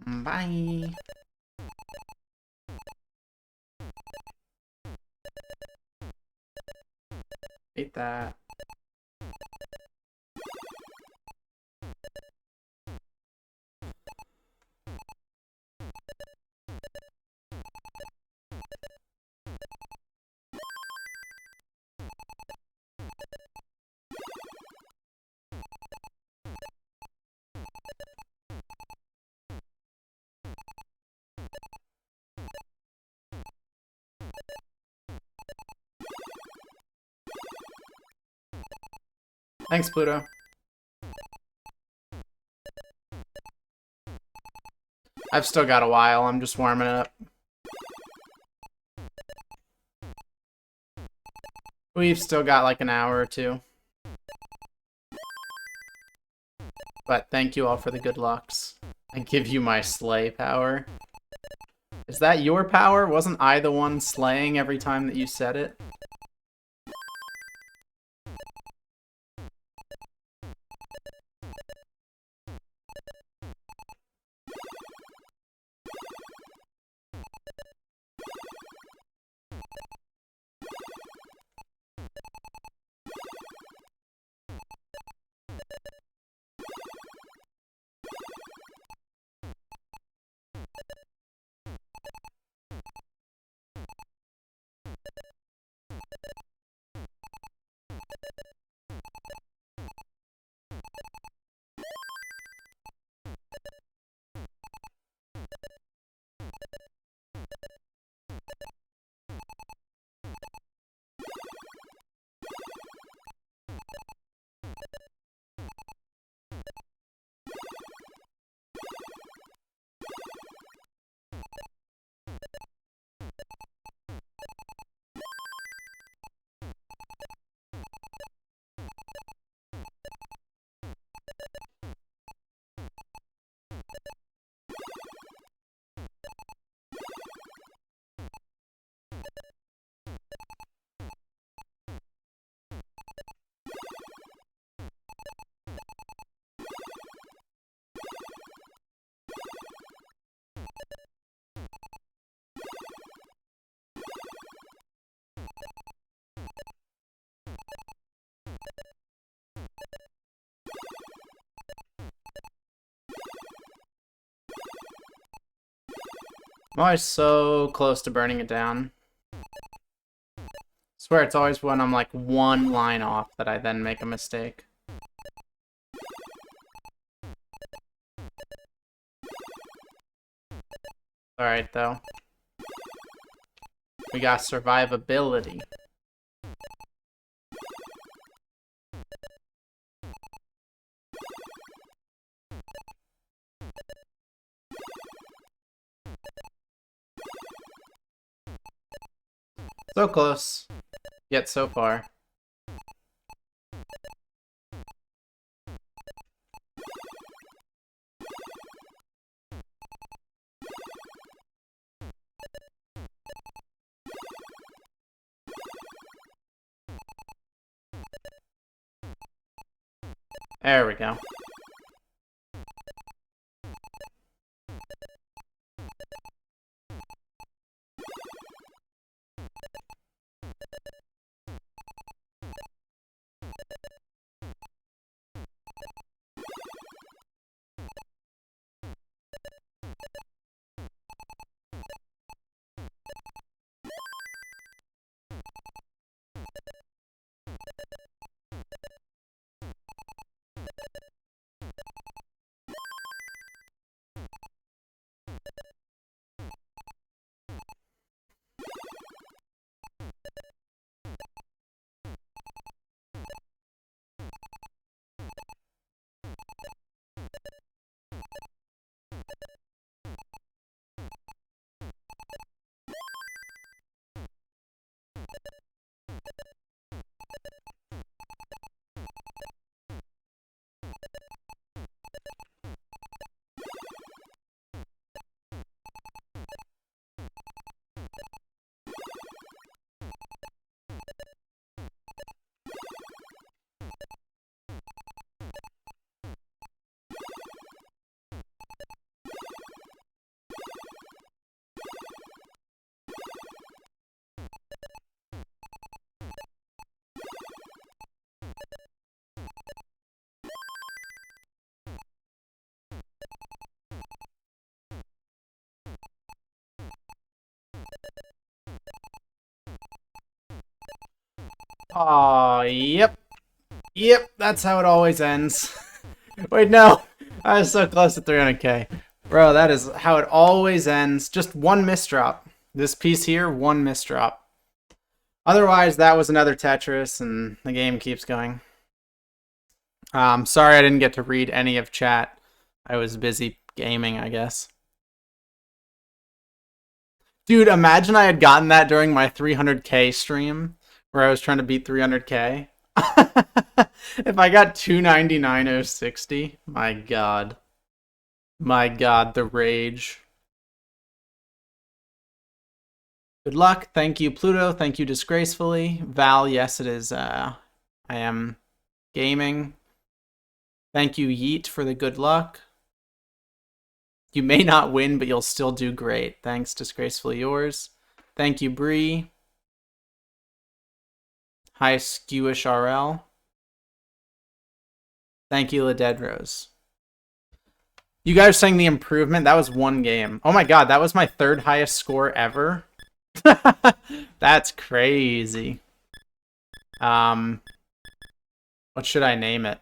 Bye. Hate that. Thanks, Pluto. I've still got a while. I'm just warming it up. We've still got like an hour or two. But thank you all for the good lucks. I give you my slay power. Is that your power? Wasn't I the one slaying every time that you said it? I'm always so close to burning it down. I swear it's always when I'm like one line off that I then make a mistake. Alright though. We got survivability. So close, yet so far. There we go. Oh, yep. Yep, that's how it always ends. Wait, no. I was so close to 300k. Bro, that is how it always ends. Just one misdrop. This piece here, one misdrop. Otherwise, that was another Tetris, and the game keeps going. Sorry I didn't get to read any of chat. I was busy gaming, I guess. Dude, imagine I had gotten that during my 300k stream, where I was trying to beat 300k. If I got 299.060, my god. My god, the rage. Good luck. Thank you, Pluto. Thank you, Disgracefully. Val, yes, it is. I am gaming. Thank you, Yeet, for the good luck. You may not win, but you'll still do great. Thanks, Disgracefully Yours. Thank you, Bree. Hi, Skewish RL. Thank you, La Dead Rose. You guys saying the improvement? That was one game. Oh my god, that was my third highest score ever. That's crazy. What should I name it?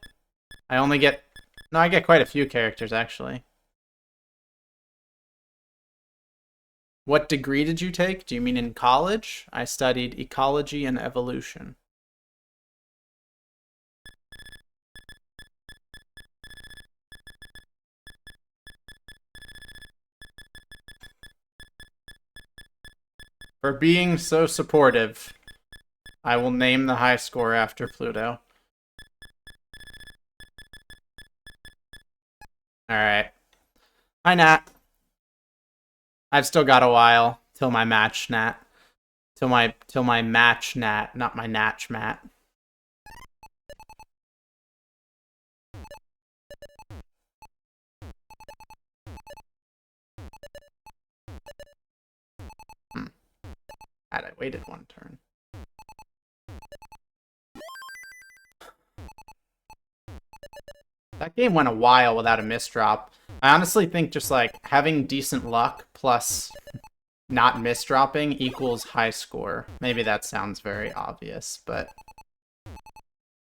I only get... No, I get quite a few characters, actually. What degree did you take? Do you mean in college? I studied ecology and evolution. For being so supportive, I will name the high score after Pluto. Alright. Hi, Nat. I've still got a while till my match, Nat. Till my match, Nat, not my natch, Matt. Had I waited one turn. That game went a while without a misdrop. I honestly think just like having decent luck plus not misdropping equals high score. Maybe that sounds very obvious, but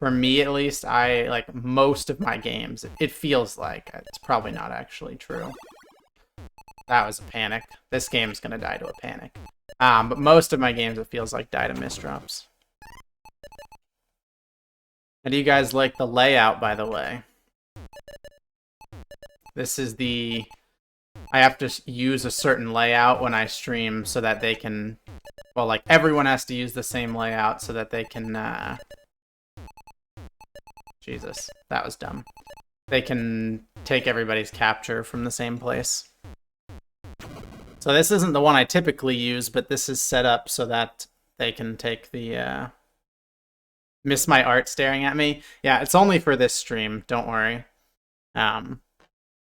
for me at least, I like most of my games, it feels like it's probably not actually true. That was a panic. This game's gonna die to a panic. But most of my games, it feels like die to misdrops. How do you guys like the layout, by the way? This is the... I have to use a certain layout when I stream so that they can... Well, like, everyone has to use the same layout so that they can, Jesus, that was dumb. They can take everybody's capture from the same place. So this isn't the one I typically use, but this is set up so that they can take the, Miss my art staring at me? Yeah, it's only for this stream, don't worry.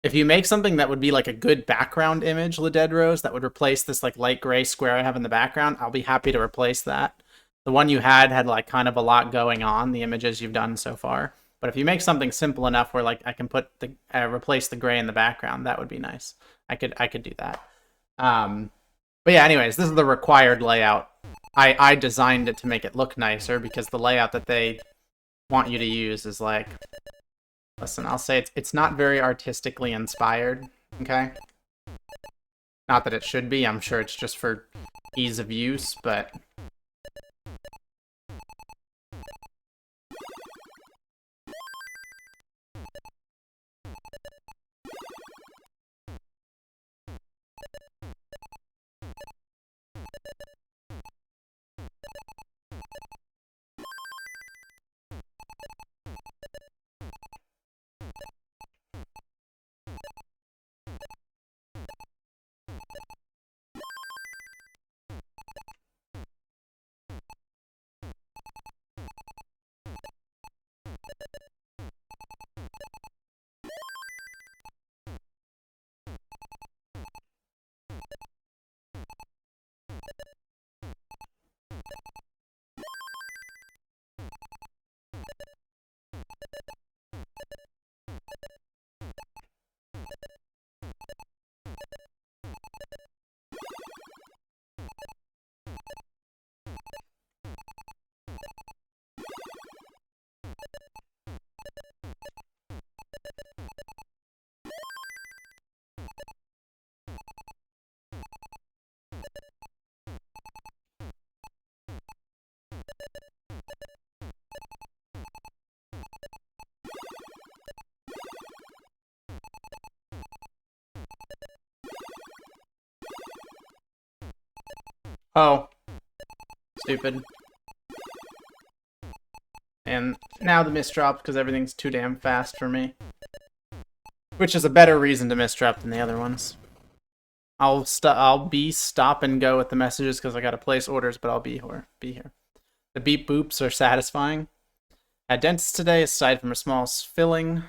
If you make something that would be like a good background image, La Dead Rose, that would replace this like light gray square I have in the background, I'll be happy to replace that. The one you had like kind of a lot going on, the images you've done so far. But if you make something simple enough where like I can put the replace the gray in the background, that would be nice. I could do that. But yeah, anyways, this is the required layout. I designed it to make it look nicer because the layout that they want you to use is like, listen, I'll say it's not very artistically inspired, okay? Not that it should be, I'm sure it's just for ease of use, but... Oh, stupid. And now the misdrop because everything's too damn fast for me. Which is a better reason to misdrop than the other ones. I'll stop and go with the messages because I gotta place orders, but I'll be here. The beep boops are satisfying. At dentist today, aside from a small filling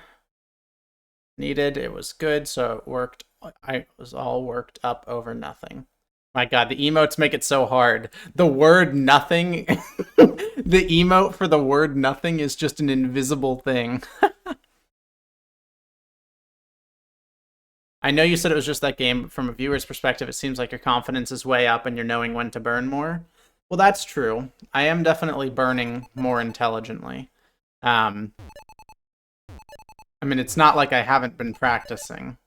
needed, it was good, so it worked. I was all worked up over nothing. My god, the emotes make it so hard. The word nothing, the emote for the word nothing is just an invisible thing. I know you said it was just that game, but from a viewer's perspective, it seems like your confidence is way up and you're knowing when to burn more. Well, that's true. I am definitely burning more intelligently. I mean, it's not like I haven't been practicing.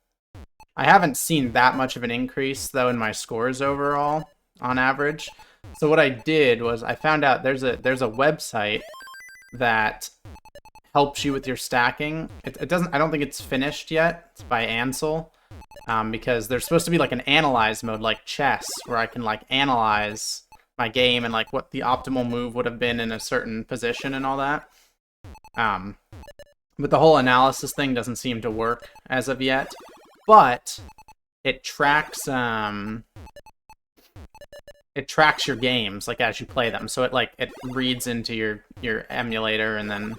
I haven't seen that much of an increase, though, in my scores overall, on average. So what I did was I found out there's a website that helps you with your stacking. It doesn't. I don't think it's finished yet. It's by Ansel, because there's supposed to be like an analyze mode, like chess, where I can like analyze my game and like what the optimal move would have been in a certain position and all that. But the whole analysis thing doesn't seem to work as of yet. But it tracks your games like as you play them. So it reads into your emulator and then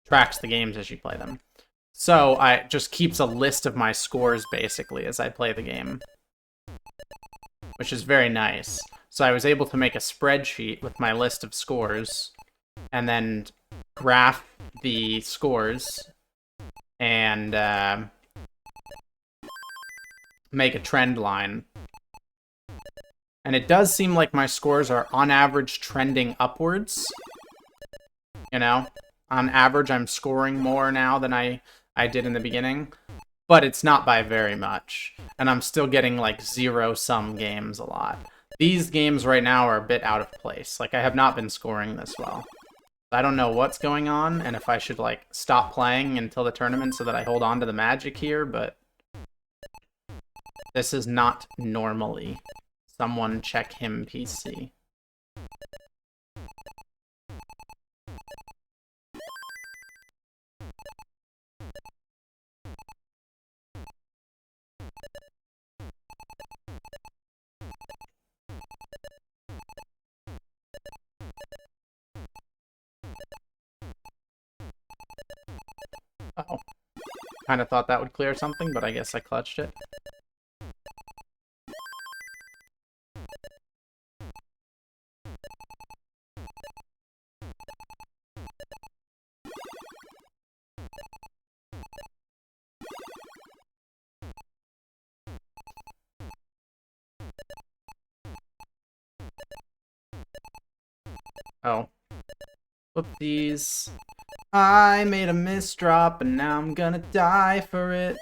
tracks the games as you play them. So it just keeps a list of my scores basically as I play the game, which is very nice. So I was able to make a spreadsheet with my list of scores and then graph the scores and make a trend line. And it does seem like my scores are on average trending upwards. You know, on average I'm scoring more now than I did in the beginning, but it's not by very much. And I'm still getting like zero-sum games a lot. These games right now are a bit out of place. Like I have not been scoring this well. I don't know what's going on and if I should like stop playing until the tournament so that I hold on to the magic here, but this is not normally. Someone check him PC. Uh-oh. Kind of thought that would clear something, but I guess I clutched it. Oh. Whoopsies. I made a misdrop and now I'm gonna die for it.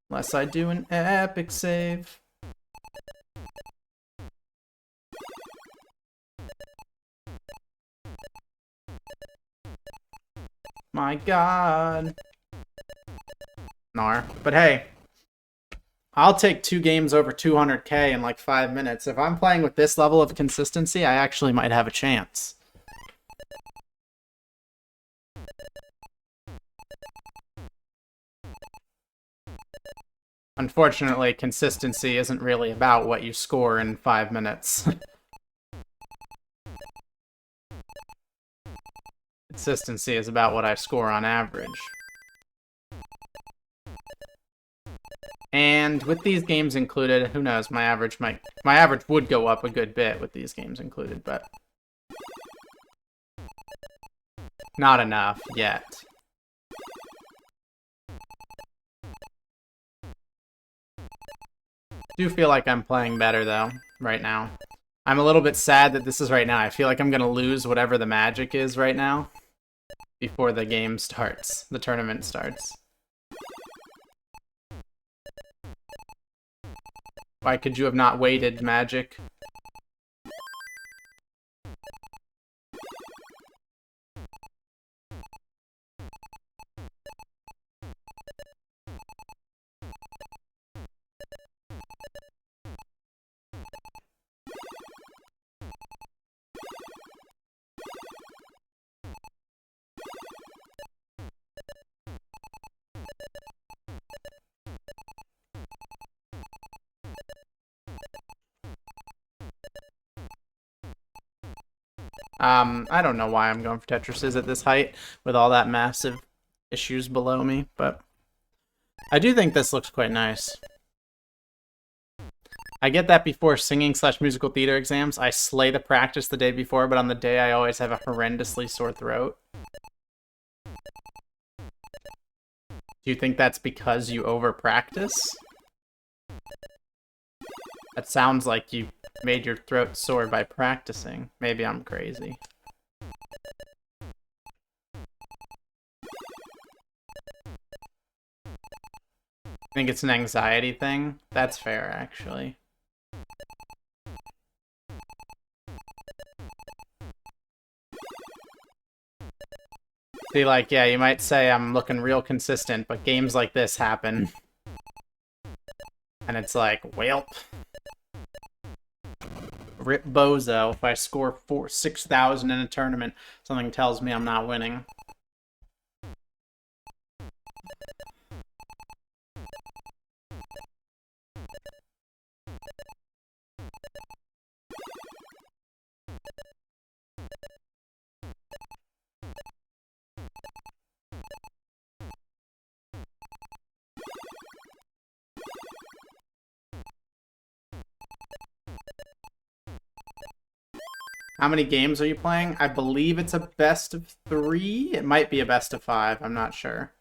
Unless I do an epic save. My god. Nar. But hey, I'll take 2 games over 200k in like 5 minutes. If I'm playing with this level of consistency, I actually might have a chance. Unfortunately, consistency isn't really about what you score in 5 minutes. Consistency is about what I score on average. And with these games included, who knows, my average would go up a good bit with these games included, but not enough yet. Do feel like I'm playing better though right now. I'm a little bit sad that this is right now. I feel like I'm gonna lose whatever the magic is right now before the game starts, the tournament starts. Why could you have not waited, Magic? I don't know why I'm going for Tetrises at this height with all that massive issues below me, but I do think this looks quite nice. I get that before singing/musical theater exams. I slay the practice the day before, but on the day I always have a horrendously sore throat. Do you think that's because you over-practice? That sounds like you made your throat sore by practicing. Maybe I'm crazy. I think it's an anxiety thing. That's fair, actually. See, like, yeah, you might say I'm looking real consistent, but games like this happen. And it's like, welp. Rip bozo. If I score 6,000 in a tournament, something tells me I'm not winning. How many games are you playing? I believe it's a best of 3. It might be a best of 5. I'm not sure.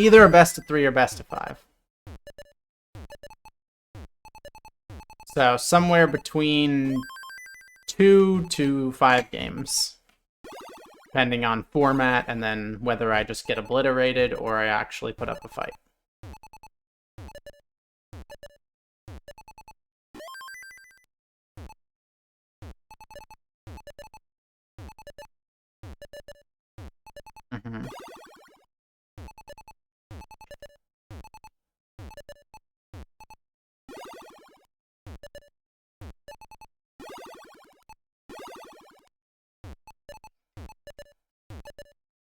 Either a best of 3 or best of 5. So somewhere between 2 to 5 games. Depending on format and then whether I just get obliterated or I actually put up a fight. Mm-hmm.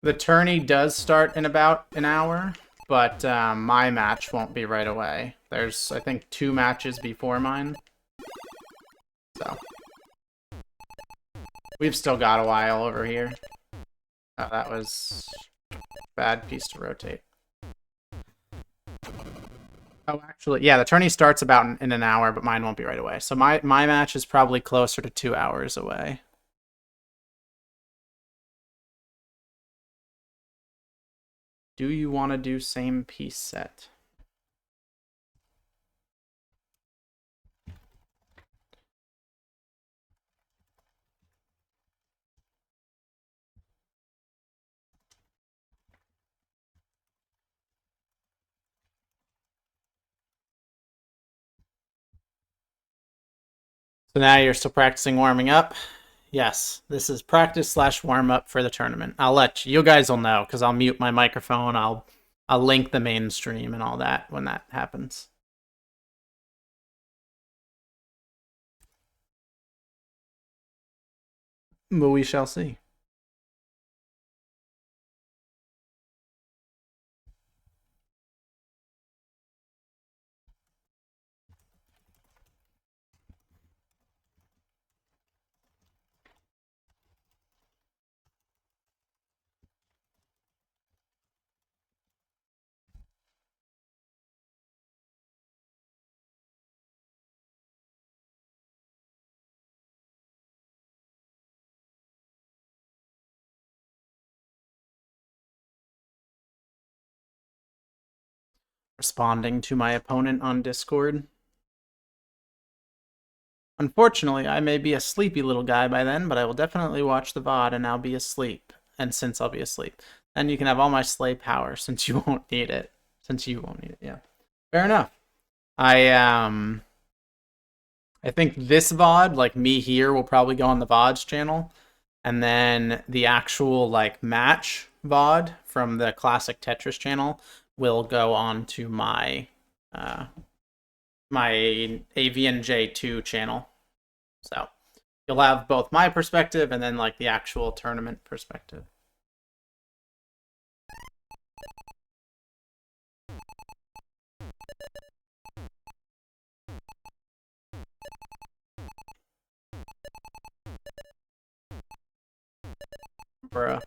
The tourney does start in about an hour, but my match won't be right away. There's, I think, 2 matches before mine. So. We've still got a while over here. Oh, that was a bad piece to rotate. Oh, actually, yeah, the tourney starts about in an hour, but mine won't be right away. So my match is probably closer to 2 hours away. Do you want to do same piece set? So now you're still practicing warming up. Yes, this is practice/warm up for the tournament. I'll let you guys will know because I'll mute my microphone. I'll link the main stream and all that when that happens. But we shall see. Responding to my opponent on Discord. Unfortunately, I may be a sleepy little guy by then, but I will definitely watch the VOD and I'll be asleep. And since I'll be asleep, then you can have all my slay power since you won't need it. Since you won't need it, yeah. Fair enough. I think this VOD, like me here, will probably go on the VOD's channel. And then the actual like match VOD from the classic Tetris channel will go on to my my AVNJ2 channel. So you'll have both my perspective and then like the actual tournament perspective. Bruh.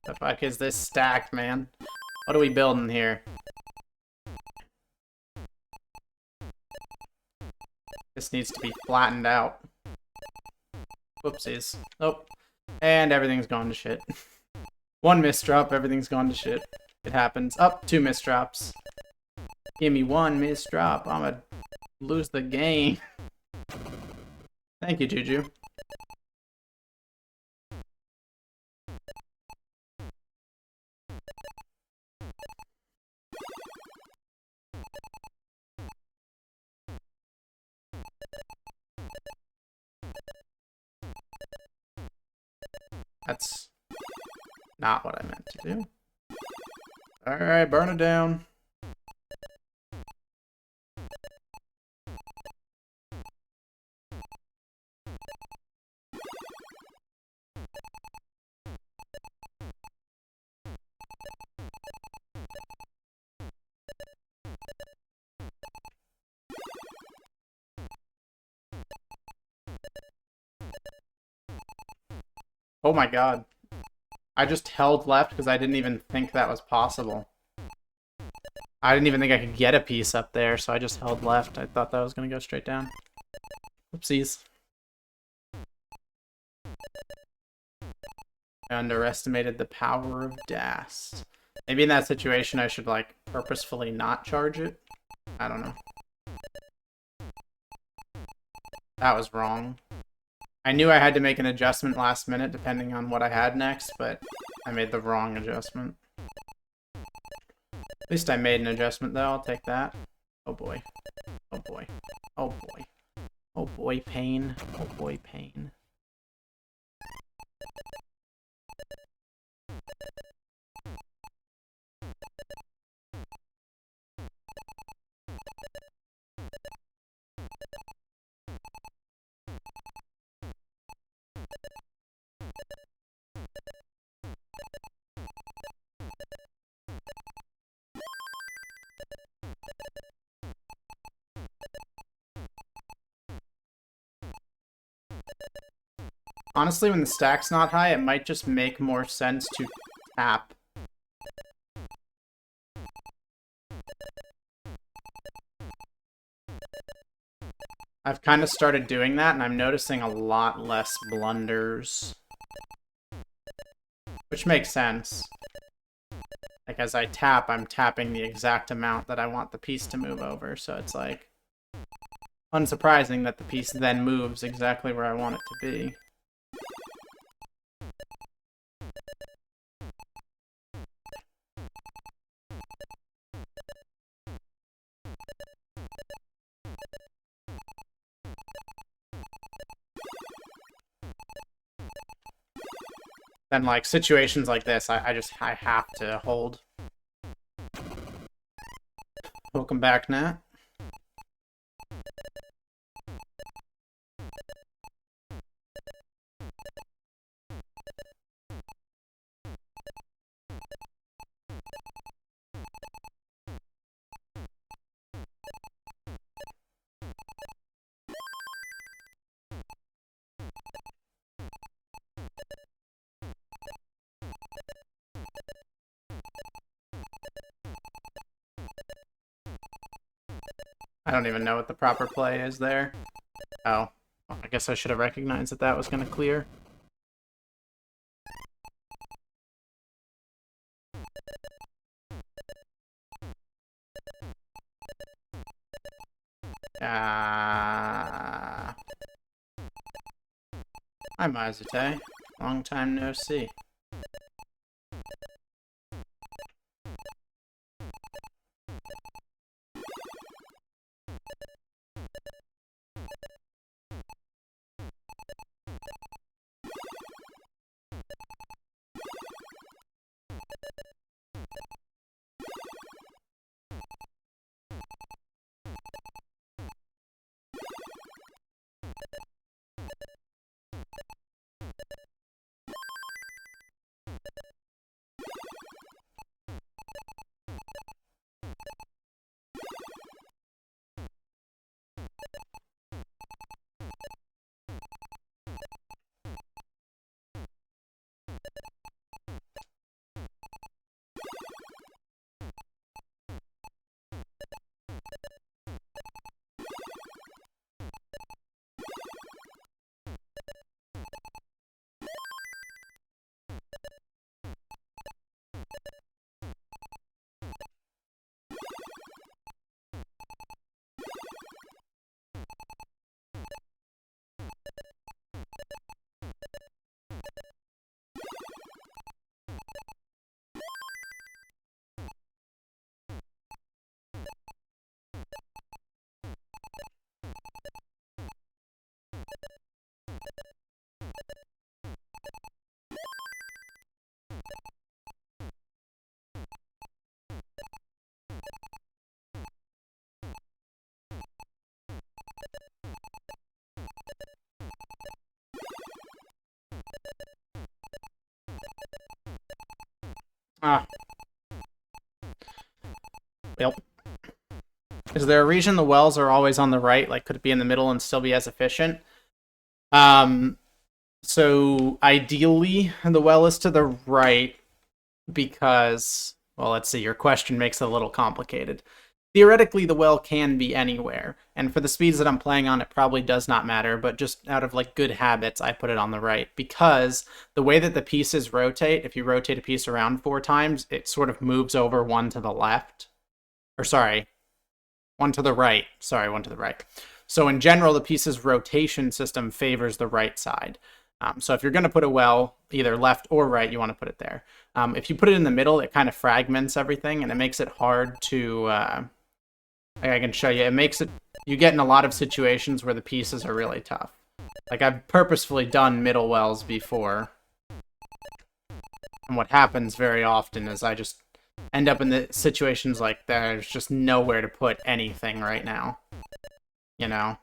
The fuck is this stacked, man? What are we building here? This needs to be flattened out. Whoopsies. Oh. And everything's gone to shit. One misdrop, everything's gone to shit. It happens. Up, 2 misdrops. Give me 1 misdrop. I'm gonna lose the game. Thank you, Juju. That's not what I meant to do. Alright, burn it down. Oh my god. I just held left because I didn't even think that was possible. I didn't even think I could get a piece up there, so I just held left. I thought that was going to go straight down. Oopsies. I underestimated the power of DAS. Maybe in that situation I should, like, purposefully not charge it? I don't know. That was wrong. I knew I had to make an adjustment last minute depending on what I had next, but I made the wrong adjustment. At least I made an adjustment though, I'll take that. Oh boy. Oh boy. Oh boy. Oh boy, pain. Oh boy, pain. Honestly, when the stack's not high, it might just make more sense to tap. I've kind of started doing that, and I'm noticing a lot less blunders. Which makes sense. Like, as I tap, I'm tapping the exact amount that I want the piece to move over, so it's like unsurprising that the piece then moves exactly where I want it to be. Then, like, situations like this, I have to hold. Welcome back, Nat. I don't even know what the proper play is there. Oh. Well, I guess I should have recognized that that was going to clear. Hi, Mazute. Long time no see. Ah, yep. Is there a reason the wells are always on the right? Like, could it be in the middle and still be as efficient? So ideally, the well is to the right because, well, let's see, your question makes it a little complicated. Theoretically, the well can be anywhere, and for the speeds that I'm playing on, it probably does not matter, but just out of like good habits, I put it on the right because the way that the pieces rotate, if you rotate a piece around 4 times, it sort of moves over one to the left. Or sorry, one to the right. Sorry, one to the right. So in general, the piece's rotation system favors the right side. So if you're going to put a well, either left or right, you want to put it there. If you put it in the middle, it kind of fragments everything, and it makes it hard to... I can show you. It makes it... You get in a lot of situations where the pieces are really tough. Like, I've purposefully done middle wells before. And what happens very often is I just end up in the situations like there's just nowhere to put anything right now. You know?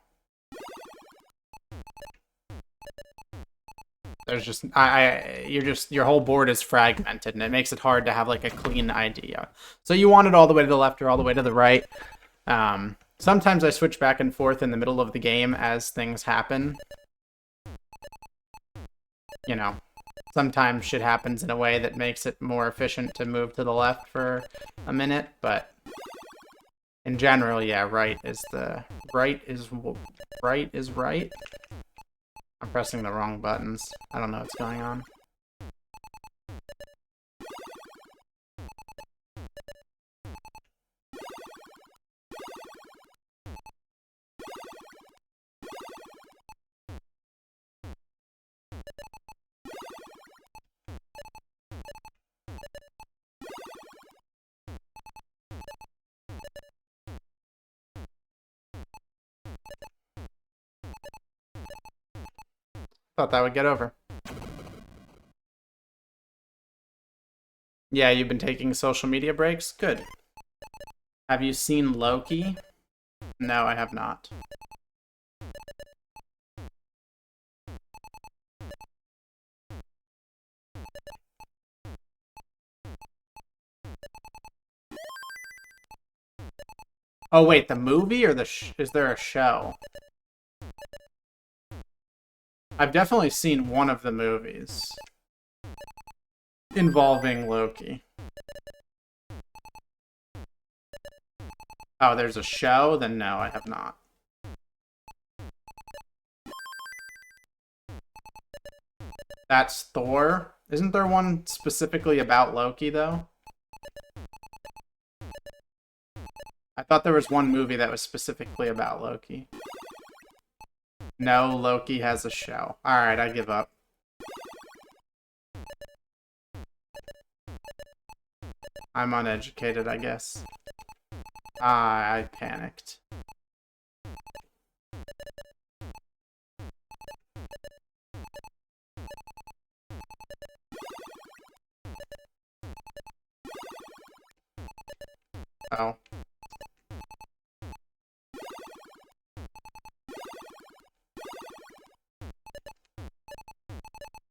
There's just your whole board is fragmented, and it makes it hard to have like a clean idea. So you want it all the way to the left or all the way to the right. Sometimes I switch back and forth in the middle of the game as things happen. You know, sometimes shit happens in a way that makes it more efficient to move to the left for a minute, but in general, yeah, right is right. I'm pressing the wrong buttons. I don't know what's going on. Thought that would get over. Yeah, you've been taking social media breaks? Good. Have you seen Loki? No, I have not. Oh, wait, the movie or is there a show? I've definitely seen one of the movies involving Loki. Oh, there's a show? Then no, I have not. That's Thor? Isn't there one specifically about Loki, though? I thought there was one movie that was specifically about Loki. No, Loki has a show. Alright, I give up. I'm uneducated, I guess. I panicked. Oh.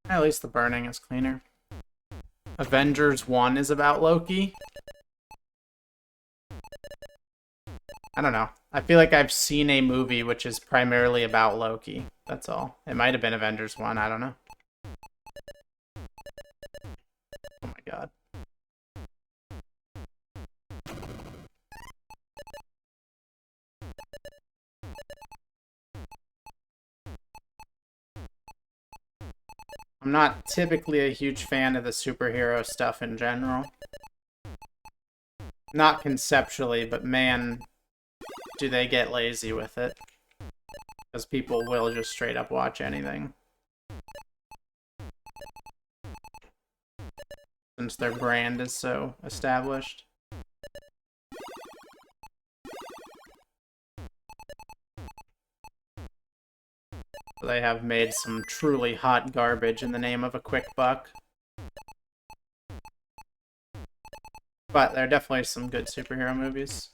At least the burning is cleaner. Avengers 1 is about Loki. I don't know. I feel like I've seen a movie which is primarily about Loki. That's all. It might have been Avengers 1. I don't know. Oh my god. I'm not typically a huge fan of the superhero stuff in general. Not conceptually, but man, do they get lazy with it. Because people will just straight up watch anything. Since their brand is so established. They have made some truly hot garbage in the name of a quick buck. But there are definitely some good superhero movies.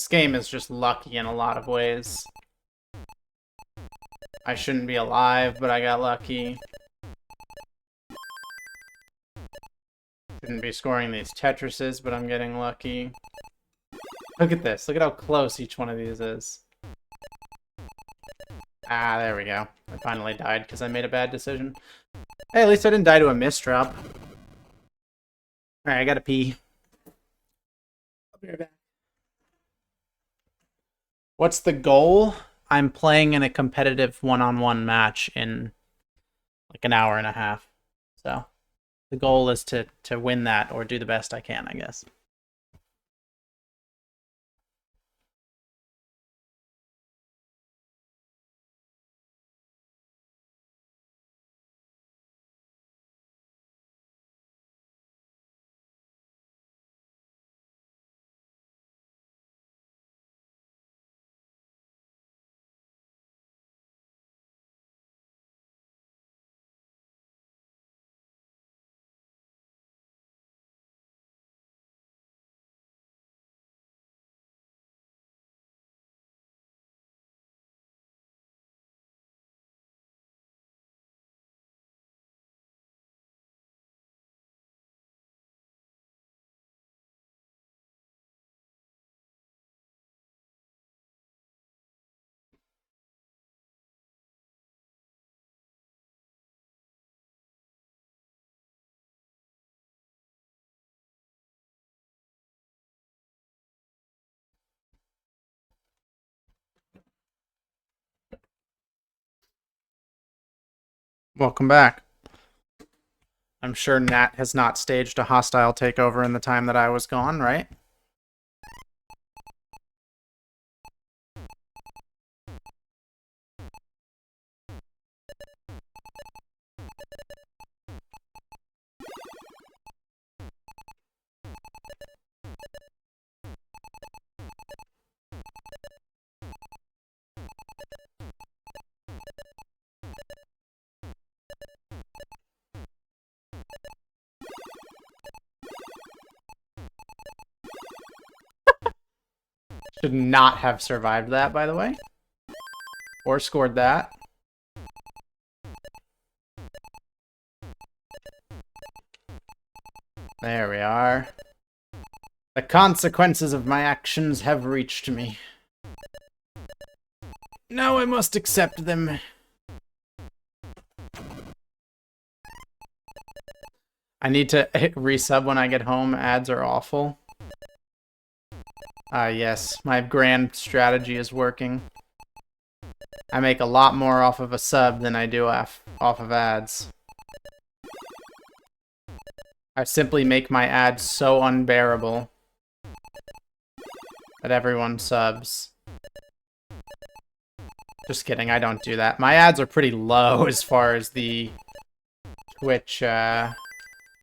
This game is just lucky in a lot of ways. I shouldn't be alive, but I got lucky. Shouldn't be scoring these Tetrises, but I'm getting lucky. Look at this. Look at how close each one of these is. Ah, there we go. I finally died because I made a bad decision. Hey, at least I didn't die to a misdrop. Alright, I gotta pee. I'll be right back. What's the goal? I'm playing in a competitive one-on-one match in like an hour and a half. So the goal is to win that or do the best I can, I guess. Welcome back. I'm sure Nat has not staged a hostile takeover in the time that I was gone, right? Should not have survived that, by the way. Or scored that. There we are. The consequences of my actions have reached me. Now I must accept them. I need to resub when I get home. Ads are awful. Yes, my grand strategy is working. I make a lot more off of a sub than I do off of ads. I simply make my ads so unbearable that everyone subs. Just kidding, I don't do that. My ads are pretty low as far as the Twitch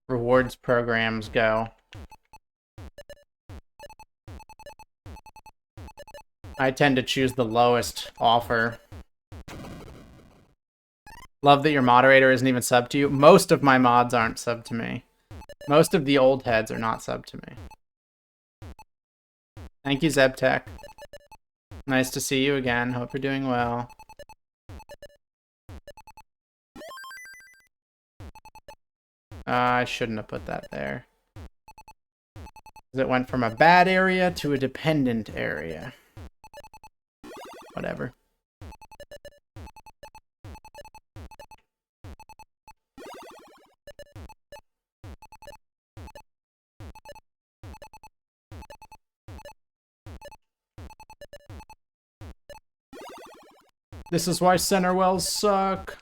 rewards programs go. I tend to choose the lowest offer. Love that your moderator isn't even subbed to you. Most of my mods aren't subbed to me. Most of the old heads are not subbed to me. Thank you, Zebtech. Nice to see you again. Hope you're doing well. I shouldn't have put that there. It went from a bad area to a dependent area. Whatever. This is why center wells suck.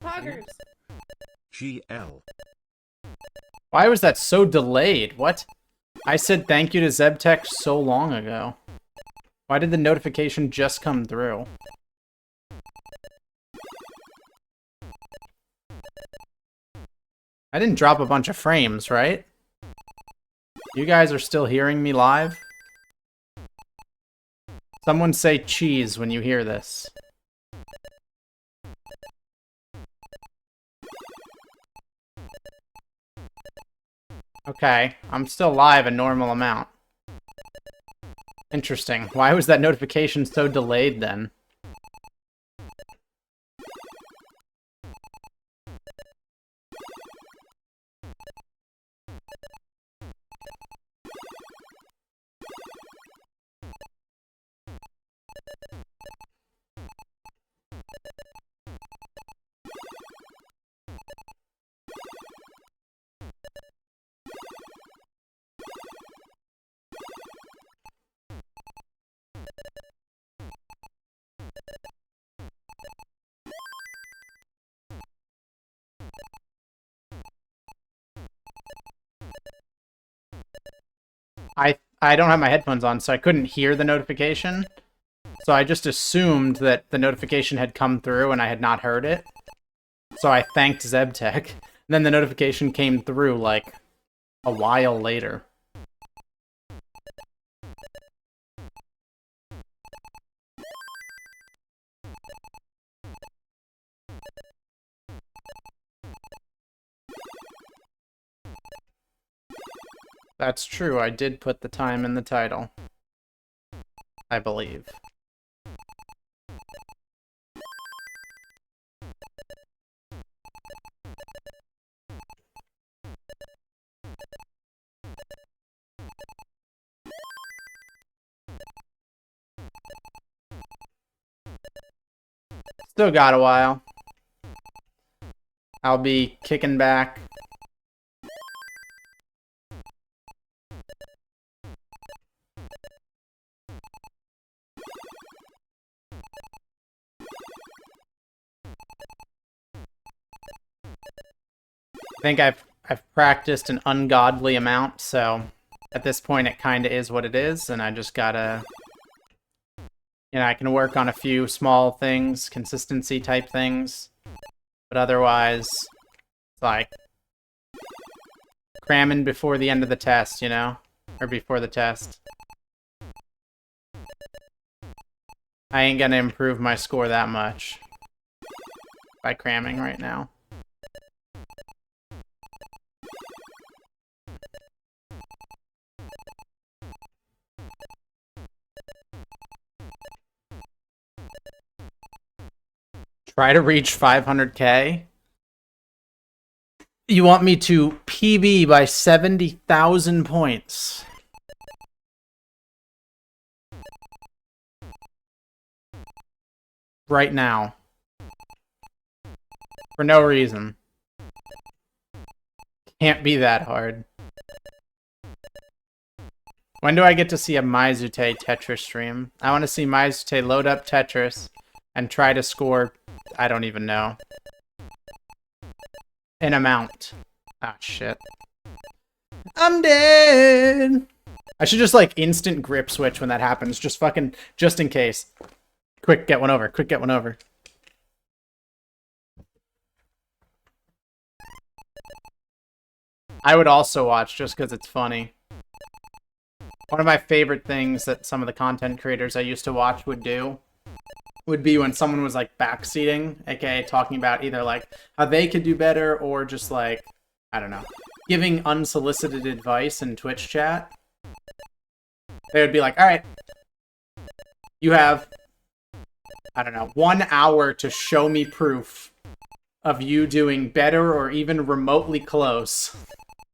Poggers. GL. Why was that so delayed? What? I said thank you to Zebtech so long ago. Why did the notification just come through? I didn't drop a bunch of frames, right? You guys are still hearing me live? Someone say cheese when you hear this. Okay, I'm still live a normal amount. Interesting. Why was that notification so delayed then? I don't have my headphones on, so I couldn't hear the notification. So I just assumed that the notification had come through and I had not heard it. So I thanked Zebtech. Then the notification came through, like, a while later. That's true, I did put the time in the title. I believe. Still got a while. I'll be kicking back. I think I've practiced an ungodly amount, so at this point it kind of is what it is, and I just gotta... You know, I can work on a few small things, consistency type things, but otherwise, it's like cramming before the end of the test, you know? Or before the test. I ain't gonna improve my score that much by cramming right now. Try to reach 500k? You want me to PB by 70,000 points? Right now. For no reason. Can't be that hard. When do I get to see a Maizute Tetris stream? I want to see Maizute load up Tetris and try to score, I don't even know, an amount. Ah, shit. I'm dead! I should just, like, instant grip switch when that happens. Just fucking, just in case. Quick, get one over. Quick, get one over. I would also watch just because it's funny. One of my favorite things that some of the content creators I used to watch would do would be when someone was like backseating, aka talking about either like how they could do better or just like, I don't know, giving unsolicited advice in Twitch chat. They would be like, all right, you have, I don't know, 1 hour to show me proof of you doing better or even remotely close,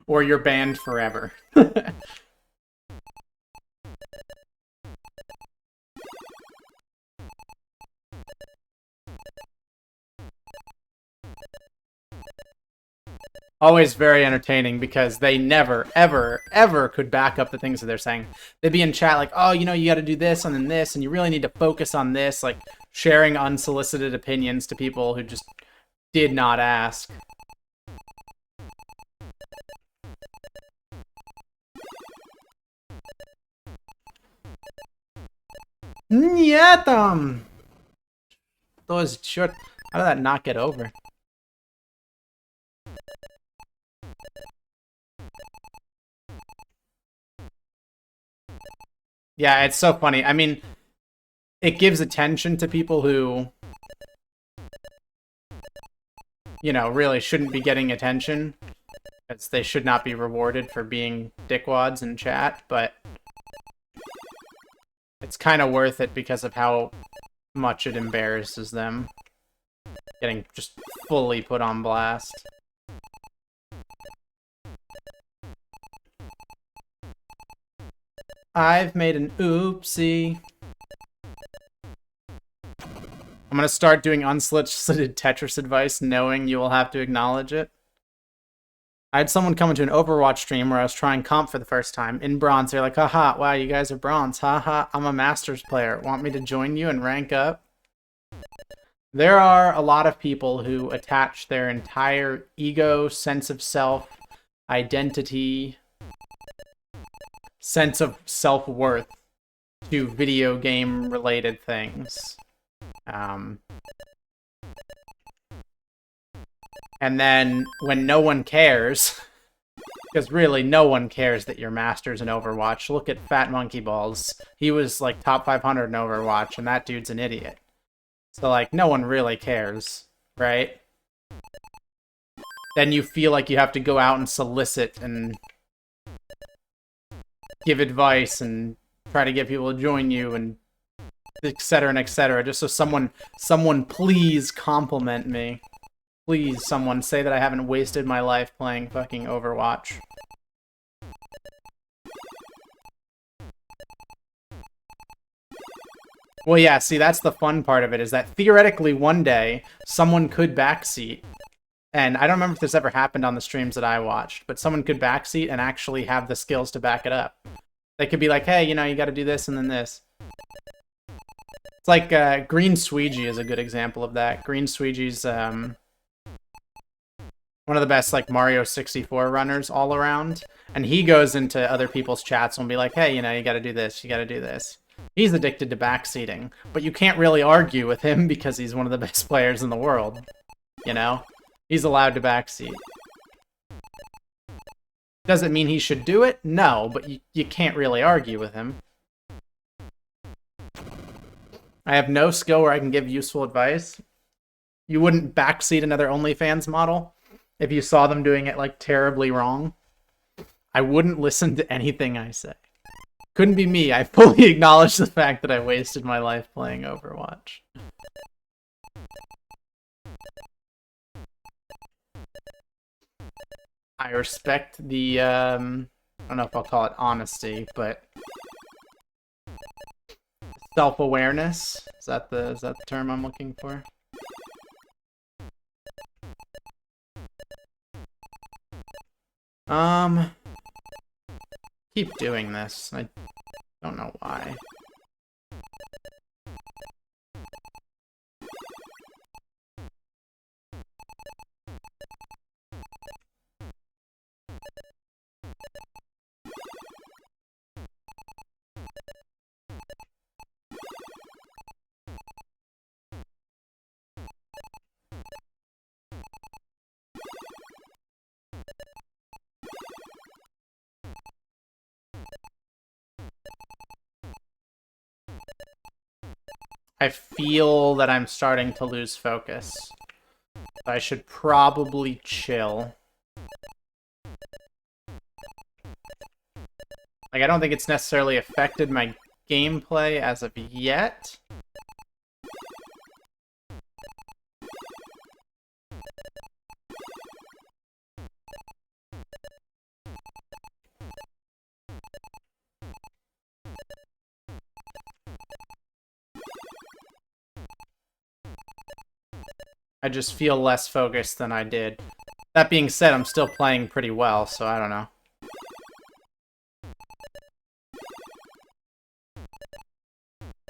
or you're banned forever. Always very entertaining because they never, ever, ever could back up the things that they're saying. They'd be in chat like, oh, you know, you got to do this and then this, and you really need to focus on this, like sharing unsolicited opinions to people who just did not ask. Nyatam! Those short. How did that not get over? Yeah, it's so funny. I mean, it gives attention to people who, you know, really shouldn't be getting attention. Because they should not be rewarded for being dickwads in chat, but it's kind of worth it because of how much it embarrasses them. Getting just fully put on blast. I've made an oopsie. I'm gonna start doing unsolicited Tetris advice, knowing you will have to acknowledge it. I had someone come into an Overwatch stream where I was trying comp for the first time. In bronze, they're like, haha, wow, you guys are bronze. Haha, I'm a Masters player. Want me to join you and rank up? There are a lot of people who attach their entire ego, sense of self, identity, sense of self-worth to video game related things. And then when no one cares, because really no one cares that you're masters in Overwatch. Look at Fat Monkey Balls. He was like top 500 in Overwatch, and that dude's an idiot. So like no one really cares, right? Then you feel like you have to go out and solicit and give advice and try to get people to join you and et cetera, just so someone please compliment me. Please, someone say that I haven't wasted my life playing fucking Overwatch. Well, yeah, see, that's the fun part of it, is that theoretically one day, someone could backseat. And I don't remember if this ever happened on the streams that I watched, but someone could backseat and actually have the skills to back it up. They could be like, hey, you know, you gotta do this and then this. It's like, Green Sweegie is a good example of that. Green Sweegie's, one of the best, like, Mario 64 runners all around. And he goes into other people's chats and will be like, hey, you know, you gotta do this, you gotta do this. He's addicted to backseating. But you can't really argue with him because he's one of the best players in the world. You know? He's allowed to backseat. Does it mean he should do it? No, but you can't really argue with him. I have no skill where I can give useful advice. You wouldn't backseat another OnlyFans model if you saw them doing it, like, terribly wrong. I wouldn't listen to anything I say. Couldn't be me. I fully acknowledge the fact that I wasted my life playing Overwatch. I respect the, I don't know if I'll call it honesty, but self-awareness. Is that the term I'm looking for? Keep doing this. I don't know why. I feel that I'm starting to lose focus. I should probably chill. Like, I don't think it's necessarily affected my gameplay as of yet. I just feel less focused than I did. That being said, I'm still playing pretty well, so I don't know.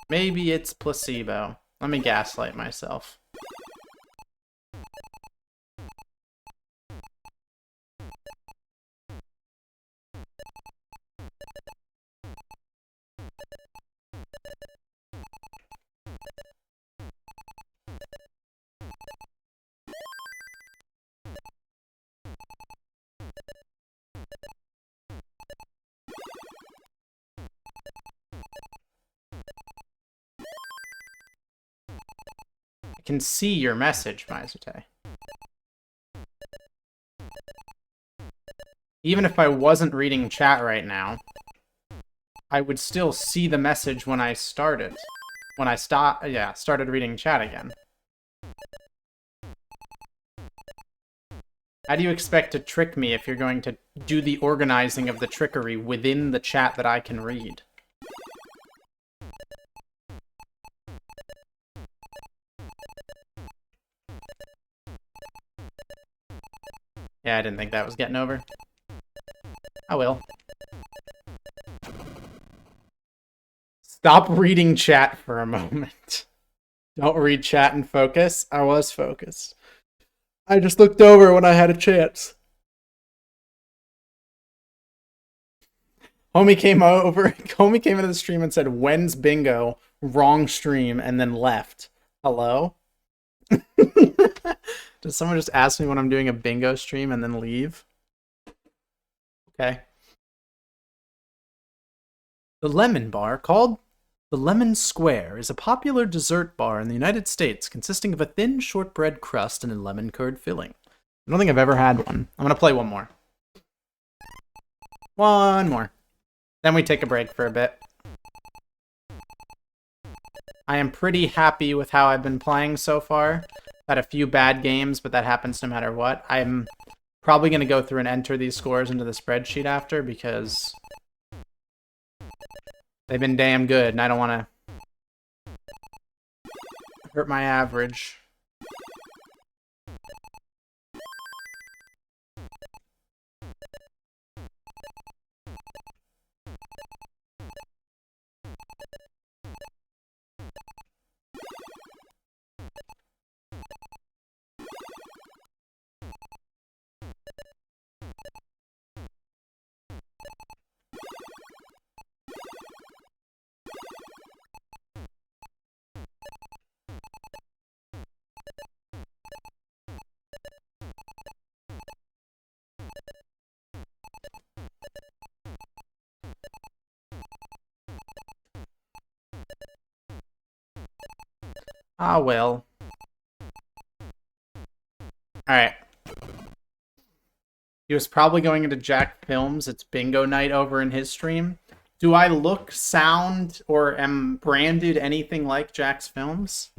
Maybe it's placebo. Let me gaslight myself. can see your message, Maizute. Even if I wasn't reading chat right now, I would still see the message when I started. When I started reading chat again. How do you expect to trick me if you're going to do the organizing of the trickery within the chat that I can read? Yeah, I didn't think that was getting over. I will. Stop reading chat for a moment. Don't read chat and focus. I was focused. I just looked over when I had a chance. Homie came over. Homie came into the stream and said, "When's bingo?" Wrong stream, and then left. Hello? Does someone just ask me when I'm doing a bingo stream and then leave? Okay. The Lemon Bar, called the Lemon Square, is a popular dessert bar in the United States consisting of a thin shortbread crust and a lemon curd filling. I don't think I've ever had one. I'm going to play one more. One more. Then we take a break for a bit. I am pretty happy with how I've been playing so far. Had a few bad games, but that happens no matter what. I'm probably going to go through and enter these scores into the spreadsheet after because they've been damn good, and I don't want to hurt my average. Ah, well. Alright. He was probably going into Jack Films. It's bingo night over in his stream. Do I look, sound, or am branded anything like Jack's Films?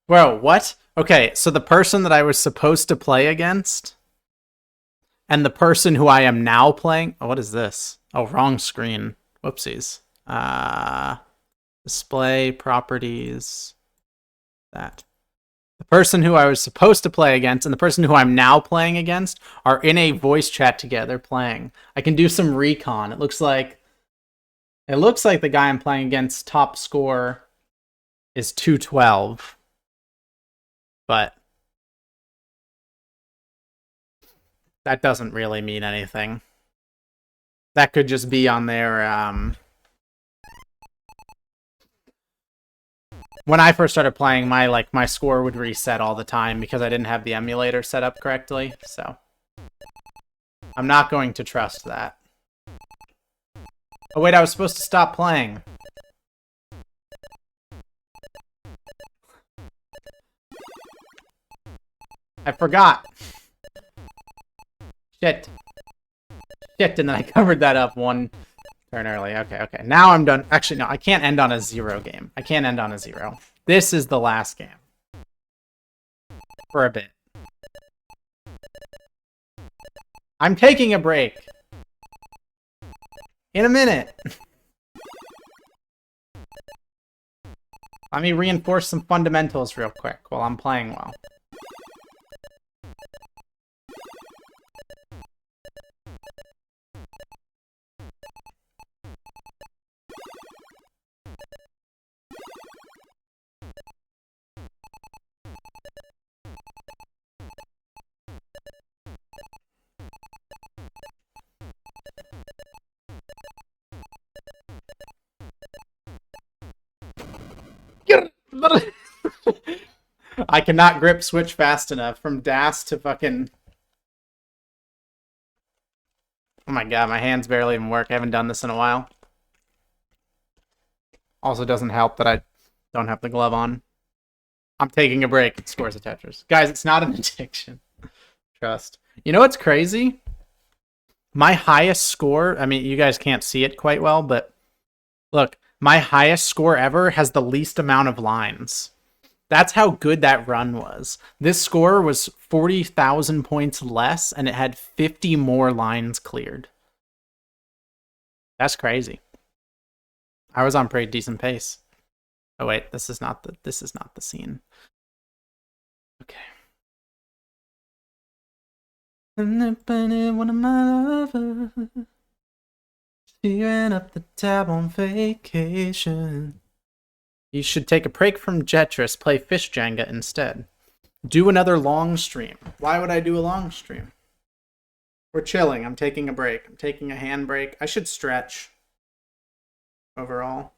Bro, what? Okay, so the person that I was supposed to play against and the person who I am now playing... Oh, what is this? Oh, wrong screen. Whoopsies. Display, properties, that. The person who I was supposed to play against and the person who I'm now playing against are in a voice chat together playing. I can do some recon. It looks like the guy I'm playing against top score is 212. But that doesn't really mean anything. That could just be on their when I first started playing, my score would reset all the time because I didn't have the emulator set up correctly, so I'm not going to trust that. Oh wait, I was supposed to stop playing. I forgot. Shit. Shit, and then I covered that up one turn early. Okay. Now I'm done. Actually, no, I can't end on a 0 game. I can't end on a 0. This is the last game. For a bit. I'm taking a break. In a minute. Let me reinforce some fundamentals real quick while I'm playing well. I cannot grip Switch fast enough from DAS to fucking... Oh my god, my hands barely even work. I haven't done this in a while. Also doesn't help that I don't have the glove on. I'm taking a break. Scores of Tetris. Guys, it's not an addiction. Trust. You know what's crazy? My highest score, I mean, you guys can't see it quite well, but look, my highest score ever has the least amount of lines. That's how good that run was. This score was 40,000 points less, and it had 50 more lines cleared. That's crazy. I was on pretty decent pace. Oh wait, this is not the scene. Okay. One of my lovers, she ran up the tab on vacation. You should take a break from Jetris, play Fish Jenga instead. Do another long stream. Why would I do a long stream? We're chilling. I'm taking a break. I'm taking a hand break. I should stretch overall.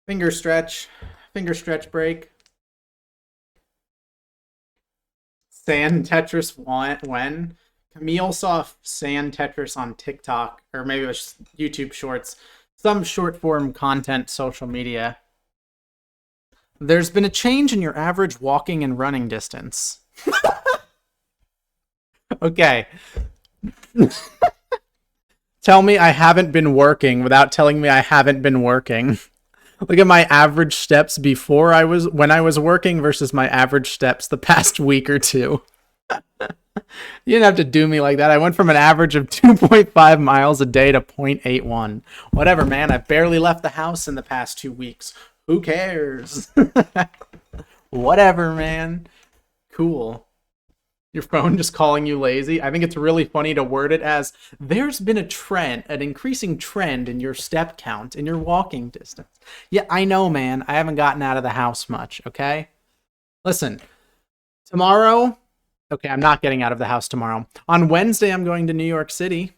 Finger stretch break. Sand Tetris when? Camille saw Sand Tetris on TikTok, or maybe it was YouTube Shorts, some short form content, social media. There's been a change in your average walking and running distance. Okay. Tell me I haven't been working without telling me I haven't been working. Look at my average steps when I was working versus my average steps the past week or two. You didn't have to do me like that. I went from an average of 2.5 miles a day to 0.81. Whatever, man. I barely left the house in the past 2 weeks. Who cares? Whatever, man. Cool. Your phone just calling you lazy. I think it's really funny to word it as, there's been a trend, an increasing trend in your step count, in your walking distance. Yeah, I know, man. I haven't gotten out of the house much, okay? Listen, tomorrow... Okay, I'm not getting out of the house tomorrow. On Wednesday, I'm going to New York City.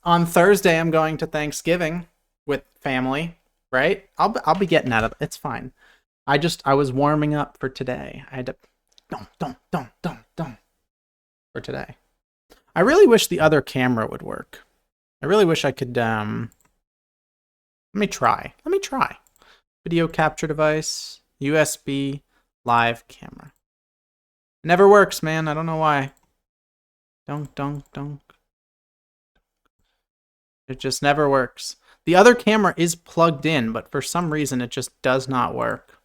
On Thursday, I'm going to Thanksgiving with family, right? I'll be getting out of it. It's fine. I was warming up for today. I had to... Don't. For today. I really wish the other camera would work. I really wish I could, Let me try. Video capture device, USB, live camera. Never works, man. I don't know why. Don't. It just never works. The other camera is plugged in, but for some reason it just does not work.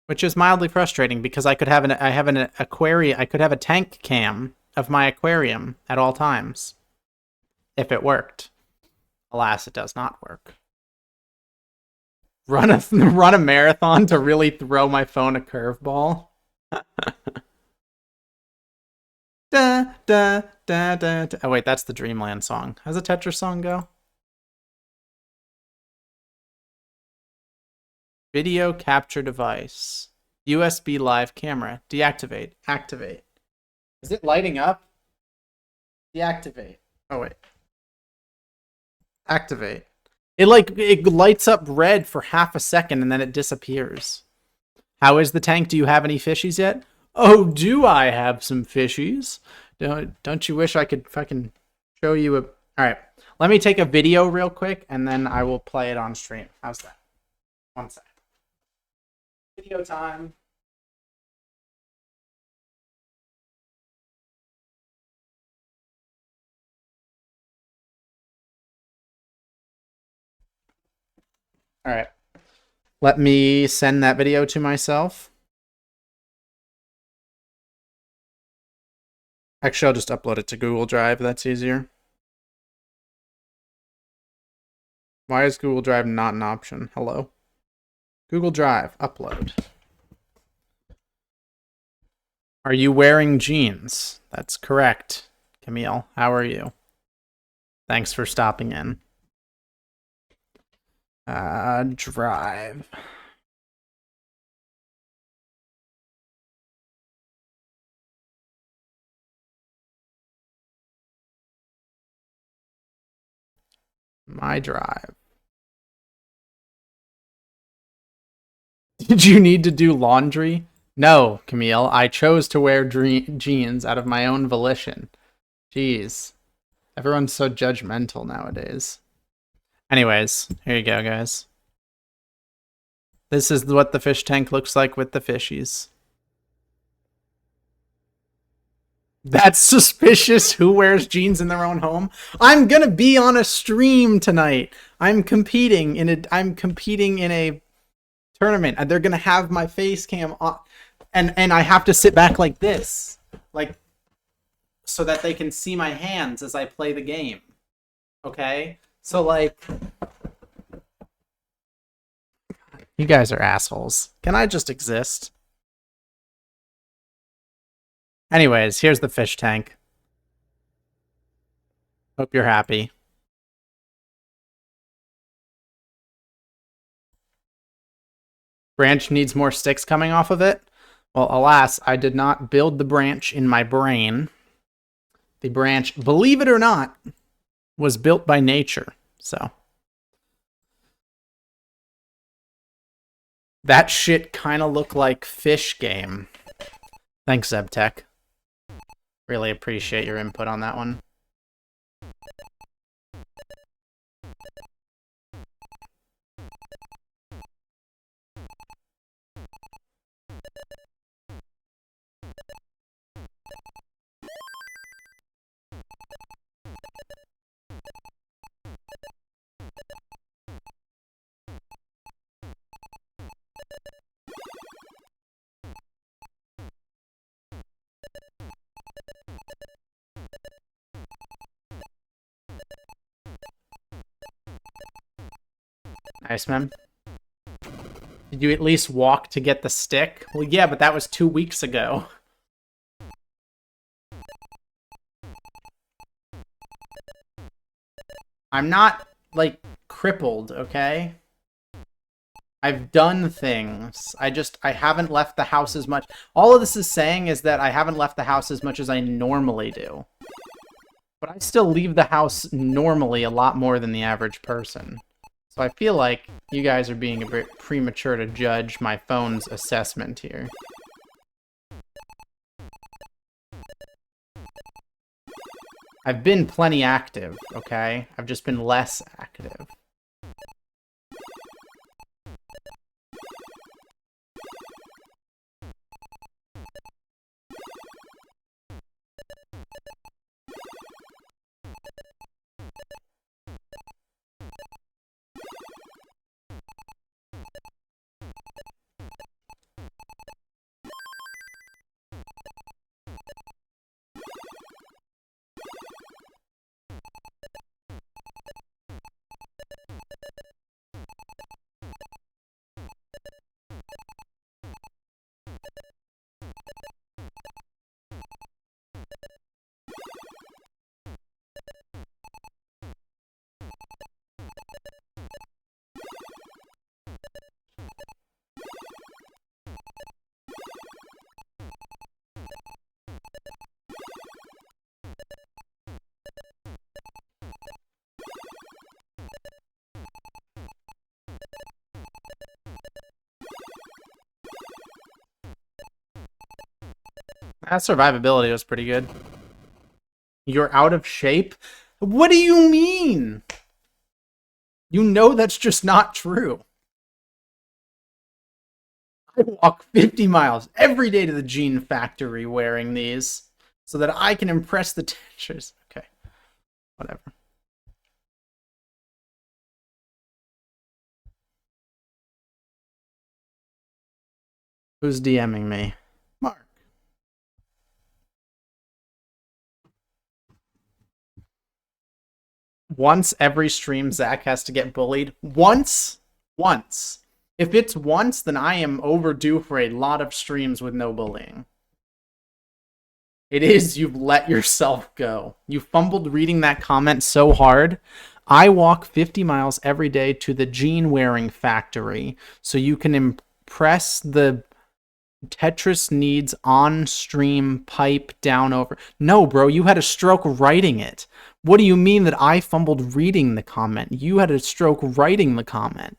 Which is mildly frustrating because I could have I could have a tank cam of my aquarium at all times if it worked. Alas, it does not work. Run a marathon to really throw my phone a curveball. Da. Oh wait, that's the Dreamland song. How's the Tetris song go? Video capture device. USB live camera. Deactivate. Activate. Is it lighting up? Deactivate. Oh wait. Activate. It lights up red for half a second and then it disappears. How is the tank? Do you have any fishies yet? Oh, do I have some fishies? Don't you wish I could fucking show you a... Alright, let me take a video real quick and then I will play it on stream. How's that? 1 sec. Video time. Alright. Let me send that video to myself. Actually, I'll just upload it to Google Drive. That's easier. Why is Google Drive not an option? Hello? Google Drive, upload. Are you wearing jeans? That's correct. Camille, how are you? Thanks for stopping in. Drive. My drive. Did you need to do laundry? No, Camille. I chose to wear jeans out of my own volition. Jeez. Everyone's so judgmental nowadays. Anyways, here you go, guys. This is what the fish tank looks like with the fishies. That's suspicious. Who wears jeans in their own home? I'm gonna be on a stream tonight. I'm competing in a tournament, and they're gonna have my face cam on, and I have to sit back like this, like, so that they can see my hands as I play the game. Okay? So, like, you guys are assholes. Can I just exist? Anyways, here's the fish tank. Hope you're happy. Branch needs more sticks coming off of it. Well, alas, I did not build the branch in my brain. The branch, believe it or not, was built by nature. So that shit kind of looked like fish game. Thanks, Zebtech. Really appreciate your input on that one. Nice, man. Did you at least walk to get the stick? Well, yeah, but that was 2 weeks ago. I'm not, like, crippled, okay? I've done things. I haven't left the house as much. All of this is saying is that I haven't left the house as much as I normally do. But I still leave the house normally a lot more than the average person. So I feel like you guys are being a bit premature to judge my phone's assessment here. I've been plenty active, okay? I've just been less active. That survivability was pretty good. You're out of shape? What do you mean? You know that's just not true. I walk 50 miles every day to the Gene Factory wearing these so that I can impress the teachers. Okay, whatever. Who's DMing me? Mark. Once every stream, Zach has to get bullied. Once. If it's once, then I am overdue for a lot of streams with no bullying. It is, you've let yourself go. You fumbled reading that comment so hard. I walk 50 miles every day to the jean wearing factory so you can impress the Tetris needs on-stream pipe down over. No, bro, you had a stroke writing it. What do you mean that I fumbled reading the comment? You had a stroke writing the comment.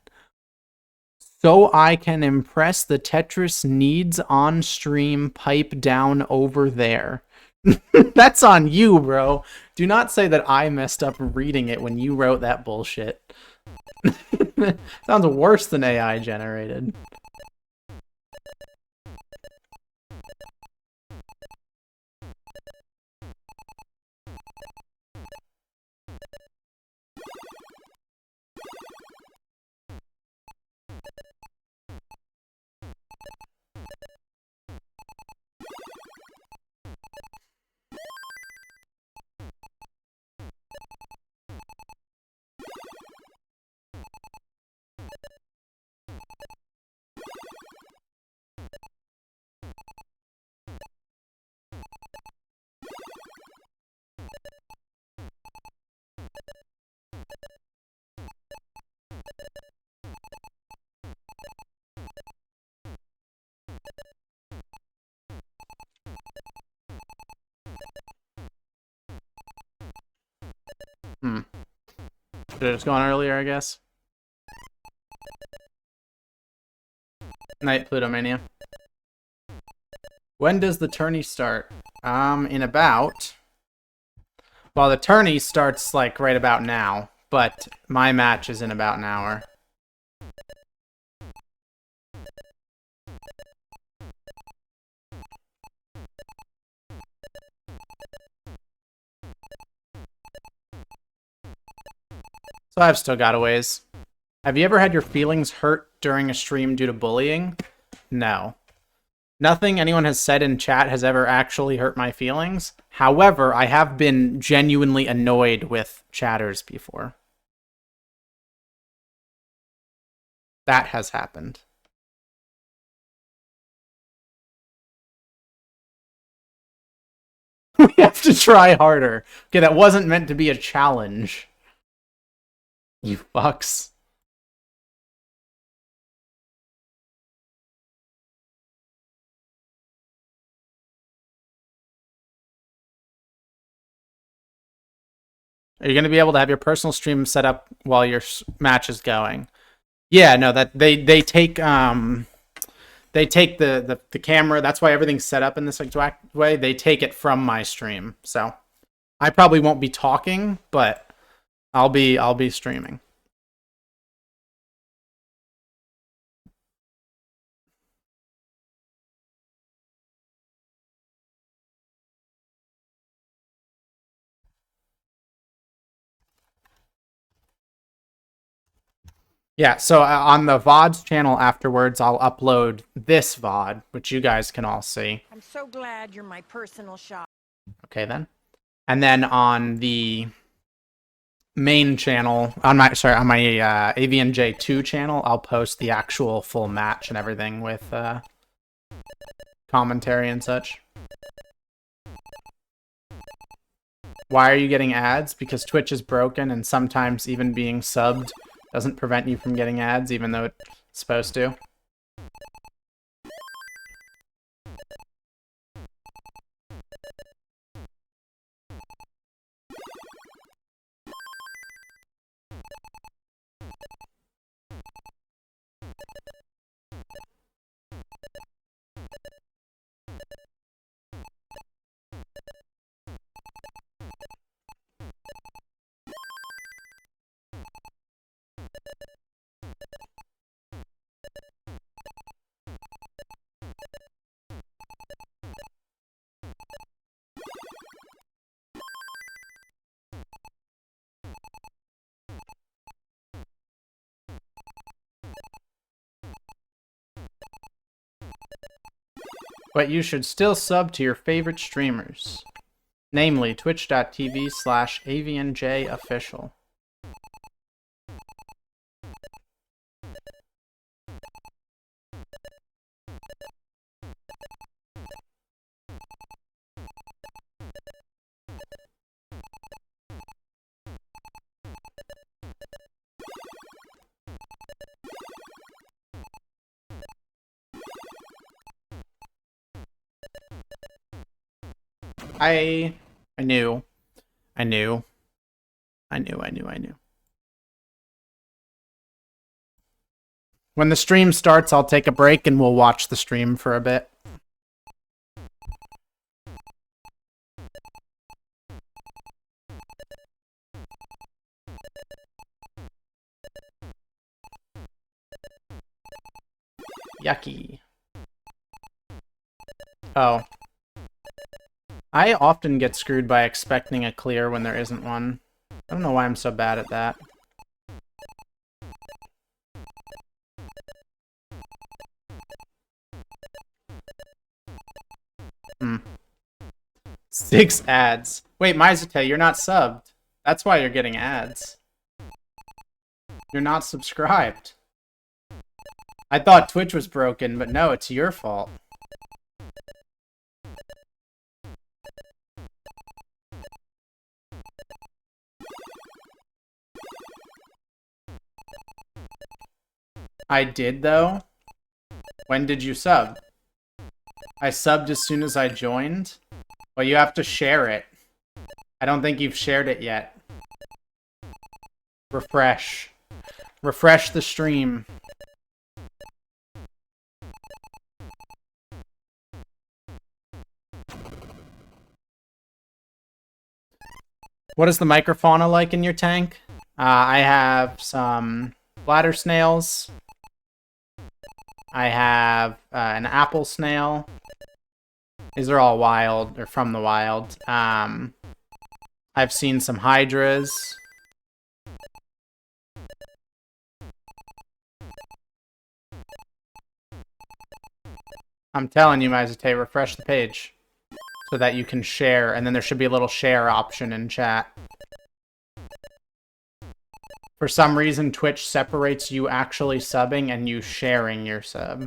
So I can impress the Tetris needs on-stream pipe down over there. That's on you, bro. Do not say that I messed up reading it when you wrote that bullshit. Sounds worse than AI generated. Should have just gone earlier, I guess. Night, Plutomania. When does the tourney start? In about... Well, the tourney starts, like, right about now. But my match is in about an hour. So I've still got a ways. Have you ever had your feelings hurt during a stream due to bullying? No. Nothing anyone has said in chat has ever actually hurt my feelings. However, I have been genuinely annoyed with chatters before. That has happened. We have to try harder. Okay, that wasn't meant to be a challenge. You fucks. Are you going to be able to have your personal stream set up while your match is going? Yeah, no, that they take the camera. That's why everything's set up in this exact way. They take it from my stream. So I probably won't be talking, but I'll be streaming. Yeah, so on the VOD's channel afterwards, I'll upload this VOD, which you guys can all see. I'm so glad you're my personal shop. Okay, then. And then on the main channel, on my AVNJ 2 channel, I'll post the actual full match and everything with commentary and such. Why are you getting ads? Because Twitch is broken, and sometimes even being subbed doesn't prevent you from getting ads, even though it's supposed to. But you should still sub to your favorite streamers, namely twitch.tv/AVNJ official. I knew. I knew. I knew. When the stream starts, I'll take a break and we'll watch the stream for a bit. Yucky. Oh. I often get screwed by expecting a clear when there isn't one. I don't know why I'm so bad at that. Hmm. 6 ads. Wait, Mizute, you're not subbed. That's why you're getting ads. You're not subscribed. I thought Twitch was broken, but no, it's your fault. I did, though? When did you sub? I subbed as soon as I joined? Well, you have to share it. I don't think you've shared it yet. Refresh. Refresh the stream. What is the microfauna like in your tank? I have some bladder snails. I have an apple snail. These are all wild, or from the wild. I've seen some hydras. I'm telling you, Mizute, refresh the page so that you can share, and then there should be a little share option in chat. For some reason, Twitch separates you actually subbing and you sharing your sub.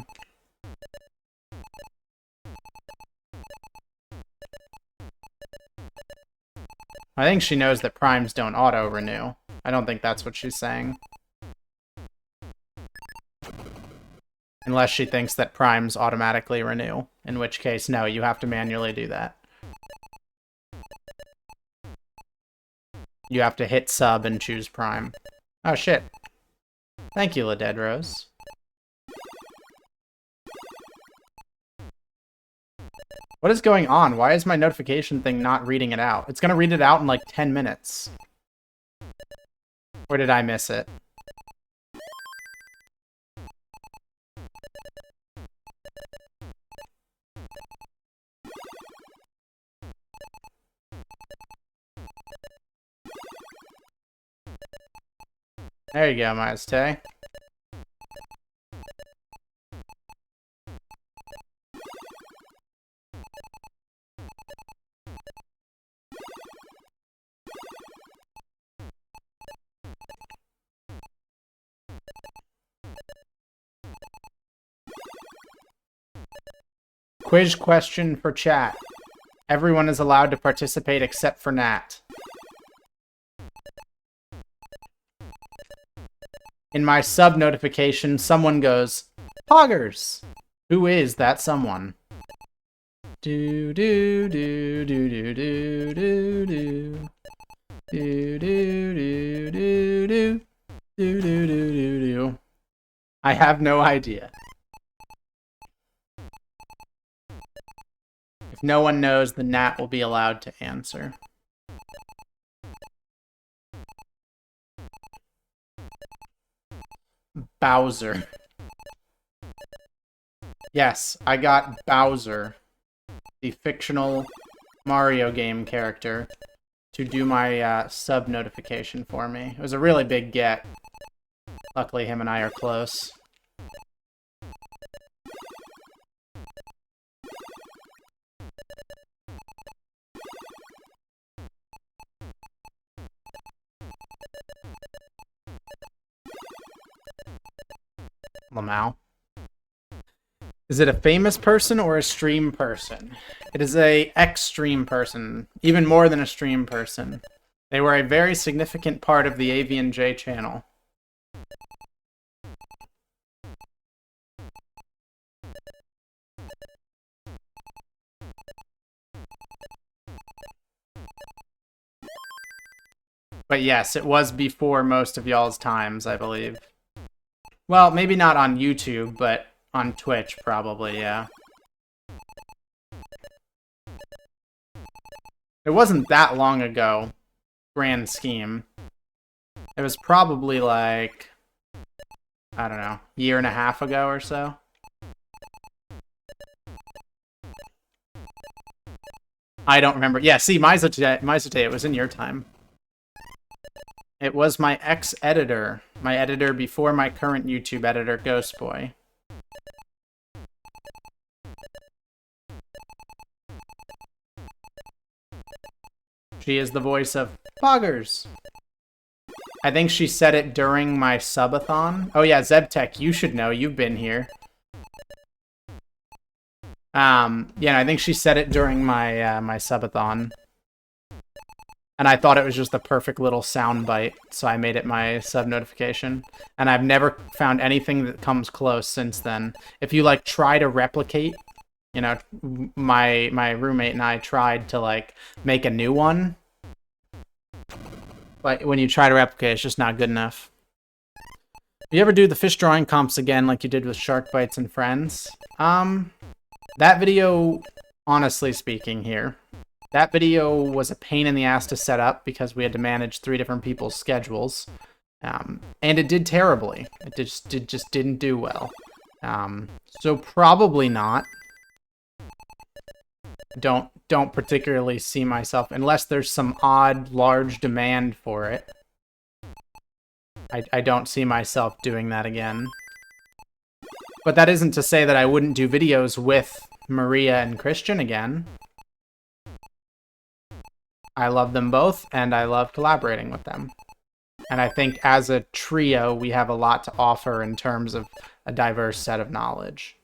I think she knows that primes don't auto-renew. I don't think that's what she's saying. Unless she thinks that primes automatically renew, in which case, no, you have to manually do that. You have to hit sub and choose prime. Oh, shit. Thank you, La Dead Rose. What is going on? Why is my notification thing not reading it out? It's gonna read it out in like 10 minutes. Or did I miss it? There you go, Maeste. Quiz question for chat. Everyone is allowed to participate except for Nat. In my sub notification, someone goes, Poggers! Who is that someone? Do do do do do do do do. Do do do do do. Do do do do do. I have no idea. If no one knows, the Nat will be allowed to answer. Bowser. Yes, I got Bowser, the fictional Mario game character, to do my sub notification for me. It was a really big get. Luckily, him and I are close. Lamau. Is it a famous person or a stream person? It is a ex-stream person, even more than a stream person. They were a very significant part of the AVNJ channel. But yes, it was before most of y'all's times, I believe. Well, maybe not on YouTube, but on Twitch, probably, yeah. It wasn't that long ago, grand scheme. It was probably like, I don't know, year and a half ago or so. I don't remember. Yeah, see, Maizote, it was in your time. It was my ex-editor. My editor before my current YouTube editor, Ghostboy. She is the voice of Poggers. I think she said it during my subathon. Oh yeah, Zebtech, you should know. You've been here. Yeah, I think she said it during my my subathon. And I thought it was just the perfect little sound bite, so I made it my sub notification. And I've never found anything that comes close since then. If you like try to replicate, you know, my roommate and I tried to like make a new one. But when you try to replicate, it's just not good enough. You ever do the fish drawing comps again like you did with Shark Bites and Friends? That video, honestly speaking here, that video was a pain in the ass to set up because we had to manage 3 different people's schedules. And it did terribly. It just didn't do well. So probably not. Don't particularly see myself, unless there's some odd, large demand for it. I don't see myself doing that again. But that isn't to say that I wouldn't do videos with Maria and Christian again. I love them both, and I love collaborating with them. And I think as a trio, we have a lot to offer in terms of a diverse set of knowledge.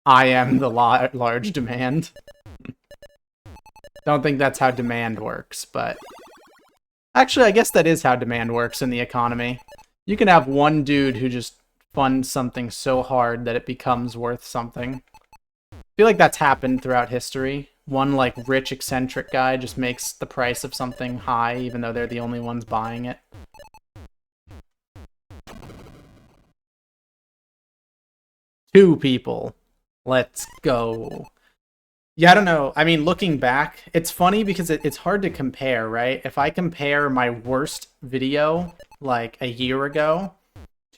I am the large demand. Don't think that's how demand works, but... Actually, I guess that is how demand works in the economy. You can have one dude who just funds something so hard that it becomes worth something. I feel like that's happened throughout history. One, like, rich, eccentric guy just makes the price of something high, even though they're the only ones buying it. Two people. Let's go. Yeah, I don't know. I mean, looking back, it's funny because it's hard to compare, right? If I compare my worst video, like, a year ago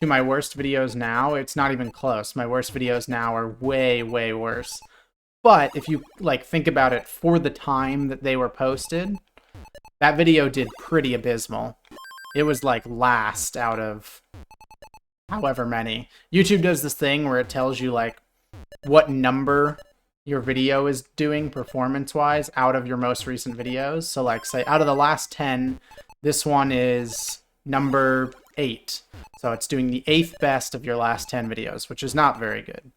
to my worst videos now, it's not even close. My worst videos now are way, way worse. But if you, like, think about it for the time that they were posted, that video did pretty abysmal. It was, like, last out of however many. YouTube does this thing where it tells you, like, what number your video is doing performance-wise out of your most recent videos. So, like, say, out of the last 10, this one is number 8. So it's doing the 8th best of your last 10 videos, which is not very good.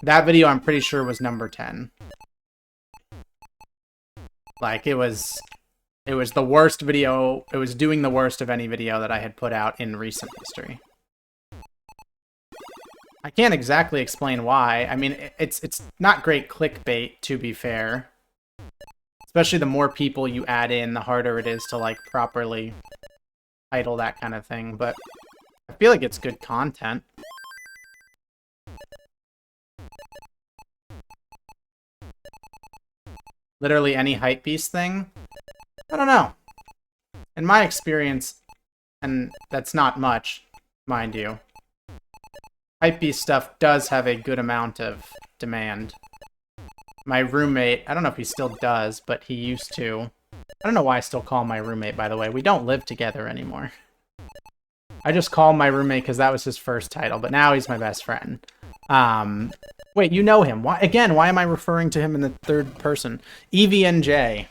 That video, I'm pretty sure, was number 10. Like, it was the worst video. It was doing the worst of any video that I had put out in recent history. I can't exactly explain why. I mean, it's not great clickbait, to be fair. Especially the more people you add in, the harder it is to, like, properly title that kind of thing. But I feel like it's good content. Literally any hypebeast thing? I don't know. In my experience, and that's not much, mind you, hypebeast stuff does have a good amount of demand. My roommate, I don't know if he still does, but he used to. I don't know why I still call him my roommate, by the way. We don't live together anymore. I just call him my roommate because that was his first title, but now he's my best friend. Wait, you know him. Why am I referring to him in the third person? AVNJ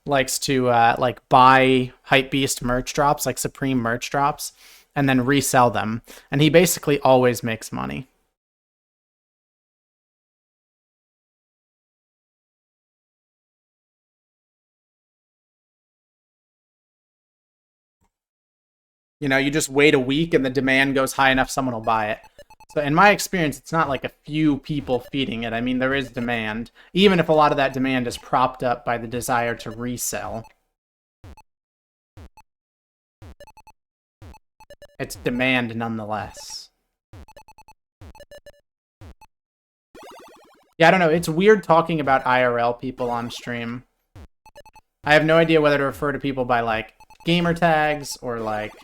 likes to, like, buy hypebeast merch drops, like Supreme merch drops, and then resell them. And he basically always makes money. You know, you just wait a week and the demand goes high enough, someone will buy it. So in my experience, it's not like a few people feeding it. I mean, there is demand, even if a lot of that demand is propped up by the desire to resell. It's demand nonetheless. Yeah, I don't know. It's weird talking about IRL people on stream. I have no idea whether to refer to people by, like, gamer tags or, like,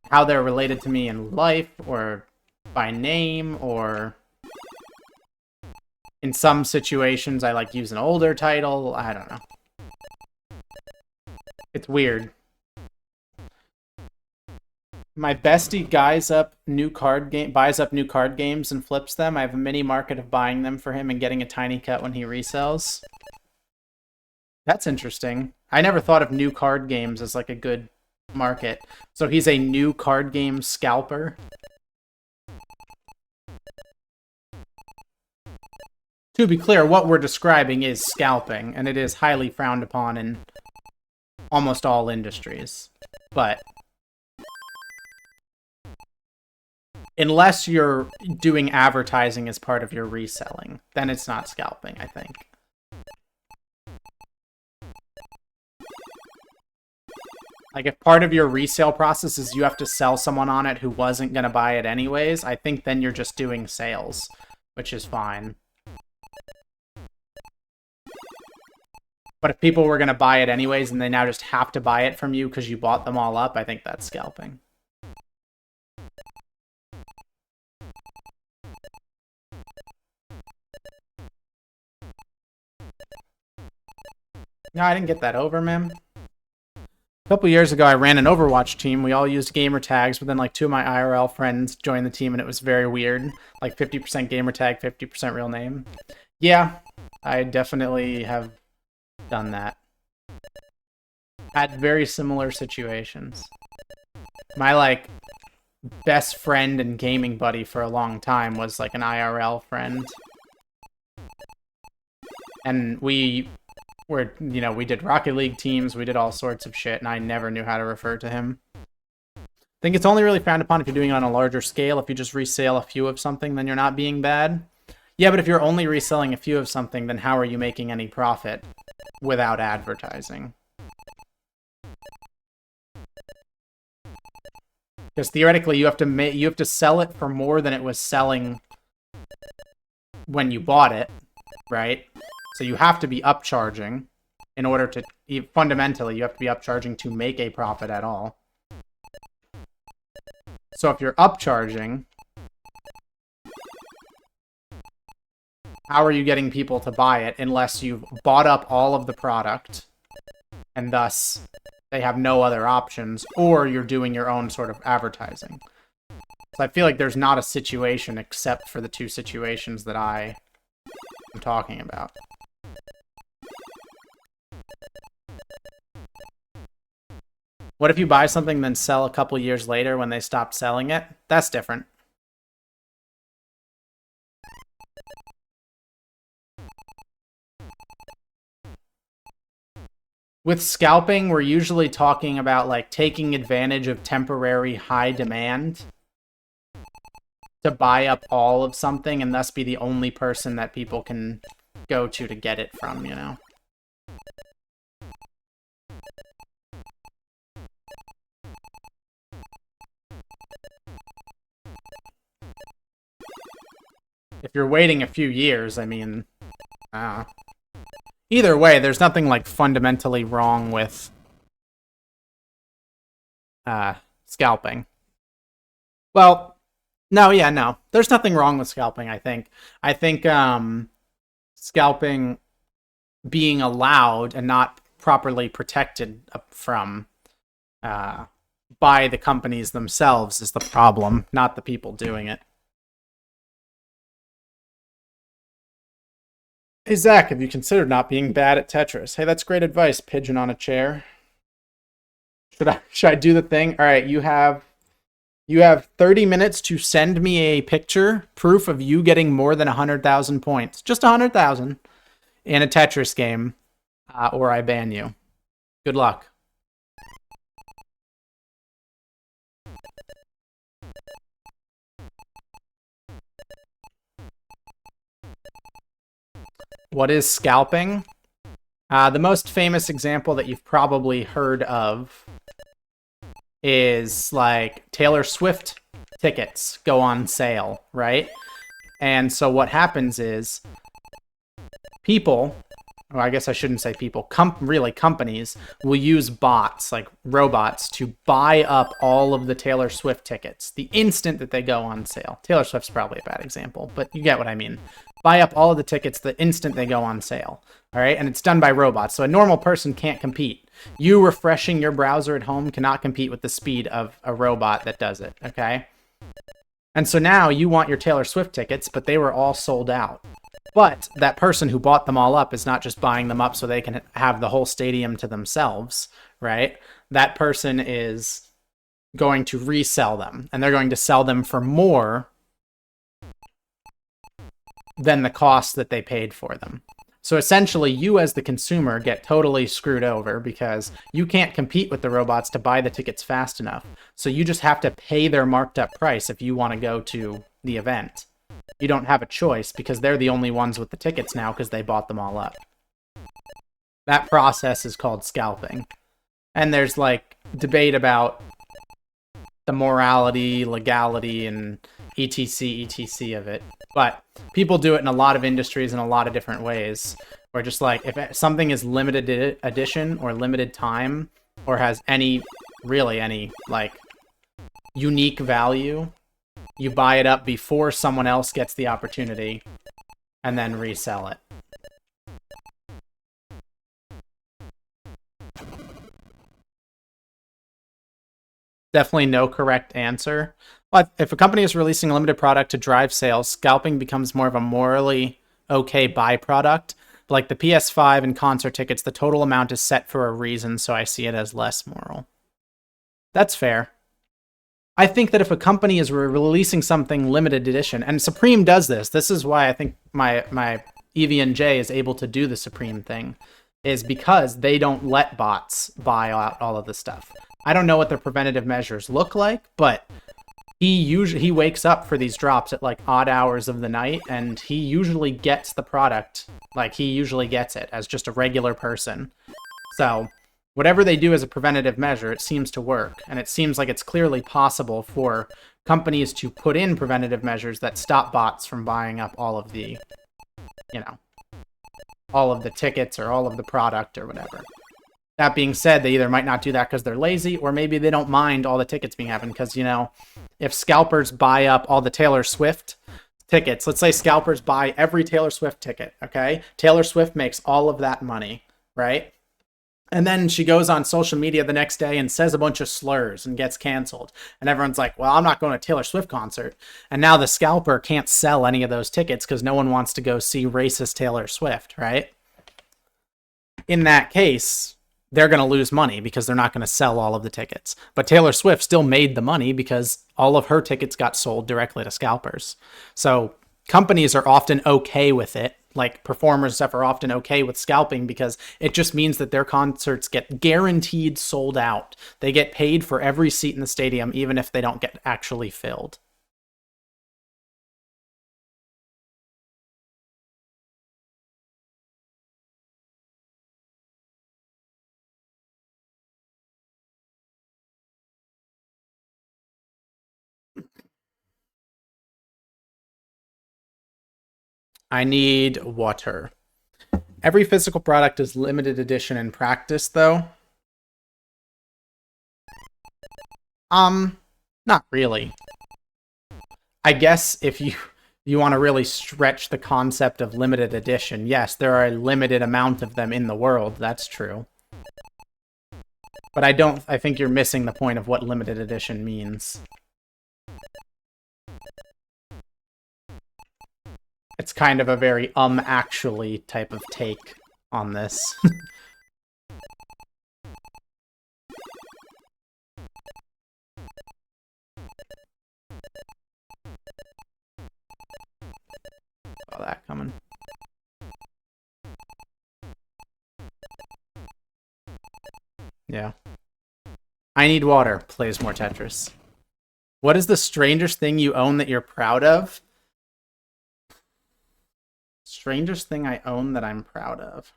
how they're related to me in life or by name, or in some situations I, like, use an older title. I don't know. It's weird. My bestie buys up new card games and flips them. I have a mini market of buying them for him and getting a tiny cut when he resells. That's interesting. I never thought of new card games as like a good market. So he's a new card game scalper. To be clear, what we're describing is scalping, and it is highly frowned upon in almost all industries. But unless you're doing advertising as part of your reselling, then it's not scalping, I think. Like, if part of your resale process is you have to sell someone on it who wasn't going to buy it anyways, I think then you're just doing sales, which is fine. But if people were going to buy it anyways and they now just have to buy it from you because you bought them all up, I think that's scalping. No, I didn't get that over, man. A couple years ago, I ran an Overwatch team. We all used gamer tags, but then like 2 of my IRL friends joined the team, and it was very weird. Like 50% gamer tag, 50% real name. Yeah, I definitely have done that. Had very similar situations. My like best friend and gaming buddy for a long time was like an IRL friend. And we were, you know, we did Rocket League teams, we did all sorts of shit, and I never knew how to refer to him. I think it's only really frowned upon if you're doing it on a larger scale. If you just resell a few of something, then you're not being bad. Yeah, but if you're only reselling a few of something, then how are you making any profit without advertising? Because theoretically, you have to sell it for more than it was selling when you bought it, right? So you have to be upcharging in order to, fundamentally, you have to be upcharging to make a profit at all. So if you're upcharging, how are you getting people to buy it unless you've bought up all of the product and thus they have no other options, or you're doing your own sort of advertising? So I feel like there's not a situation except for the 2 situations that I am talking about. What if you buy something then sell a couple years later when they stopped selling it? That's different. With scalping, we're usually talking about like taking advantage of temporary high demand to buy up all of something and thus be the only person that people can go to get it from, you know? If you're waiting a few years, I mean, either way, there's nothing like fundamentally wrong with scalping. Well, no, yeah, no. There's nothing wrong with scalping, I think. I think scalping being allowed and not properly protected from by the companies themselves is the problem, not the people doing it. Hey, Zach, have you considered not being bad at Tetris? Hey, that's great advice, pigeon on a chair. Should I do the thing? All right, you have 30 minutes to send me a picture, proof of you getting more than 100,000 points. Just 100,000 in a Tetris game, or I ban you. Good luck. What is scalping? The most famous example that you've probably heard of is like Taylor Swift tickets go on sale, right? And so what happens is people, well, I guess I shouldn't say people, really companies will use bots, like robots, to buy up all of the Taylor Swift tickets the instant that they go on sale. Taylor Swift's probably a bad example, but you get what I mean. Buy up all of the tickets the instant they go on sale. All right. And it's done by robots. So a normal person can't compete. You refreshing your browser at home cannot compete with the speed of a robot that does it. Okay. And so now you want your Taylor Swift tickets, but they were all sold out. But that person who bought them all up is not just buying them up so they can have the whole stadium to themselves, right? That person is going to resell them, and they're going to sell them for more than the cost that they paid for them. So essentially, you as the consumer get totally screwed over because you can't compete with the robots to buy the tickets fast enough. So you just have to pay their marked up price if you want to go to the event. You don't have a choice because they're the only ones with the tickets now because they bought them all up. That process is called scalping. And there's like debate about the morality, legality, and etc of it. But people do it in a lot of industries in a lot of different ways. Or just like if something is limited edition or limited time or has any like unique value, you buy it up before someone else gets the opportunity and then resell it. Definitely no correct answer. But if a company is releasing a limited product to drive sales, scalping becomes more of a morally okay byproduct. Like the PS5 and concert tickets, the total amount is set for a reason, so I see it as less moral. That's fair. I think that if a company is releasing something limited edition, and Supreme does this is why I think my AVNJ is able to do the Supreme thing, is because they don't let bots buy out all of the stuff. I don't know what their preventative measures look like, but he wakes up for these drops at like odd hours of the night, and he usually gets the product. Like he usually gets it as just a regular person. So whatever they do as a preventative measure, it seems to work. And it seems like it's clearly possible for companies to put in preventative measures that stop bots from buying up all of the, all of the tickets or all of the product or whatever. That being said, they either might not do that because they're lazy, or maybe they don't mind all the tickets being happened because, if scalpers buy up all the Taylor Swift tickets, let's say scalpers buy every Taylor Swift ticket, okay? Taylor Swift makes all of that money, right? And then she goes on social media the next day and says a bunch of slurs and gets canceled. And everyone's like, well, I'm not going to a Taylor Swift concert. And now the scalper can't sell any of those tickets because no one wants to go see racist Taylor Swift, right? In that case, they're going to lose money because they're not going to sell all of the tickets. But Taylor Swift still made the money because all of her tickets got sold directly to scalpers. So companies are often okay with it. Like performers and stuff are often okay with scalping because it just means that their concerts get guaranteed sold out. They get paid for every seat in the stadium, even if they don't get actually filled. I need water. Every physical product is limited edition in practice, though. Not really. I guess if you want to really stretch the concept of limited edition, yes, there are a limited amount of them in the world. That's true. But I think you're missing the point of what limited edition means. It's kind of a very actually type of take on this. Saw that coming. Yeah. I need water. Plays more Tetris. What is the strangest thing you own that you're proud of? Strangest thing I own that I'm proud of.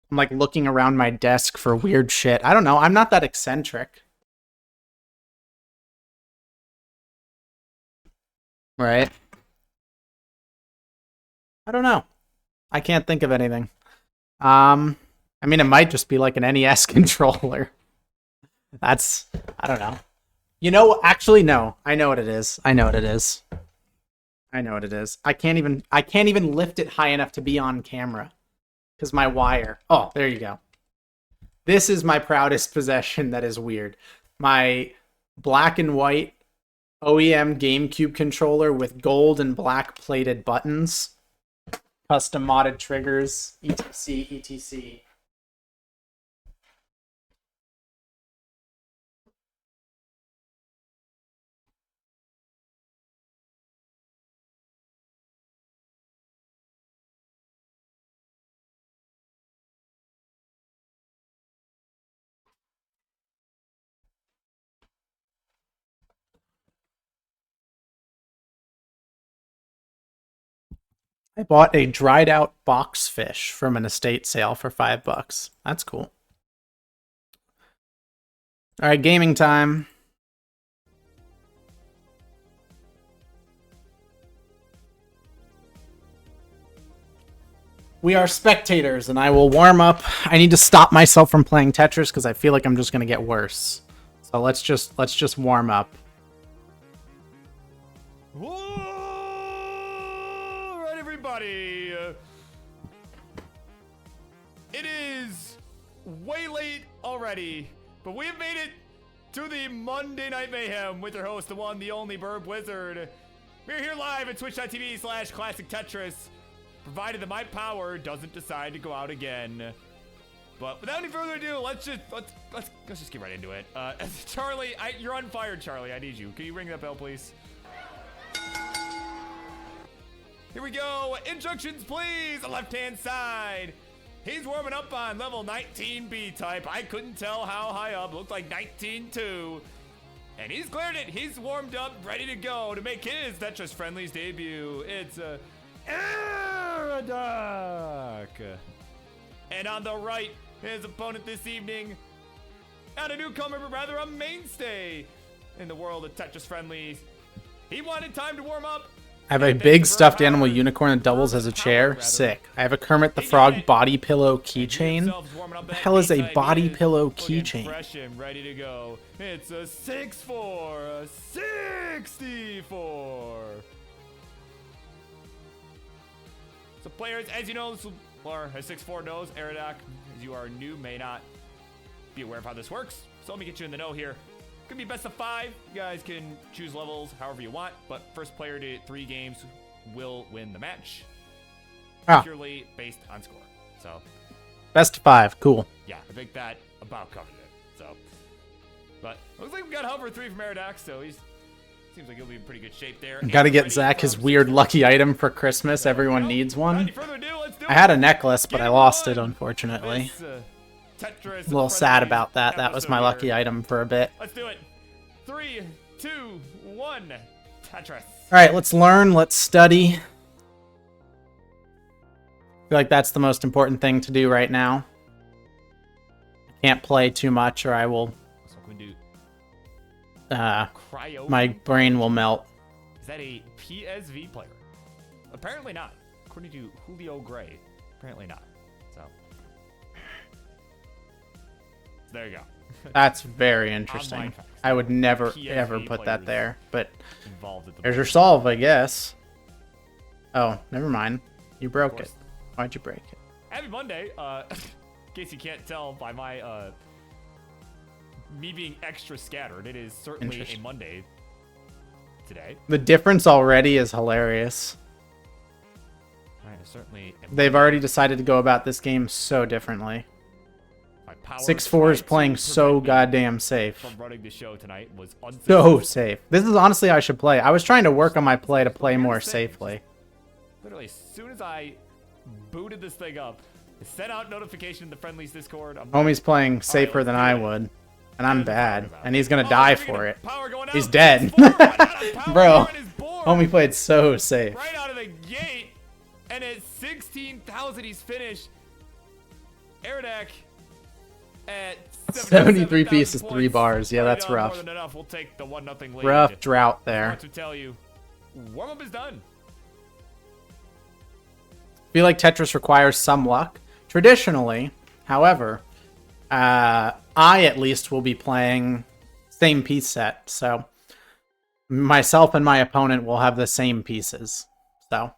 I'm like looking around my desk for weird shit. I don't know. I'm not that eccentric. Right? I don't know. I can't think of anything. I mean, it might just be like an NES controller. That's, I don't know. You know, actually, no. I know what it is. I know what it is. I know what it is. I can't even lift it high enough to be on camera. Because my wire. Oh, there you go. This is my proudest possession that is weird. My black and white OEM GameCube controller with gold and black plated buttons. Custom modded triggers. etc. etc. I bought a dried out box fish from an estate sale for $5. That's cool. All right, gaming time. We are spectators, and I will warm up. I need to stop myself from playing Tetris because I feel like I'm just gonna get worse. So let's just warm up. All right, everybody. It is way late already, but we have made it to the Monday Night Mayhem with your host, the one, the only Burb Wizard. We're here live at twitch.tv/classic Tetris, provided that my power doesn't decide to go out again. But without any further ado, let's just get right into it. Charlie, you're on fire, Charlie. I need you. Can you ring that bell, please? Here we go. Instructions, please. The left-hand side. He's warming up on level 19B type. I couldn't tell how high up. Looked like 19-2. And he's cleared it. He's warmed up, ready to go to make his Tetris Friendly's debut. It's Aradak. And on the right, his opponent this evening, not a newcomer, but rather a mainstay in the world of Tetris Friendlies. He wanted time to warm up. I have a big stuffed animal unicorn that doubles as a chair. Sick. I have a Kermit the Frog body pillow keychain. What the hell is a body pillow keychain? Ready to go. It's a 6-4, a 64. So players, as you know, or a 6-4 knows, Aradak, as you are new, may not be aware of how this works. So let me get you in the know here. Could be best of 5. You guys can choose levels however you want, but first player to 3 games will win the match. Purely based on score. So best of 5, cool. Yeah, I think that about covered it. So, but looks like we got hover 3 from Aradak, so he's seems like he'll be in pretty good shape there. Gotta get Zach his weird lucky item for Christmas. Everyone needs one. I had a necklace, but I lost it, unfortunately. A little sad about that. That was my lucky item for a bit. Let's do it. 3, 2, 1. Tetris. Alright, let's learn. Let's study. I feel like that's the most important thing to do right now. I can't play too much or I will... my brain will melt. Is that a PSV player? Apparently not. According to Julio Gray. Apparently not. So... there you go. That's very interesting. I would never, ever put that there. But there's your solve, I guess. Oh, never mind. You broke it. Why'd you break it? Happy Monday. In case you can't tell by my me being extra scattered, it is certainly a Monday today. The difference already is hilarious. Certainly. They've already decided to go about this game so differently. 6-4 is playing so goddamn safe. From running the show tonight was so safe. This is honestly how I should play. I was trying to work on my play to play more safely. Literally, as soon as I booted this thing up, I sent out notification in the Friendlies Discord. Homie's playing safer than I would. And I'm bad. And he's gonna die for it. He's dead. Bro, homie played so safe. Right out of the gate. And at 16,000, he's finished. Eradak at 73 pieces, 3 bars. Yeah, that's rough. More than enough. We'll take the 1-0 lead. Rough drought I there. want to tell you, warm-up is done. I feel like Tetris requires some luck. Traditionally, however, I at least will be playing same piece set. So myself and my opponent will have the same pieces. So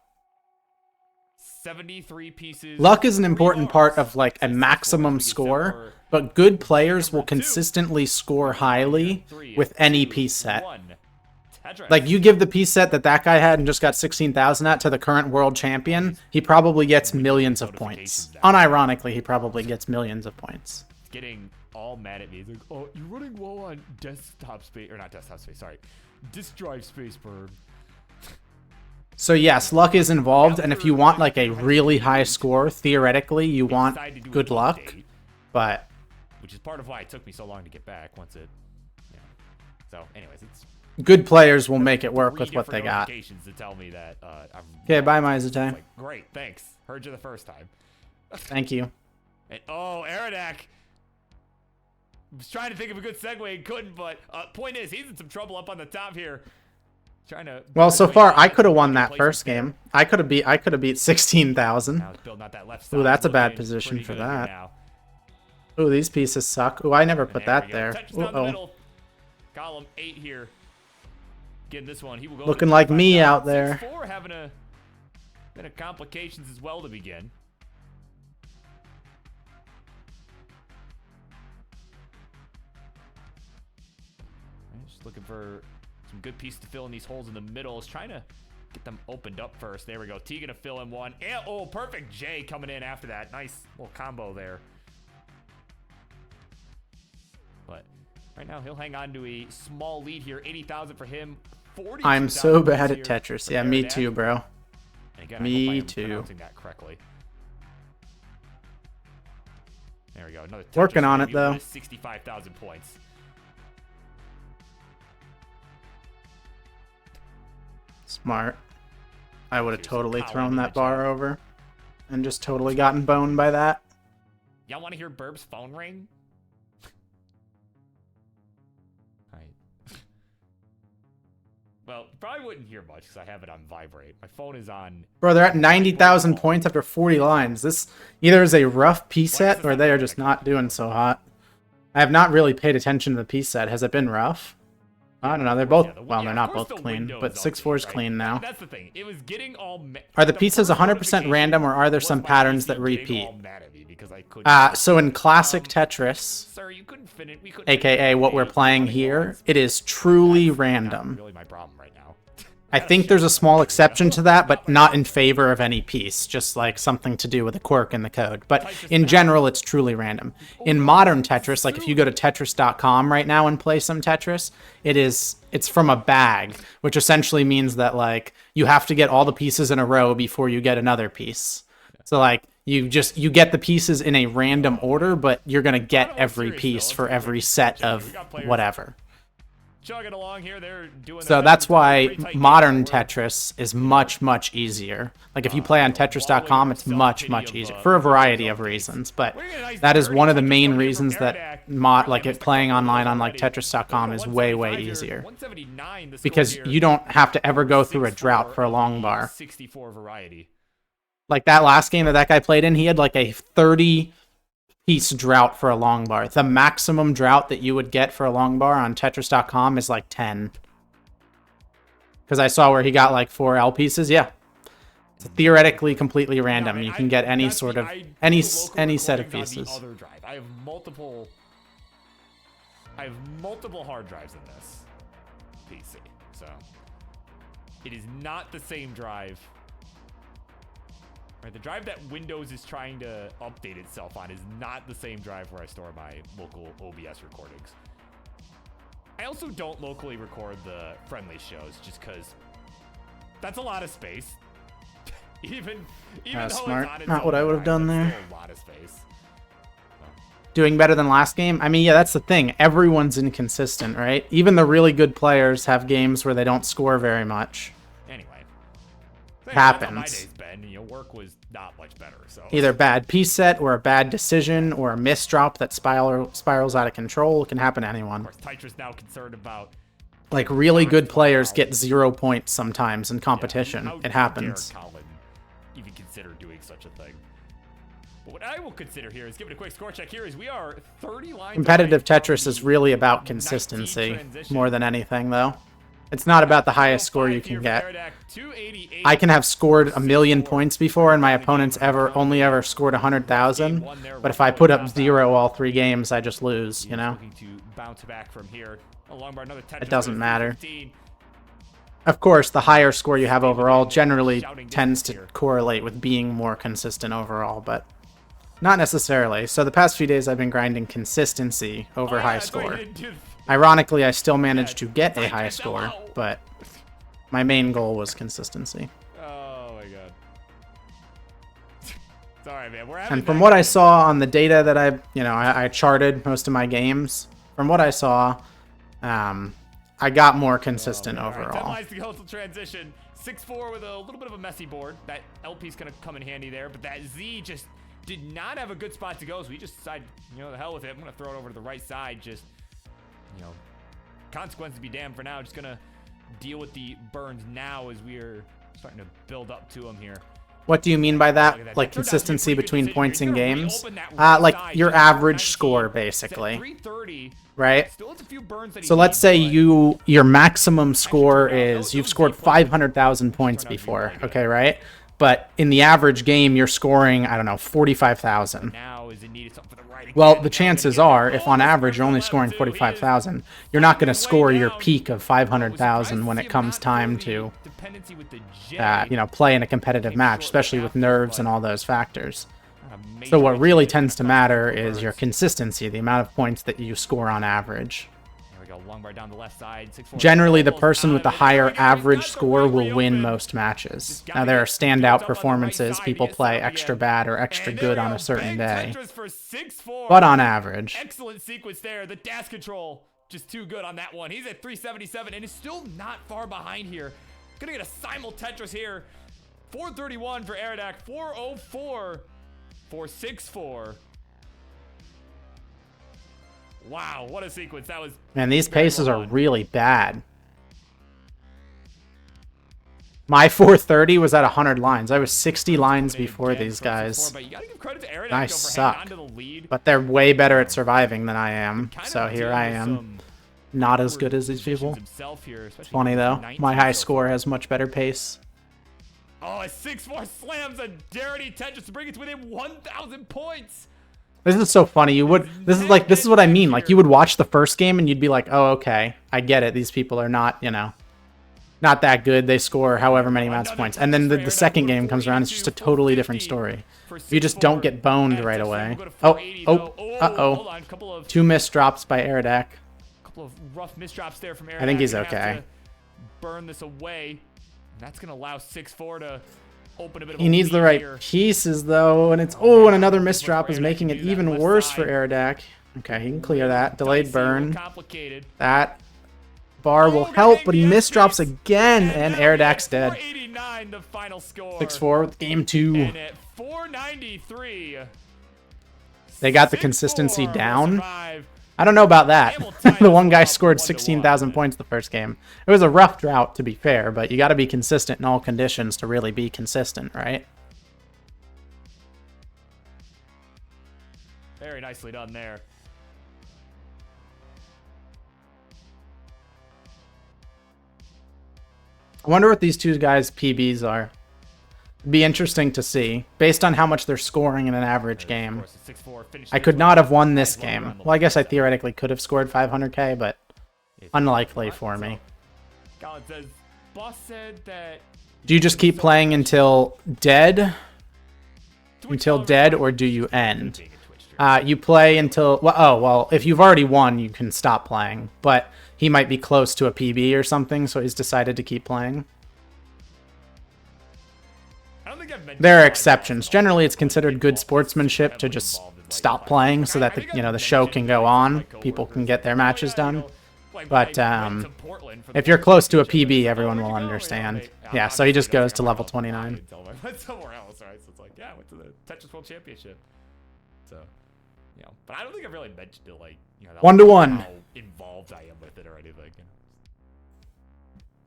73 pieces. luck is an important part of like a maximum score, but good players will consistently score highly with any piece set. Like, you give the piece set that guy had and just got 16,000 at to the current world champion, he probably gets millions of points. Unironically, he probably gets millions of points. Getting all mad at me. He's like, oh, you're running low on desktop space, or not desktop space, sorry. Disk drive space, Burb. So yes, luck is involved, and if you want like a really high score, theoretically, you want good luck, but... Which is part of why it took me so long to get back once it... Yeah. So, anyways, it's... Good players will make it work 3 with what they different got. notifications to tell me that, I'm... Okay, bye, Maizute. Like, great, thanks. Heard you the first time. Thank you. And, oh, Eradak! Was trying to think of a good segue and couldn't, but point is, he's in some trouble up on the top here. Trying to. Well, so far I could have won that first game. I could have beat 16,000. Ooh, that's a bad position for that. Ooh, these pieces suck. Ooh, I never put that there. Uh-oh. Column 8 here. Getting this one. He will go looking like me out there. 6-4 having a bit of complications as well to begin. Just looking for some good pieces to fill in these holes in the middle. Is trying to get them opened up first. There we go. T gonna fill in one. And, oh, perfect. J coming in after that. Nice little combo there. But right now he'll hang on to a small lead here. 80,000 for him. 40. I'm so bad at Tetris. Yeah, me too, bro. Again, me I hope I am too. pronouncing that correctly. There we go. Another Tetris working on it maybe though. 65,000 points. Smart. I would have totally thrown that bar over and just totally gotten boned by that. Y'all want to hear Burb's phone ring? Alright. Well, probably wouldn't hear much because I have it on vibrate. My phone is on... Bro, they're at 90,000 points after 40 lines. This either is a rough piece set or they are just not doing so hot. I have not really paid attention to the piece set. Has it been rough? I don't know. They're both, well, they're not both clean, but 6-4 is clean now. That's the thing. It was getting all... Are the pieces 100% random, or are there some patterns that repeat? So in classic Tetris, aka what we're playing here, it is truly random. Really my problem right now. I think there's a small exception to that, but not in favor of any piece, just like something to do with a quirk in the code. But in general, it's truly random. In modern Tetris, like if you go to tetris.com right now and play some Tetris, it's from a bag, which essentially means that like you have to get all the pieces in a row before you get another piece. So like you get the pieces in a random order, but you're gonna get every piece for every set of whatever. Chugging along here, they're doing so that's why modern Tetris is much, much easier. Like if you play on tetris.com, it's much, much easier for a variety of reasons. But that is one of the main reasons that playing online on like tetris.com is way, way easier. Because you don't have to ever go through a drought for a long bar. 64 variety. Like that last game that guy played in, he had like a 30-piece drought for a long bar. The maximum drought that you would get for a long bar on tetris.com is like 10. Because I saw where he got like 4 L pieces. Yeah. It's theoretically completely random. You can get any sort of any set of pieces. I have multiple hard drives in this PC. So it is not the same drive. Right, the drive that Windows is trying to update itself on is not the same drive where I store my local OBS recordings. I also don't locally record the friendly shows just because that's a lot of space. even though smart. It's on its Not what own I would have drive, done that's there. still a lot of space. Doing better than last game? I mean, yeah, that's the thing. Everyone's inconsistent, right? Even the really good players have games where they don't score very much. Anyway. Happens. and work was not much better. So Either bad piece set or a bad decision or a misdrop that spirals out of control. It can happen to anyone. of course, Tetris now concerned about. Like, really good players get 0 points sometimes in competition. How It happens. dare Colin even consider doing such a thing? But what I will consider here is giving a quick score check here is we are 30 lines. Competitive behind Tetris from is the really about 19 consistency transition. more than anything, though. It's not about the highest score you can get. 288. I can have scored 1,000,000 points before, and my opponents only ever scored 100,000. But if I put up 0 all 3 games, I just lose, you know? Looking to bounce back from here. Along by another Tetris It doesn't with matter. 15. Of course, the higher score you have overall generally tends to correlate with being more consistent overall, but not necessarily. So the past few days I've been grinding consistency over high score. Ironically, I still managed to get a high score, but my main goal was consistency. Oh my god. Sorry, man. We're having And from what I saw on the data that I charted most of my games, from what I saw, I got more consistent All right, 10 overall. lines to go to transition. 6-4 with a little bit of a messy board. That LP's gonna come in handy there, but that Z just did not have a good spot to go, so we just decided, the hell with it. I'm gonna throw it over to the right side. Just, consequences be damned for now. Just gonna deal with the burns now as we are starting to build up to them here. What do you mean by that? Like That turned out to be a consistency pretty good between decision. points in You're gonna games? reopen that right Like side, your just at average 19. score, It's at basically, 330. right? Still has a few burns that he So let's needs, say but your maximum score is, you've scored 500,000 points before, okay, right? But in the average game, you're scoring, I don't know, 45,000. now is it needed something for the right Well, again. the chances are, if on average you're only scoring 45,000, you're not going to score your peak of 500,000 when it comes time to, play in a competitive match, especially with nerves and all those factors. So what really tends to matter is your consistency, the amount of points that you score on average. There we go, long bar down the left side. 6-4. Generally, the person with the higher average score will win most matches. Now, there are standout performances. People play extra bad or extra good on a certain day. But on average, Excellent sequence there. The dash control, just too good on that one. He's at 377 and is still not far behind here. Gonna get a simul Tetris here. 431 for Eridak. 404 for 6-4. Wow, what a sequence. That was... man, these very paces well are done. really bad. My 430 was at 100 lines. I was 60 lines before Again these from 6-4, guys. but you gotta give credit to Eridak, I though, for suck. hanging on to the lead. But they're way better at surviving than I am. Kind So of here dealing I with am. some Not as good awkward as these people. positions himself here, especially Funny though. 19 My high so score far. has much better pace. Oh, a 6-4 slams a dirty Tetris to bring it to within 1,000 points. This is so funny. This is what I mean. Like, you would watch the first game and you'd be like, oh, okay, I get it. These people are not, not that good. They score however many amounts of points. And then the second game comes around, it's just a totally different story. You just don't get boned right away. Uh-oh. 2 missed drops by Eridak. Couple of rough misdrops there from Eric. I think he's okay. Burn this away. That's going to allow 6-4 to open a bit of He a needs the lead right here. pieces, though, and it's... oh, and another misdrop is making it even worse for Eridak. Okay, he can clear that. Delayed Dicey, a little burn. complicated. That bar will help, but he misdrops again, and Eridak's dead. 489, the final score. 6-4 with game 2. And at 493. They got the 6-4 consistency will down. survive. I don't know about that. Hamilton The one guy up scored 1-1. 16,000 points the first game. It was a rough drought, to be fair, but you got to be consistent in all conditions to really be consistent, right? Very nicely done there. I wonder what these two guys' PBs are. It'd be interesting to see, based on how much they're scoring in an average game. Of course, the 6-4 finished I this could one. not have won this Nice low game. around the Well, I guess I left side. theoretically could have scored 500k, but unlikely for me. Colin says, boss said that... Do you just keep playing until dead? Until dead, or do you end? You play until... well, if you've already won, you can stop playing. But he might be close to a PB or something, so he's decided to keep playing. I don't think I've mentioned There are why exceptions. Generally, it's considered good sportsmanship to just stop playing so that the show can go on. People can get their matches done. Like, But when I went to Portland for the if you're World close to a Championship, PB, it's like, everyone "Oh, will where'd you go?" understand. You know, Yeah, so he just obviously goes to everywhere level else, 29. until I went somewhere else, right? So it's like, yeah, I went to the Tetris World Championship. So, you know, but I don't think I've really mentioned it, like, you know, 1-1. how involved I am with it or anything. You know?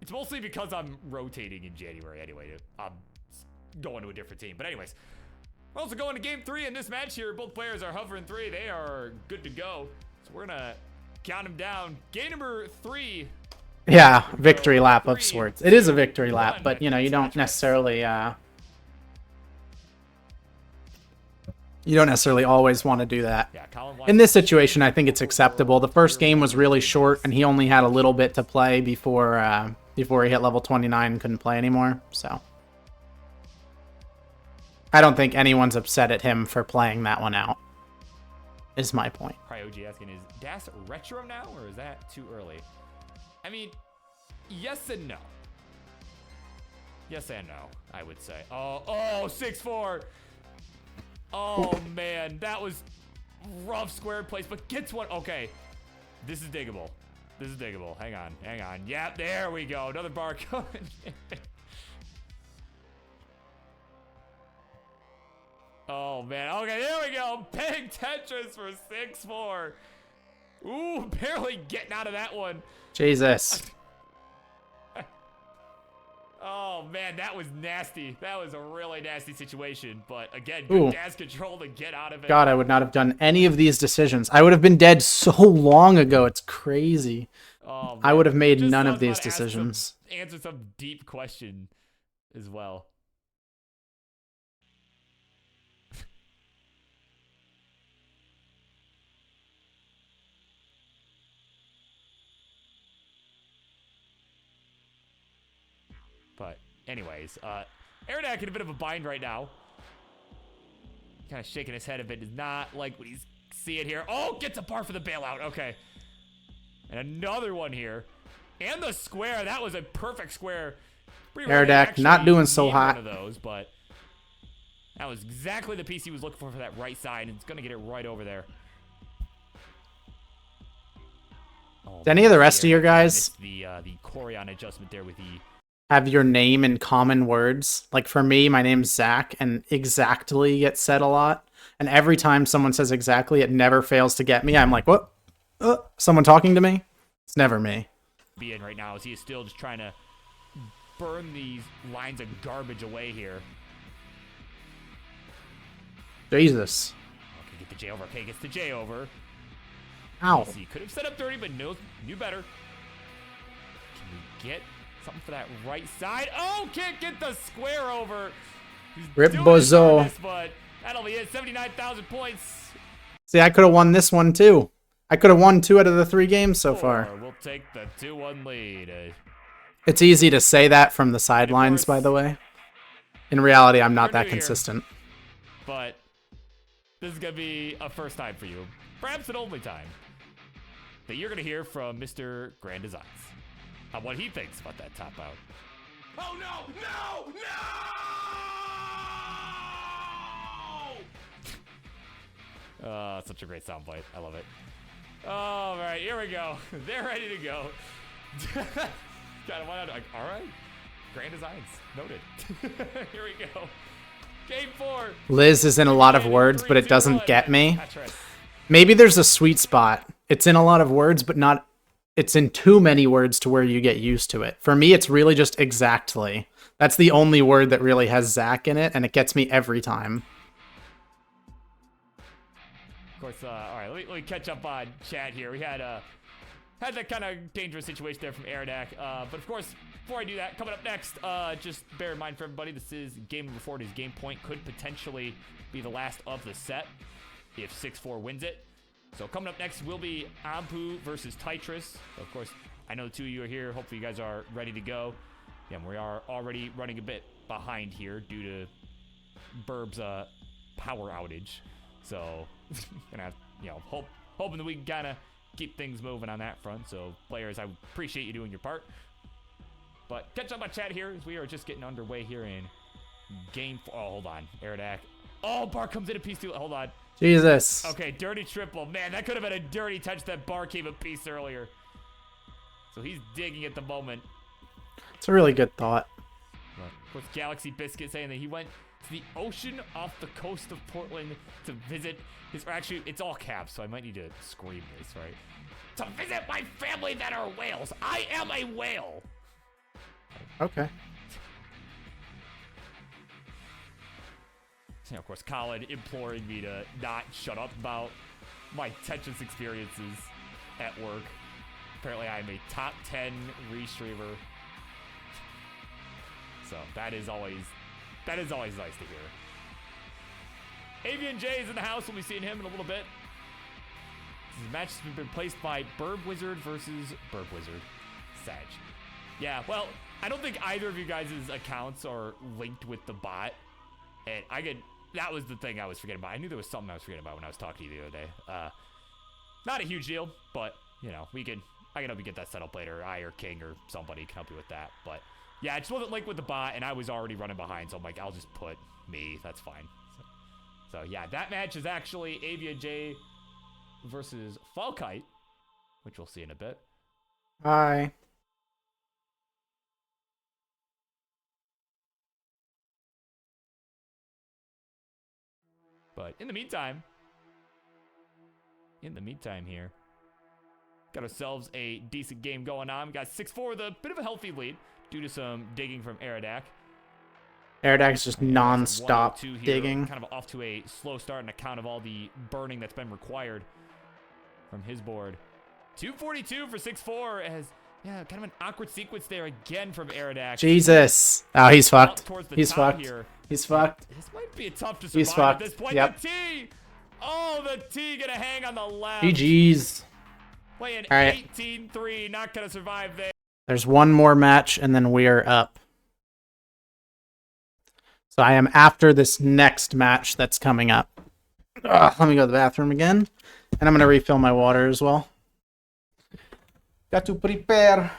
It's mostly because I'm rotating in January anyway. I'm going to a different team. But anyways, we're also going to game 3 in this match here. Both players are hovering 3. They are good to go. So we're going to count them down. Game number 3. Yeah, victory lap of sorts. It is a victory lap, but you know, you don't necessarily always want to do that. Yeah, In this situation, I think it's acceptable. The first game was really short, and he only had a little bit to play before before he hit level 29 and couldn't play anymore. So I don't think anyone's upset at him for playing that one out, is my point. CryoG asking, is Das retro now, or is that too early? I mean, yes and no. Yes and no, I would say. Oh, 6-4. Oh, man, that was rough square place, but gets one. Okay, this is diggable. This is diggable. Hang on, hang on. Yep, there we go. Another bar coming. Oh, man. Okay, there we go. Big Tetris for 6-4. Ooh, barely getting out of that one. Jesus. Oh, man, that was nasty. That was a really nasty situation. But, again, Ooh. good gas control to get out of it. God, I would not have done any of these decisions. I would have been dead so long ago. It's crazy. Oh, I man. would have made Just none knows of these how to decisions. Answer some deep question as well. But anyways, Aradak in a bit of a bind right now. Kind of shaking his head a bit. Does not like what he's seeing here. Oh, gets a bar for the bailout. Okay. And another one here. And the square. That was a perfect square. Aradak not doing so hot. One of those, but that was exactly the piece he was looking for that right side. And it's going to get it right over there. Oh, Do any of the rest of your guys the Corian adjustment there with the have your name in common words? Like for me, my name's Zach, and exactly gets said a lot. And every time someone says exactly, it never fails to get me. I'm like, what? Someone talking to me? It's never me. Being right now, as he is still just trying to burn these lines of garbage away here. Jesus. Okay, get the J over. Okay, gets the J over. Ow. He could have set up dirty, but knew better. Can we get something for that right side? Oh, can't get the square over. He's Rip doing Bozo. his hardest, but that'll be it. 79,000 points. See, I could have won this one too. I could have won 2 out of the 3 games so far. We'll take the 2-1 lead. It's easy to say that from the sidelines, by the way. In reality, I'm not that consistent. But this is going to be a first time for you. Perhaps an only time. That you're going to hear from Mr. Grand Designs on what he thinks about that top out. Oh, no! No! No! Such a great soundbite. I love it. All right, here we go. They're ready to go. God, why not? Like, all right. Grand Designs. Noted. Here we go. Game 4. Liz is in a lot of words, but it doesn't get me. Maybe there's a sweet spot. It's in a lot of words, but not... It's in too many words to where you get used to it. For me, it's really just exactly. That's the only word that really has Zach in it, and it gets me every time. Of course, all right, let me catch up on chat here. We had that kind of dangerous situation there from Aradak. But of course, before I do that, coming up next, just bear in mind for everybody, this is game number 4. His game point could potentially be the last of the set if 6-4 wins it. So coming up next will be Ampu versus Tetris. So of course, I know the 2 of you are here. Hopefully you guys are ready to go. Yeah, we are already running a bit behind here due to Burb's power outage. So gonna have, hoping that we can kind of keep things moving on that front. So players, I appreciate you doing your part. But catch up on chat here as we are just getting underway here in game 4. Oh, hold on, Aradak. Oh, bar comes in a piece too. Hold on. Jesus. Okay, dirty triple. Man, that could have been a dirty touch that bar came a piece earlier. So he's digging at the moment. It's a really good thought. With Galaxy Biscuit saying that he went to the ocean off the coast of Portland to visit his, or actually, it's all caps, so I might need to scream this, right? To visit my family that are whales. I am a whale. Okay. You know, of course, Colin imploring me to not shut up about my Tetris experiences at work. Apparently, I'm a top 10 restreamer. So that is always nice to hear. AVNJ is in the house. We'll be seeing him in a little bit. This match has been placed by Burb Wizard versus Burb Wizard. Sag. Yeah, well, I don't think either of you guys' accounts are linked with the bot. And that was the thing I was forgetting about. I knew there was something I was forgetting about when I was talking to you the other day. Not a huge deal, but, you know, I can help you get that set up later. I or King or somebody can help you with that. But, yeah, it just wasn't linked with the bot, and I was already running behind, so I'm like, I'll just put me. That's fine. So yeah, that match is actually AVNJ versus Falkite, which we'll see in a bit. Hi. But in the meantime here, got ourselves a decent game going on. We got 6-4 with a bit of a healthy lead due to some digging from Aradak. Aradak's just non-stop 102 here, digging. kind of off to a slow start on account of all the burning that's been required from his board. 242 for 6-4 as, yeah, kind of an awkward sequence there again from Aradak. Jesus. Oh, he's fucked. He's fucked. Here. He's fucked. This might be tough to survive He's at fucked. this point. Yep. The T! Oh, the T gonna hang on the left. GG's. Playing All right. 18-3, not gonna survive there. There's one more match, and then we are up. So I am after this next match that's coming up. Ugh, let me go to the bathroom again. And I'm going to refill my water as well. Got to prepare.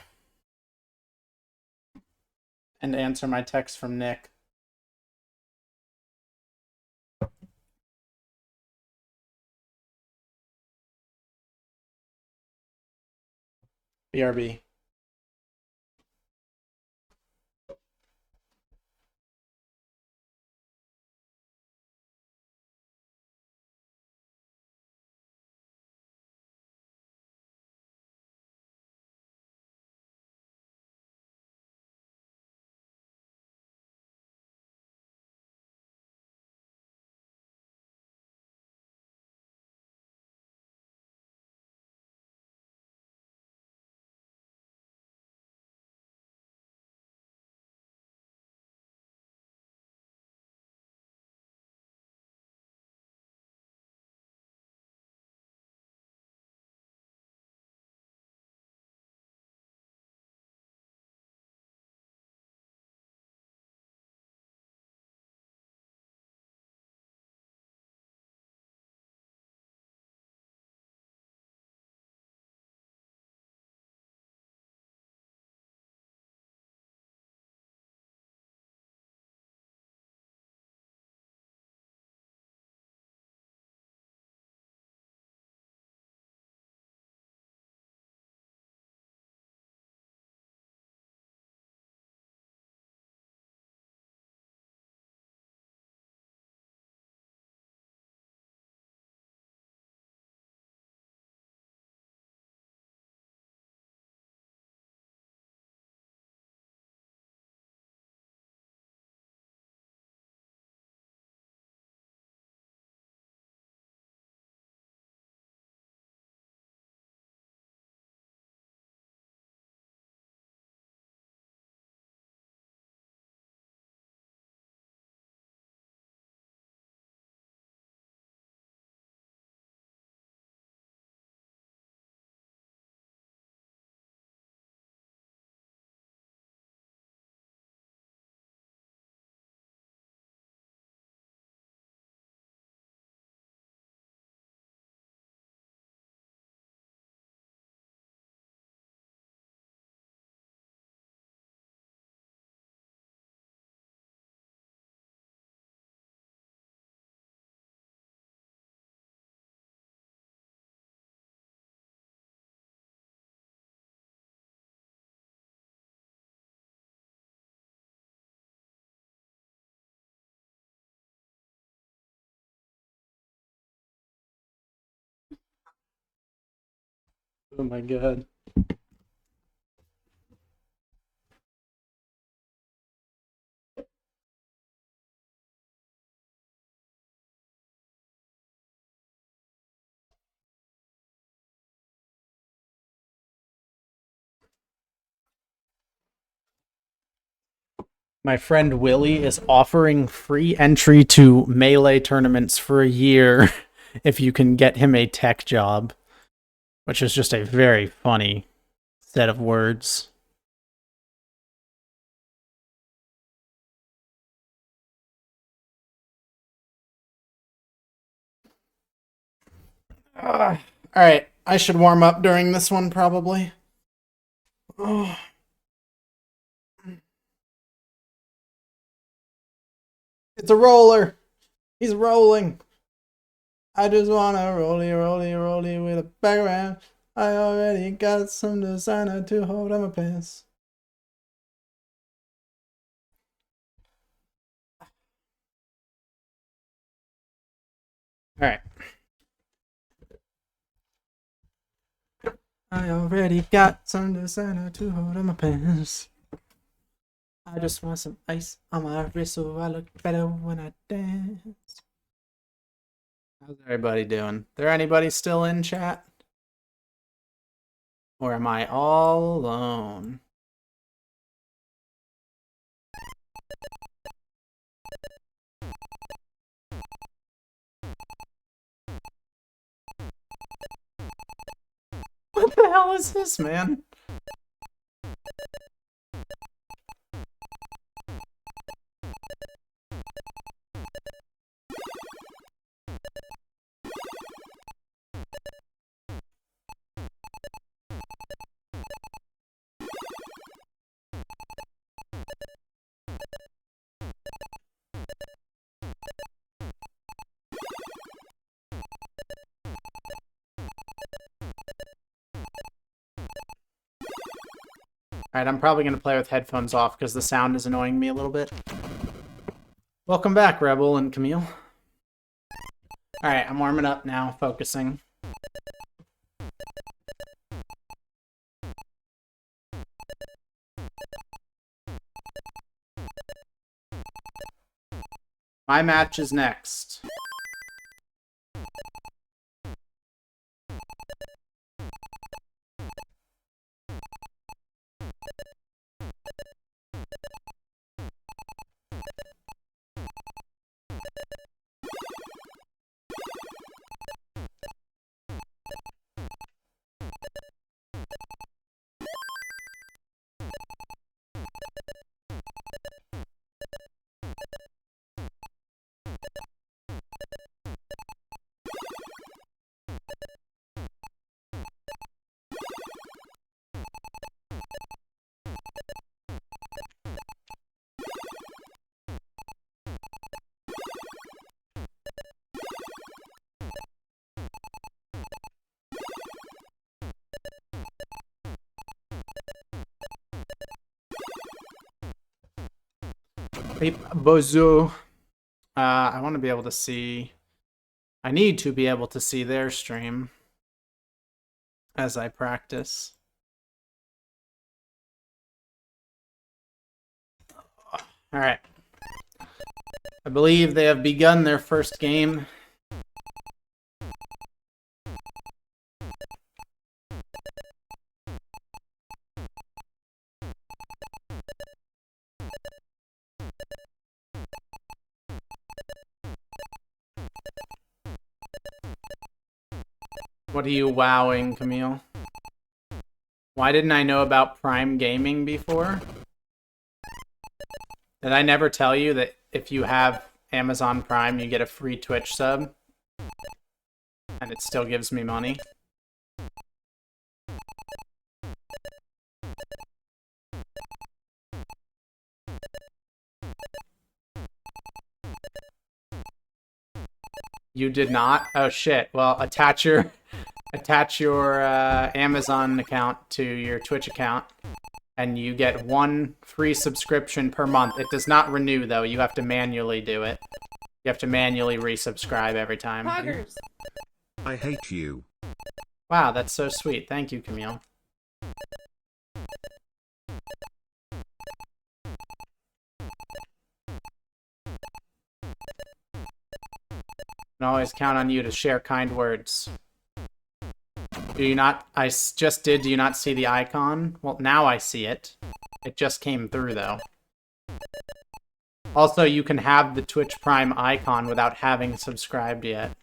And answer my text from Nick. BRB. Oh my god. My friend Willie is offering free entry to Melee tournaments for a year if you can get him a tech job, which is just a very funny set of words. All right, I should warm up during this one probably. Oh. It's a roller. He's rolling. I just wanna rolly, rolly, rolly with a background. I already got some designer to hold on my pants. All right. I already got some designer to hold on my pants. I just want some ice on my wrist so I look better when I dance. How's everybody doing? There anybody still in chat? Or am I all alone? What the hell is this, man? Alright, I'm probably going to play with headphones off because the sound is annoying me a little bit. Welcome back, Rebel and Camille. Alright, I'm warming up now, focusing. My match is next. Bozo. I want to be able to see... I need to be able to see their stream as I practice. Alright. I believe they have begun their first game. What are you wowing, Camille? Why didn't I know about Prime Gaming before? Did I never tell you that if you have Amazon Prime, you get a free Twitch sub? And it still gives me money? You did not? Oh shit. Well, attach your Amazon account to your Twitch account, and you get one free subscription per month. It does not renew, though. You have to manually do it. You have to manually resubscribe every time. Poggers. I hate you. Wow, that's so sweet. Thank you, Camille. Can always count on you to share kind words. Do you not? Just did. Do you not see the icon? Well, now I see it. It just came through, though. Also, you can have the Twitch Prime icon without having subscribed yet.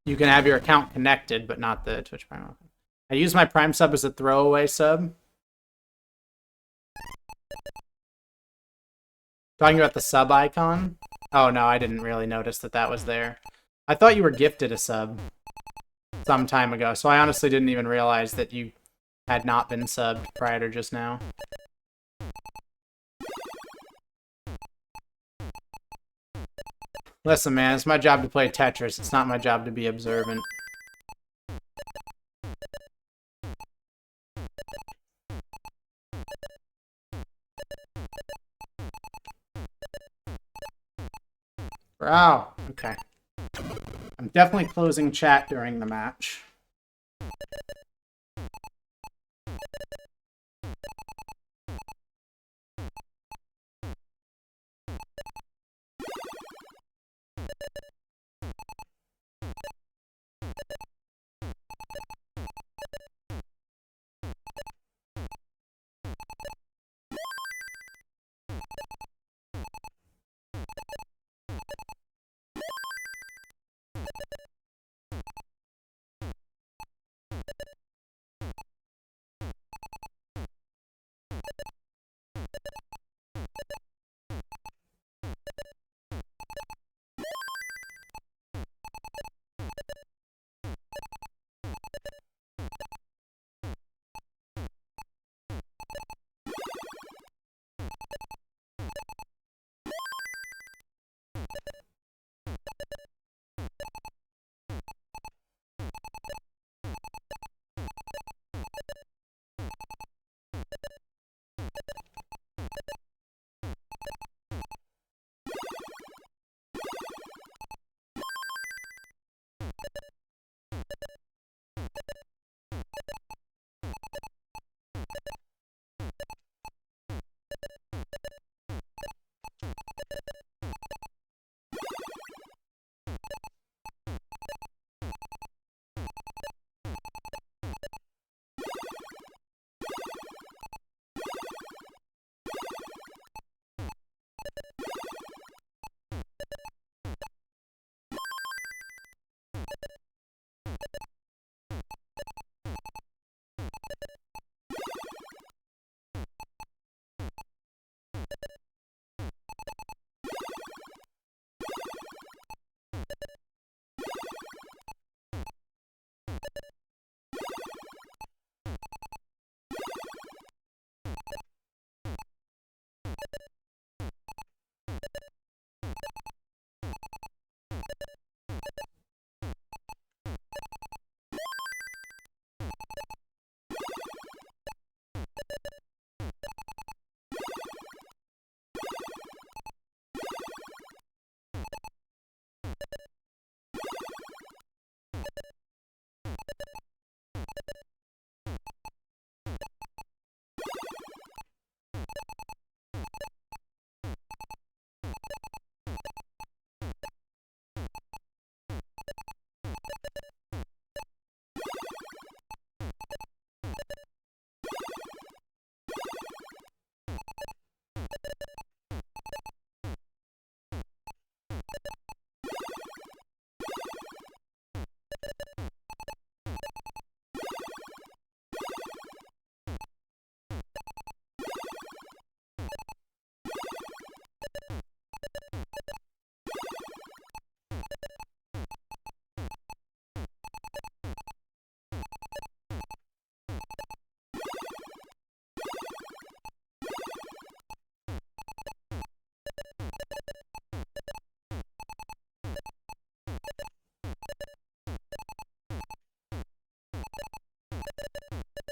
You can have your account connected, but not the Twitch Prime. I use my Prime sub as a throwaway sub. Talking about the sub icon? Oh no, I didn't really notice that that was there. I thought you were gifted a sub some time ago, so I honestly didn't even realize that you had not been subbed prior to just now. Listen, man, it's my job to play Tetris. It's not my job to be observant. Wow, okay. I'm definitely closing chat during the match.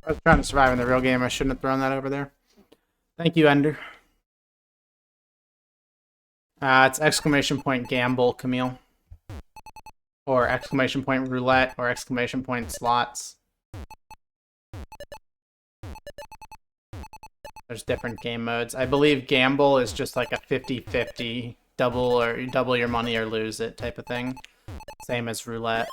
I was trying to survive in the real game. I shouldn't have thrown that over there. Thank you, Ender. It's exclamation point gamble, Camille. Or exclamation point roulette, or exclamation point slots. There's different game modes. I believe gamble is just like a 50-50 double your money or lose it type of thing. Same as roulette.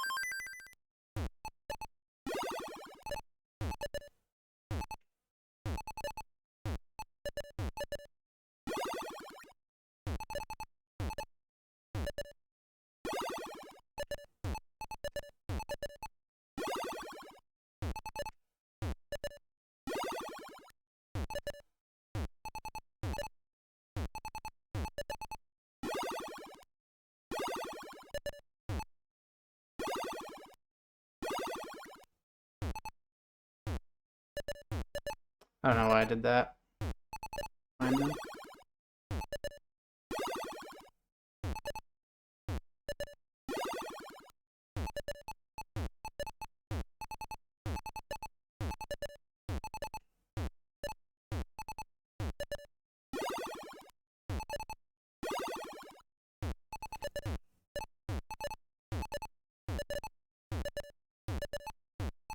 I don't know why I did that. Find them.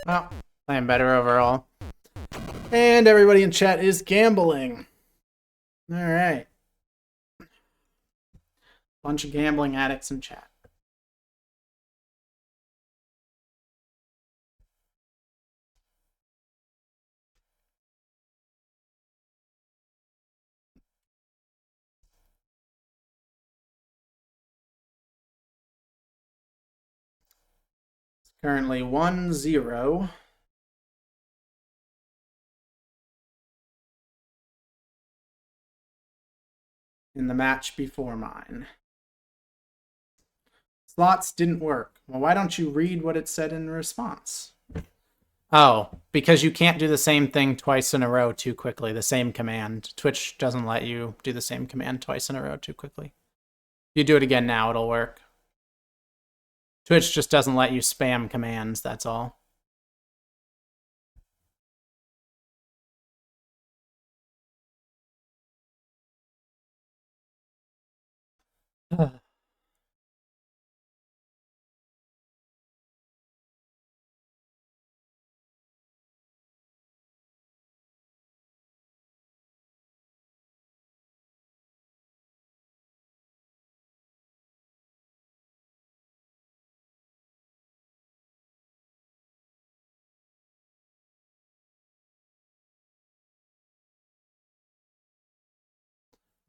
Well, playing better overall. And everybody in chat is gambling. Alright. Bunch of gambling addicts in chat. It's currently 1-0. In the match before mine. Slots didn't work. Well, why don't you read what it said in response? Oh, because you can't do the same thing twice in a row too quickly, the same command. Twitch doesn't let you do the same command twice in a row too quickly. If you do it again now, it'll work. Twitch just doesn't let you spam commands, that's all.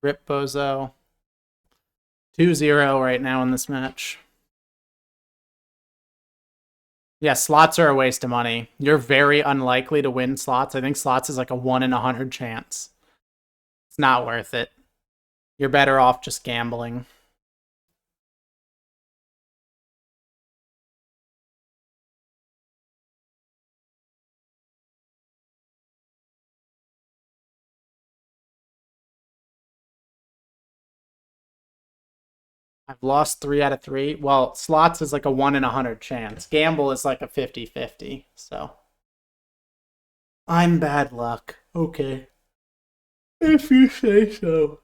Rip Bozo. 2-0 right now in this match. Yeah, slots are a waste of money. You're very unlikely to win slots. I think slots is like a 1 in 100 chance. It's not worth it. You're better off just gambling. I've lost 3 out of 3. Well, slots is like a 1 in 100 chance. Gamble is like a 50-50. So I'm bad luck. Okay. If you say so.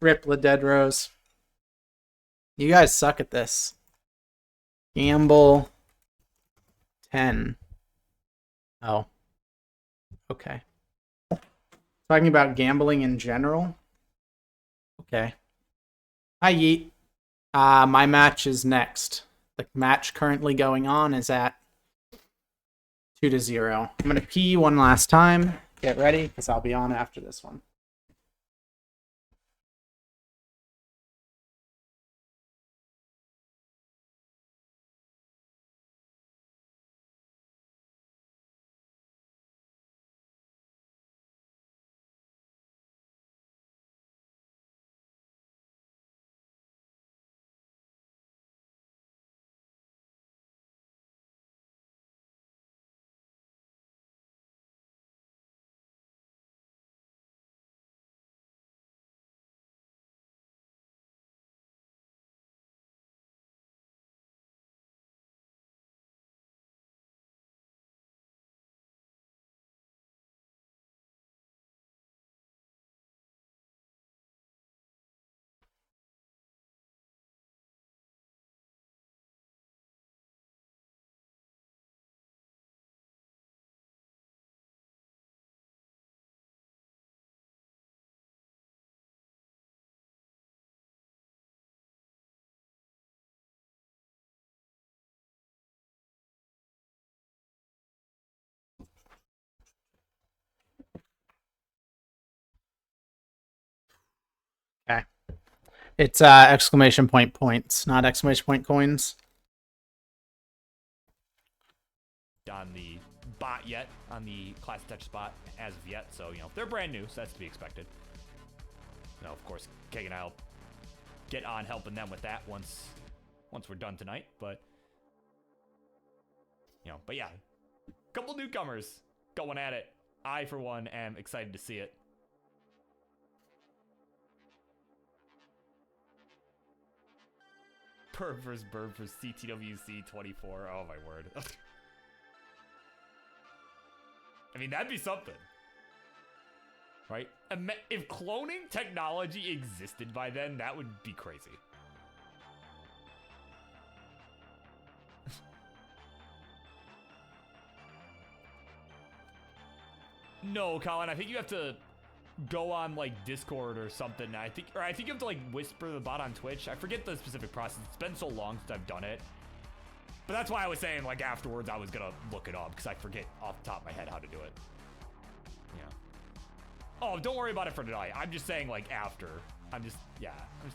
Rip the Dead Rose. You guys suck at this. Gamble 10. Oh. Okay. Talking about gambling in general. Okay. Hi, Yeet. My match is next. The match currently going on is at 2-0. I'm going to pee one last time. Get ready, because I'll be on after this one. It's exclamation point points, not exclamation point coins. On the bot yet, on the Class Touch spot as of yet, so, you know, they're brand new, so that's to be expected. No, of course, Keg and I'll get on helping them with that once we're done tonight, but, you know, but yeah, couple newcomers going at it. I, for one, am excited to see it. Burb vs. Burb for CTWC 24. Oh my word. I mean, that'd be something. Right? If cloning technology existed by then, that would be crazy. No, Colin, I think you have to go on like Discord or something. I think you have to like whisper the bot on Twitch. I forget the specific process. It's been so long since I've done it. But that's why I was saying, like, afterwards I was gonna look it up, because I forget off the top of my head how to do it. Yeah. Oh, don't worry about it for tonight. I'm just saying, like, after. I'm just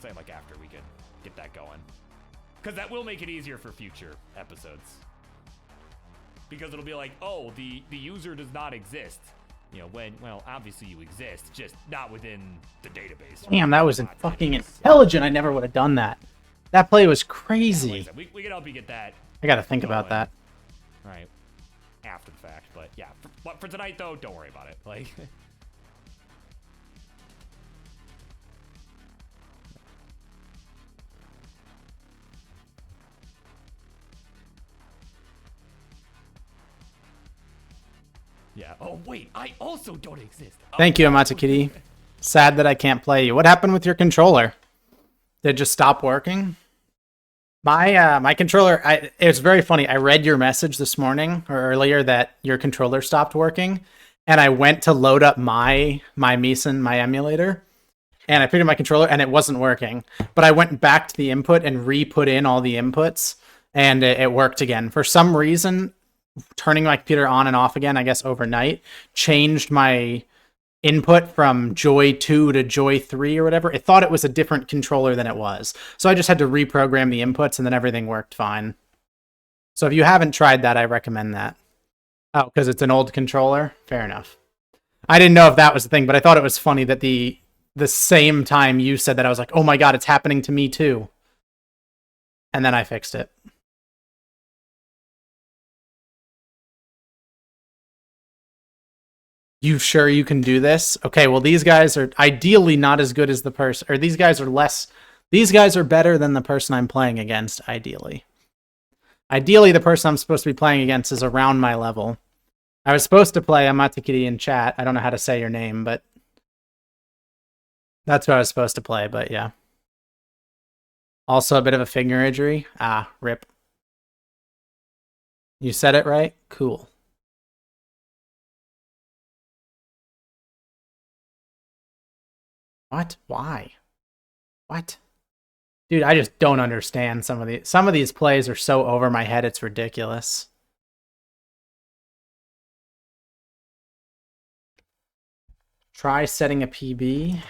saying, like, after we can get that going. Because that will make it easier for future episodes. Because it'll be like, oh, the user does not exist. You know, well, obviously you exist, just not within the database. Damn, that was fucking intelligent. I never would have done that. That play was crazy. Yeah, like we can help you get that. I gotta think about that. Right. After the fact, but yeah. For tonight, though, don't worry about it. Like... Yeah. Oh, wait. I also don't exist. Thank you, Amatakitty. Sad that I can't play you. What happened with your controller? Did it just stop working? My controller, it was very funny. I read your message this morning or earlier that your controller stopped working, and I went to load up my Meeson, my emulator, and I picked up my controller and it wasn't working. But I went back to the input and re-put in all the inputs, and it worked again. For some reason, turning my computer on and off again, I guess overnight, changed my input from Joy 2 to Joy 3 or whatever. It thought it was a different controller than it was. So I just had to reprogram the inputs and then everything worked fine. So if you haven't tried that, I recommend that. Oh, because it's an old controller? Fair enough. I didn't know if that was the thing, but I thought it was funny that the same time you said that, I was like, oh my god, it's happening to me too. And then I fixed it. You sure you can do this? Okay, well, these guys are ideally not as good as the person, or these guys are better than the person I'm playing against, ideally. Ideally, the person I'm supposed to be playing against is around my level. I was supposed to play Amatakitty in chat. I don't know how to say your name, but that's what I was supposed to play, but yeah. Also a bit of a finger injury. Ah, rip. You said it right? Cool. What? Why? What? Dude, I just don't understand some of these plays are so over my head, it's ridiculous. Try setting a PB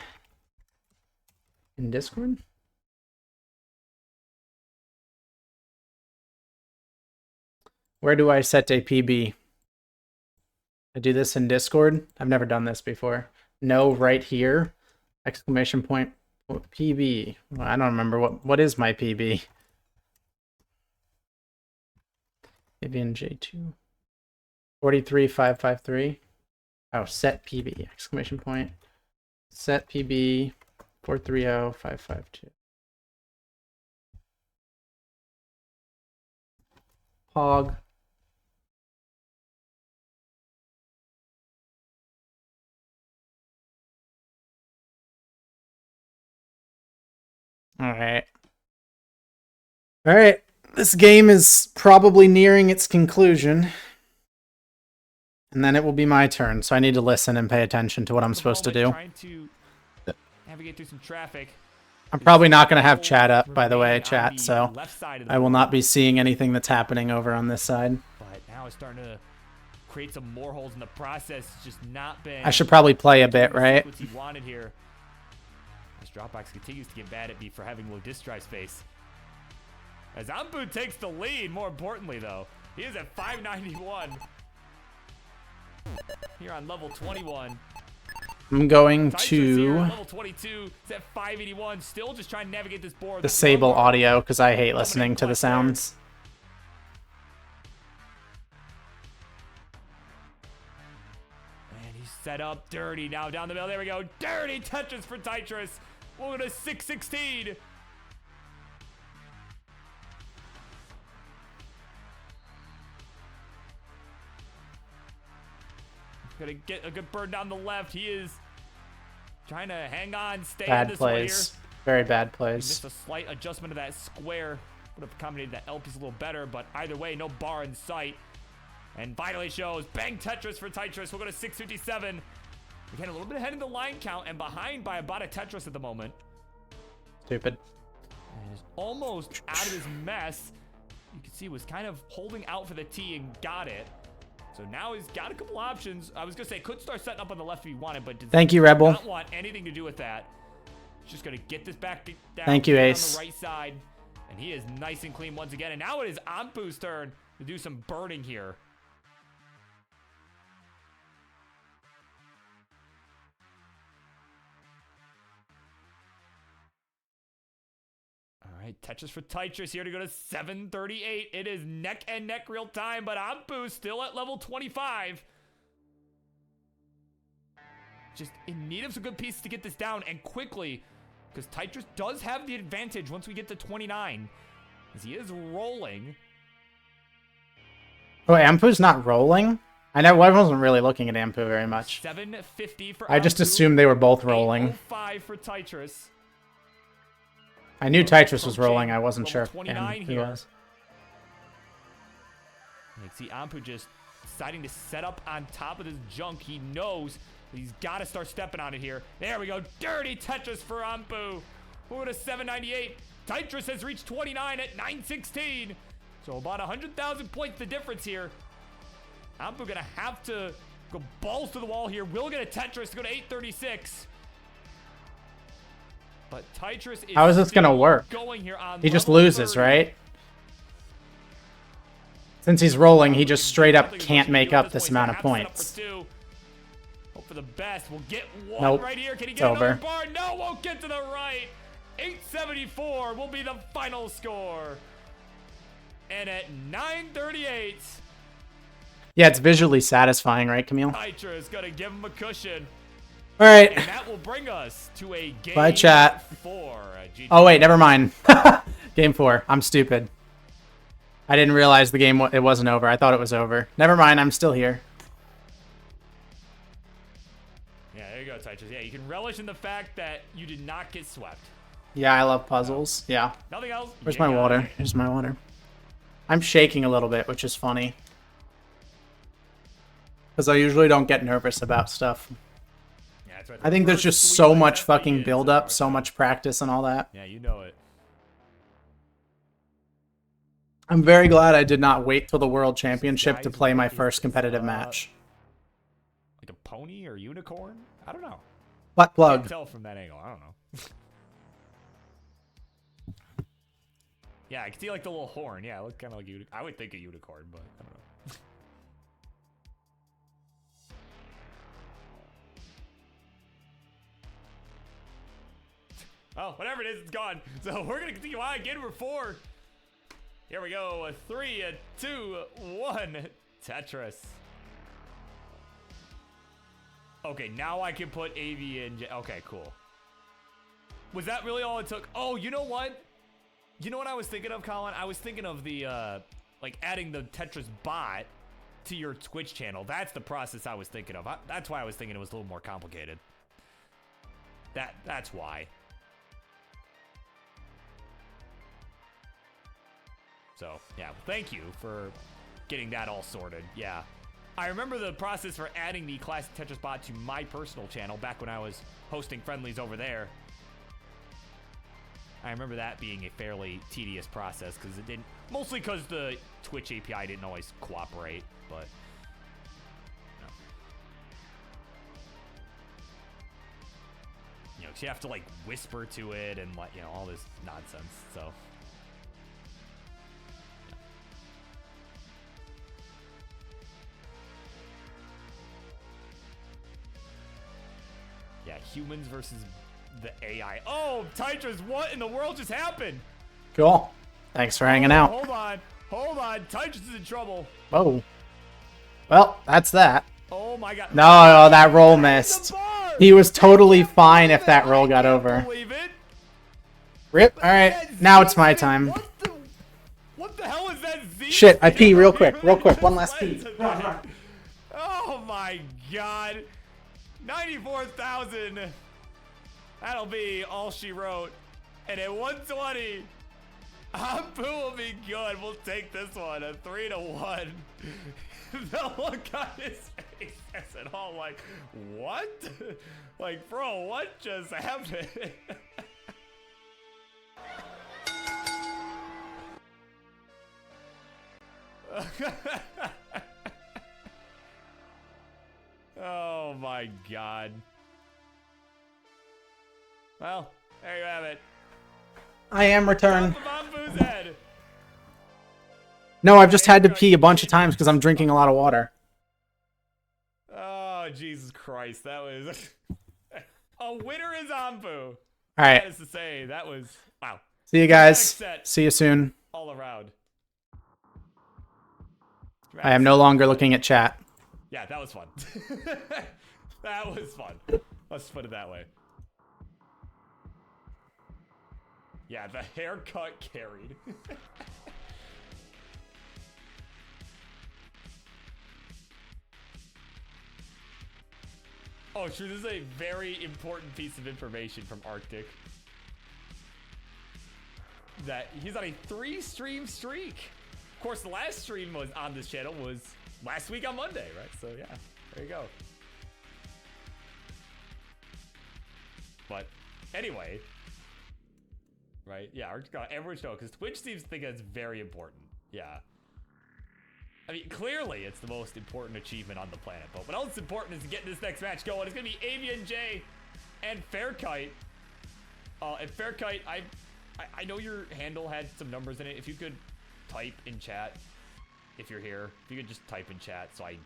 in Discord. Where do I set a PB? I do this in Discord. I've never done this before. No, right here. Exclamation point PB. Well, I don't remember what is my PB. AVNJ 2 43553. Oh, set PB. Exclamation point. Set PB 430552. Pog. Alright. Alright. This game is probably nearing its conclusion. And then it will be my turn, so I need to listen and pay attention to what I'm supposed to do. Trying to navigate through some traffic. I'm probably not going to have chat up, by the way, chat, so I will not be seeing anything that's happening over on this side. But now it's starting to create some more holes in the process. It's just not been... I should probably play a bit, right? What he wanted here. This Dropbox continues to get mad at me for having low disk drive space. As Ampu takes the lead, more importantly, though. He is at 591. Here on level 21. I'm going Tetris here, to level 22. It's at 581. Still just trying to navigate this board. disable audio because I hate listening to the sounds. And he's set up dirty now down the middle. There we go. Dirty Tetris for Tetris. We'll go to 616. Gonna get a good bird down the left. He is trying to hang on, stay in Bad this plays. Very bad one here. plays. Missed a slight adjustment of that square. Would have accommodated that L piece a little better, but either way, no bar in sight. And finally shows bang Tetris for Tetris. We'll go to 657. Again, a little bit ahead in the line count and behind by about a Tetris at the moment. Stupid. And is almost out of his mess. You can see was kind of holding out for the T and got it. So now he's got a couple options. I was gonna say could start setting up on the left if he wanted, but Thank you, Rebel. not want anything to do with that. He's just gonna get this back down. Thank you, on Ace. the right side, and he is nice and clean once again. And now it is Ampu's turn to do some burning here. All right, Tetris for Tetris here to go to 738. It is neck and neck real time, but Ampu still at level 25. Just in need of some good pieces to get this down and quickly, because Tetris does have the advantage once we get to 29, as he is rolling. Oh, Ampu's not rolling? I wasn't really looking at Ampu very much. 750 for I just Ampu, assumed they were both rolling. 805 for Tetris. I knew Tetris was rolling. I wasn't sure if 29 he here. was. You can see Ampu just deciding to set up on top of this junk. He knows that he's got to start stepping on it here. There we go. Dirty Tetris for Ampu. We're to 798. Tetris has reached 29 at 916. So about 100,000 points the difference here. Ampu gonna have to go balls to the wall here. Will get a Tetris to go to 836. But Tetris is How is this gonna work? going here on He just level loses, 30. right? Since he's rolling, he just straight up can't make up this amount of points. Hope for the best. We'll get one Nope. right here. Can he It's get another over. bar? No, won't get to the right. 874 will be the final score. And at 938, Yeah, it's visually satisfying, right, Camille? Nitra is going to give him a cushion. All right. And that will bring us to a game Bye, chat. 4. Oh, wait, never mind. Game 4. I'm stupid. I didn't realize the game, it wasn't over. I thought it was over. Never mind, I'm still here. Yeah, there you go, Tetris. Yeah, you can relish in the fact that you did not get swept. Yeah, I love puzzles. Yeah. Nothing else. Where's You my got water? it. Here's my water. I'm shaking a little bit, which is funny. Because I usually don't get nervous about stuff. Yeah, that's right. I think there's First just sweep so by much Effie fucking is build up, so much practice and all that. Yeah, you know it. I'm very glad I did not wait till the World Championship to Guys, play my what is first this, competitive match. Like a pony or unicorn? I don't know. Butt Can't plug. tell from that angle. I don't know. Yeah, I can see like the little horn. Yeah, it looks kind of like I would think a unicorn, but I don't know. Oh, whatever it is, it's gone. So we're gonna continue on. Game number 4. Here we go. A 3, a 2, 1. Tetris. Okay, now I can put AVNJ. Okay, cool. Was that really all it took? Oh, you know what? You know what I was thinking of, Colin? I was thinking of the, like, adding the Tetris bot to your Twitch channel. That's the process I was thinking of. That's why I was thinking it was a little more complicated. That's why. So, yeah, thank you for getting that all sorted. Yeah. I remember the process for adding the classic Tetris bot to my personal channel back when I was hosting friendlies over there. I remember that being a fairly tedious process because it didn't, mostly because the Twitch API didn't always cooperate, but you know, You have to like whisper to it and like, you know, all this nonsense. So. Yeah, humans versus the AI. Oh, Tetris, what in the world just happened? Cool. Thanks for hanging out. Hold on. Hold on. Tetris is in trouble. Whoa. Well, that's that. Oh my god. No, that roll missed. He was totally fine if that roll got over. Believe it. Rip. Alright, now it's my time. What the hell is that Z? Shit, I pee real quick. Real quick. One last pee. Oh my god. 94,000. That'll be all she wrote. And at 120, Ampu will be good. We'll take this one. A 3-1. The look on his face says it all like, what? Like, bro, what just happened? Oh my god. Well, there you have it. I am returned. Top of Ampu's head. No, I've just had to pee a bunch of times because I'm drinking a lot of water. Oh, Jesus Christ. That was... A winner is Ampu. Alright. That is to say, that was... Wow. See you guys. See you soon. All around. I am no longer looking at chat. Yeah, that was fun. That was fun. Let's put it that way. Yeah, the haircut carried. Oh, true. This is a very important piece of information from Arctic. That he's on a 3-stream streak. Of course, the last stream was on this channel was last week on Monday, right? So yeah, there you go. But anyway, right? Yeah, everyone should know because Twitch seems to think that's very important. Yeah. I mean, clearly it's the most important achievement on the planet. But what else is important is getting this next match going. It's gonna be AVNJ and Fairkite. And Fairkite, I know your handle had some numbers in it. If you could type in chat, if you're here, if you could just type in chat so I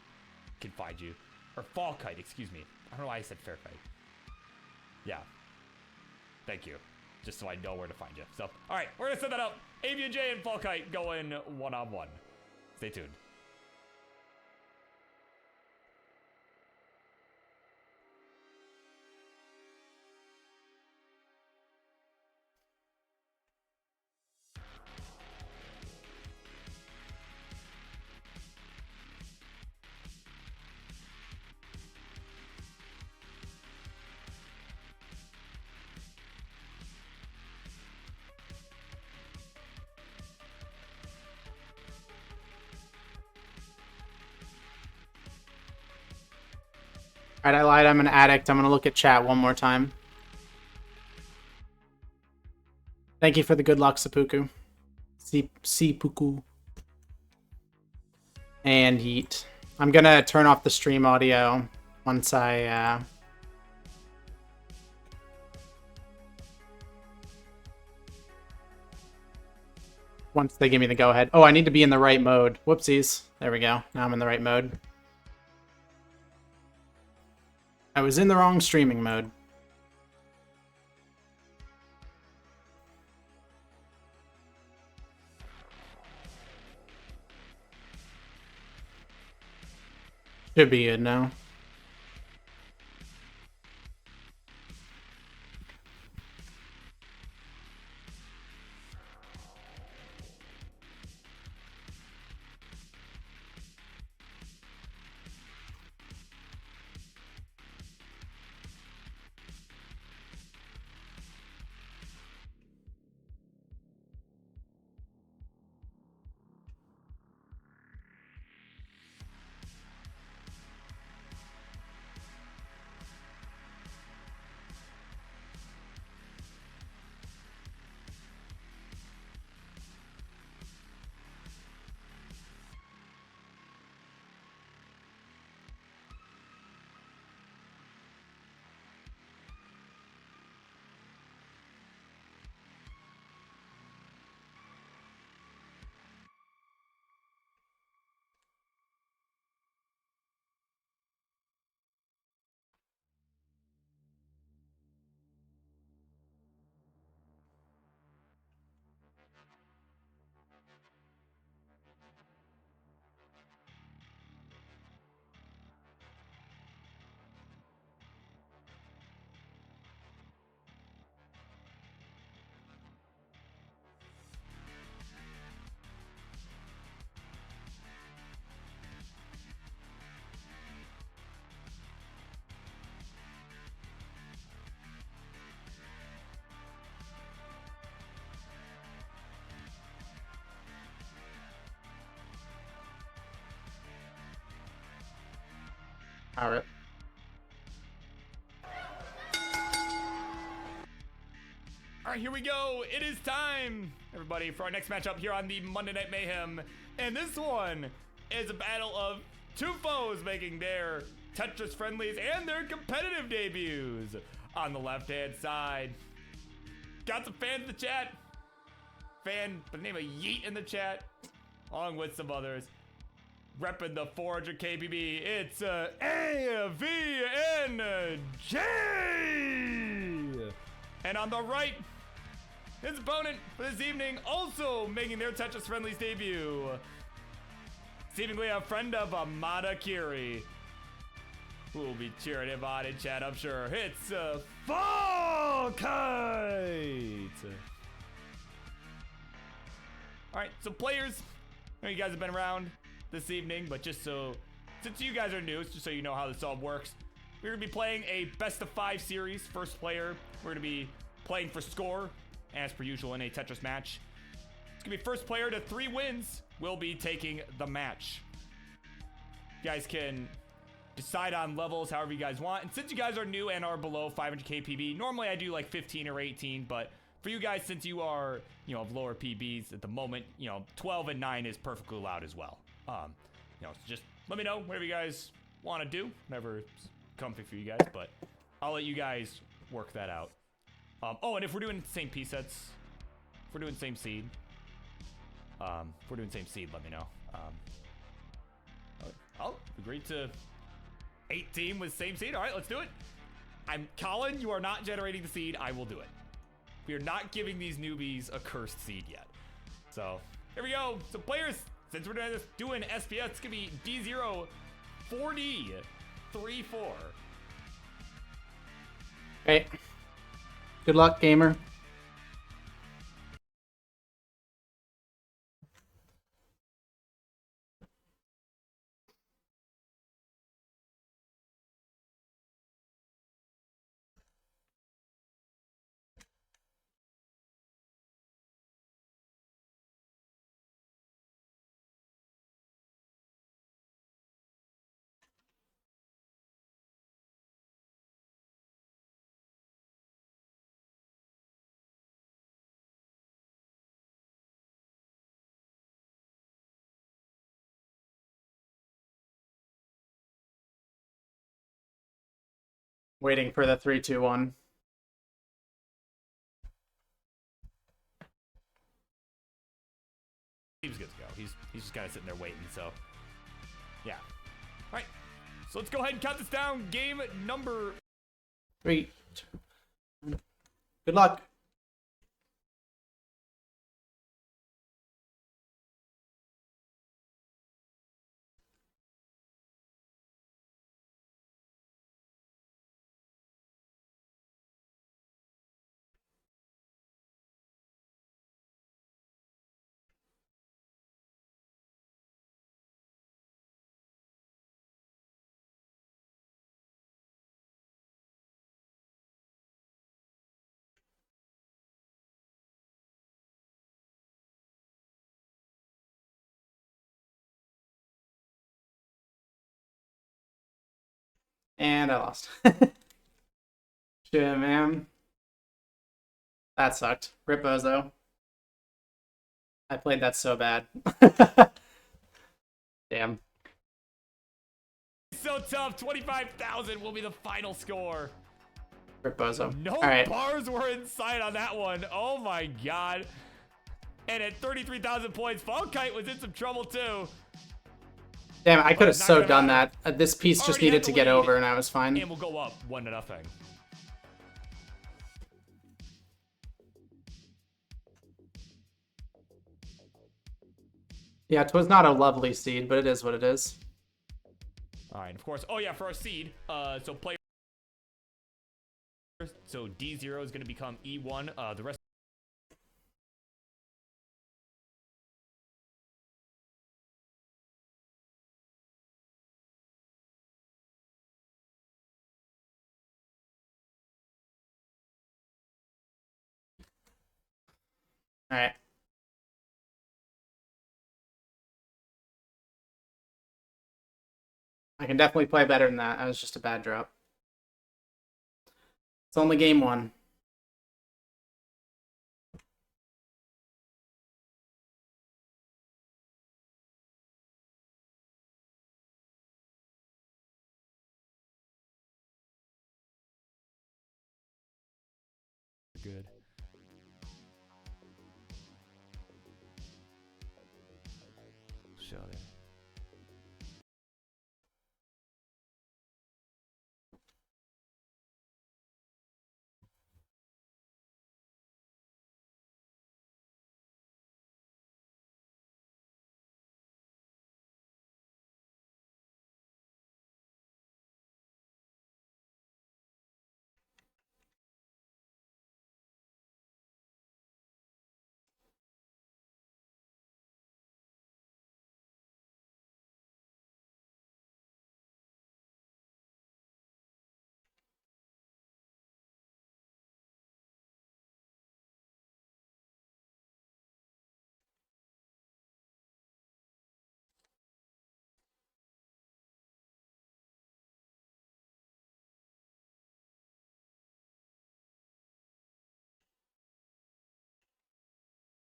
can find you. Or Fallkite, excuse me. I don't know why I said Fairkite. Yeah. Thank you. Just so I know where to find you. So, all right, we're gonna set that up. AVNJ and Fallkite going one-on-one. Stay tuned. Alright, I lied. I'm an addict. I'm gonna look at chat one more time. Thank you for the good luck, Seppuku. Seppuku. And Heat. I'm gonna turn off the stream audio once I, once they give me the go-ahead. Oh, I need to be in the right mode. Whoopsies. There we go. Now I'm in the right mode. I was in the wrong streaming mode. Should be good now. Alright. All right, here we go. It is time, everybody, for our next matchup here on the Monday Night Mayhem. And this one is a battle of two foes making their Tetris friendlies and their competitive debuts. On the left-hand side, got some fans in the chat. Fan by the name of Yeet in the chat, along with some others. Repping the 400 KBB, it's AVNJ! And on the right, his opponent for this evening, also making their Tetris Friendlies debut. Seemingly a friend of Amada Kiri, who will be cheering him on in chat, I'm sure. It's Fall Kite! Alright, so players, I know you guys have been around this evening, but just so, since you guys are new, just so you know how this all works, we're gonna be playing a best of 5 series. First player, we're gonna be playing for score, as per usual in a Tetris match. It's gonna be first player to 3 wins will be taking the match. You guys can decide on levels however you guys want. And since you guys are new and are below 500 KPB, normally I do like 15 or 18, but for you guys, since you are, you know, of lower PBs at the moment, you know, 12 and 9 is perfectly allowed as well. You know, so just let me know whatever you guys want to do, whatever is comfy for you guys, but I'll let you guys work that out. Oh, and if we're doing the same P sets, if we're doing same seed, let me know. I'll agree to 18 with same seed. All right, let's do it. Colin, you are not generating the seed. I will do it. We are not giving these newbies a cursed seed yet. So here we go. So players, since we're doing SPS, it's gonna be D0 4D 3-4. Okay. Good luck, gamer. Waiting for the 3, 2, 1. Seems good to go. He's just kind of sitting there waiting, so yeah. All right, so let's go ahead and count this down. Game number 3, 2, 1. Good luck. And I lost. Shit, man. That sucked. Rip Bozo. I played that so bad. Damn. so tough. 25,000 will be the final score. Rip Bozo. No All right. bars were in sight on that one. Oh my god. And at 33,000 points, Fall Kite was in some trouble too. Damn, I could have not so gonna done matter. that. This piece just Already needed had to the get lead. over and I was fine. And we'll go up 1-0. Yeah, it was not a lovely seed, but it is what it is. All right, of course. Oh yeah, for our seed, so player. So D0 is going to become E1. The rest. All right. I can definitely play better than that. That was just a bad drop. It's only game 1. Good. Shut it.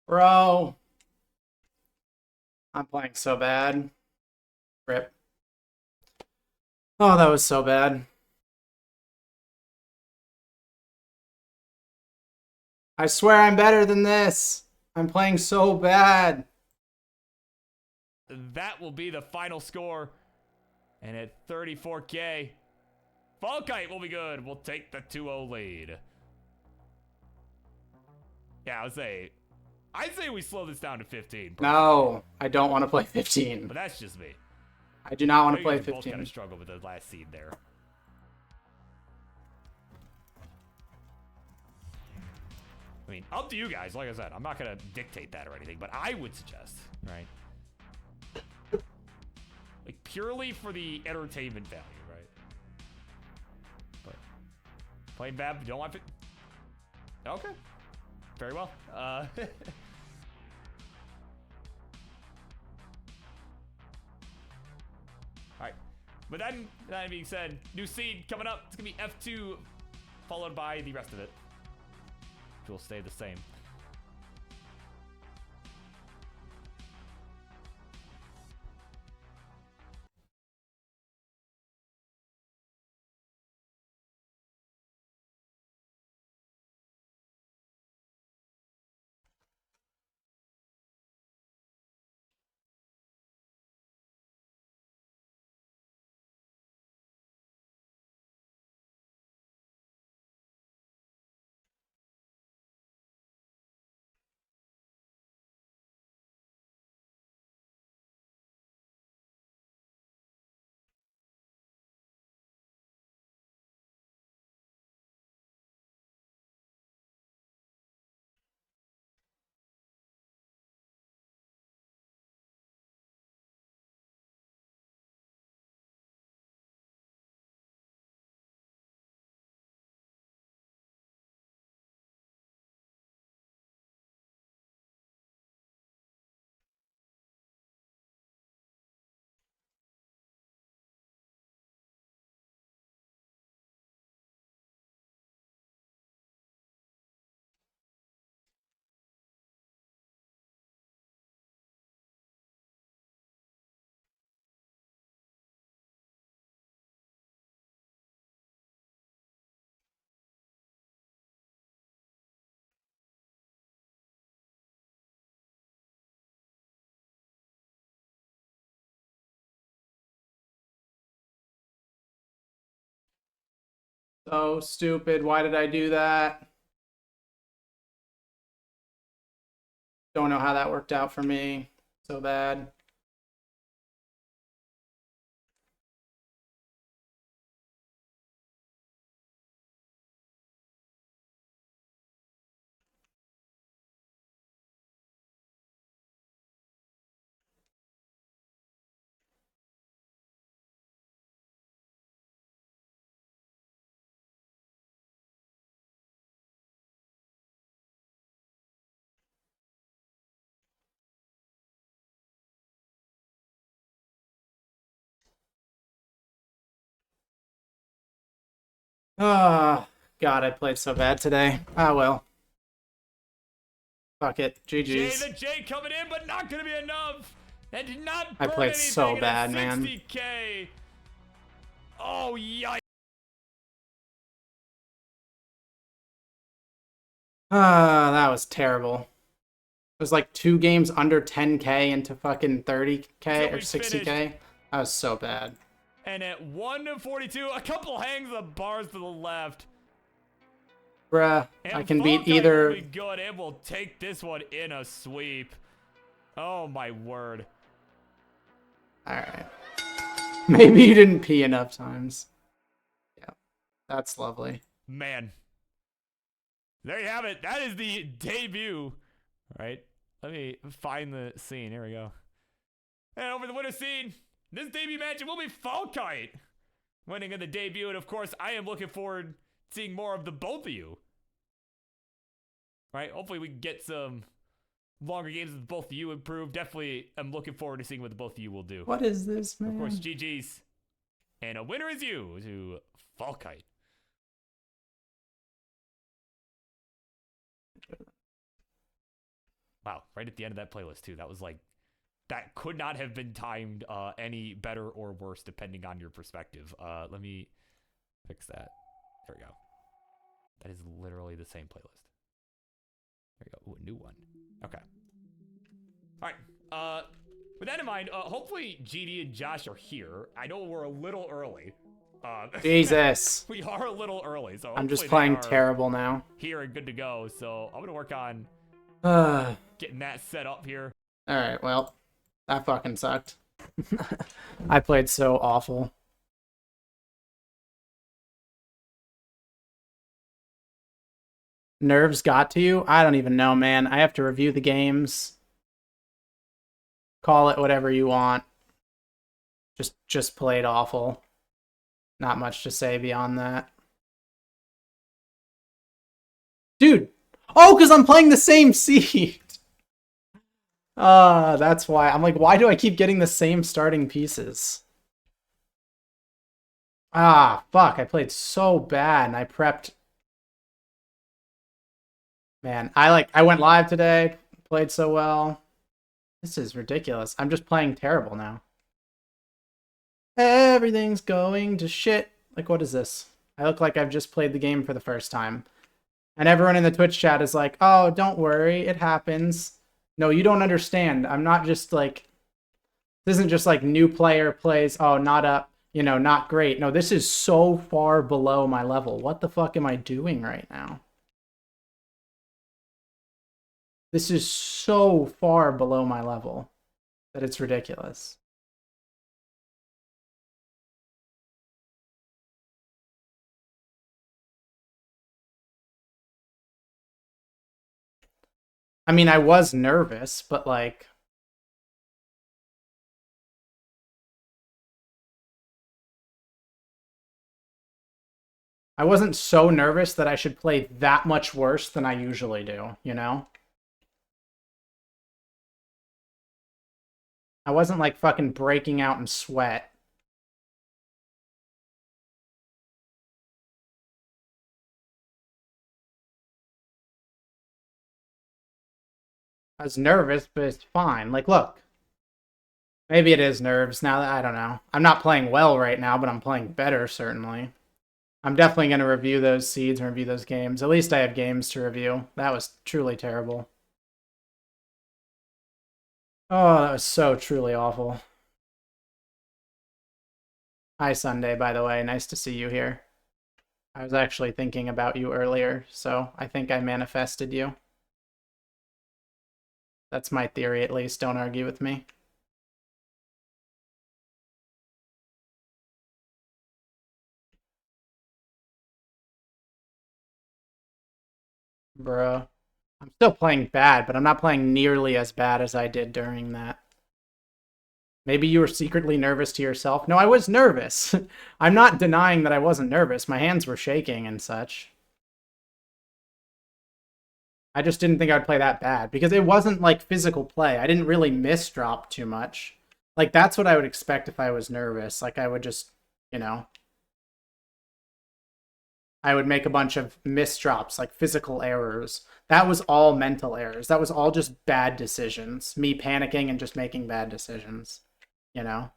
Bro. I'm playing so bad. Rip. Oh, that was so bad. I swear I'm better than this. I'm playing so bad. That will be the final score. And at 34K, Falkite will be good. We'll take the 2-0 lead. Yeah, I'd say we slow this down to 15. No, I don't want to play 15. But that's just me. I do not want to I know play you guys both 15. kind of struggle with the last seed there. I mean, up to you guys. Like I said, I'm not going to dictate that or anything, but I would suggest, right? Like, purely for the entertainment value, right? But playing bad, you don't want it. Okay. Very well. Alright. But then, that being said, new seed coming up. It's going to be F2, followed by the rest of it. Which will stay the same. So stupid. Why did I do that? Don't know how that worked out for me. So bad. Ah, God, I played so bad today. Ah, well. Fuck it. Jay GG's. the J coming in, but not gonna be enough. And did not I burn played anything so in bad, a man. 60K. Oh, yikes. Ah, that was terrible. It was like 2 games under 10K into fucking 30K or 60K. That was so bad. And at 1:42, a couple hangs of bars to the left. Bruh, And I can beat Falkite either... will be good and will take this one in a sweep. Oh my word. Alright. Maybe you didn't pee enough times. Yeah, that's lovely. Man. There you have it. That is the debut. All right. Let me find the scene. Here we go. And over the winner scene, this debut match will be Falkite winning in the debut. And of course, I am looking forward to seeing more of the both of you. All right. Hopefully, we can get some longer games with both of you improved. Definitely, I'm looking forward to seeing what the both of you will do. What is this, man? Of course, GG's. And a winner is you to Falkite. Wow, right at the end of that playlist, too. That was like, that could not have been timed any better or worse, depending on your perspective. Let me fix that. There we go. That is literally the same playlist. There we go. Ooh, a new one. Okay. All right. With that in mind, hopefully GD and Josh are here. I know we're a little early. Jesus. We are a little early, so I'm just hopefully they playing are terrible now. here and good to go. So I'm gonna work on getting that set up here. Alright, well, that fucking sucked. I played so awful. Nerves got to you? I don't even know, man. I have to review the games. Call it whatever you want. Just played awful. Not much to say beyond that. Dude! Oh, because I'm playing the same seed! That's why. I'm like, why do I keep getting the same starting pieces? Ah, fuck. I played so bad and I prepped. Man, I went live today, played so well. This is ridiculous. I'm just playing terrible now. Everything's going to shit. Like, what is this? I look like I've just played the game for the first time. And everyone in the Twitch chat is like, oh, don't worry, it happens. No, you don't understand. I'm not just like... This isn't just like new player plays, oh, not up, you know, not great. No, this is so far below my level. What the fuck am I doing right now? This is so far below my level that it's ridiculous. I mean, I was nervous, but like... I wasn't so nervous that I should play that much worse than I usually do, you know? I wasn't like fucking breaking out in sweat. I was nervous, but it's fine. Like, look. Maybe it is nerves now. I don't know. I'm not playing well right now, but I'm playing better, certainly. I'm definitely going to review those seeds and review those games. At least I have games to review. That was truly terrible. Oh, that was so truly awful. Hi, Sunday, by the way. Nice to see you here. I was actually thinking about you earlier, so I think I manifested you. That's my theory, at least. Don't argue with me. Bruh. I'm still playing bad, but I'm not playing nearly as bad as I did during that. Maybe you were secretly nervous to yourself. No, I was nervous. I'm not denying that I wasn't nervous. My hands were shaking and such. I just didn't think I'd play that bad because it wasn't like physical play. I didn't really miss drop too much. Like, that's what I would expect if I was nervous. Like, I would just, you know. I would make a bunch of misdrops, like physical errors. That was all mental errors. That was all just bad decisions. Me panicking and just making bad decisions, you know?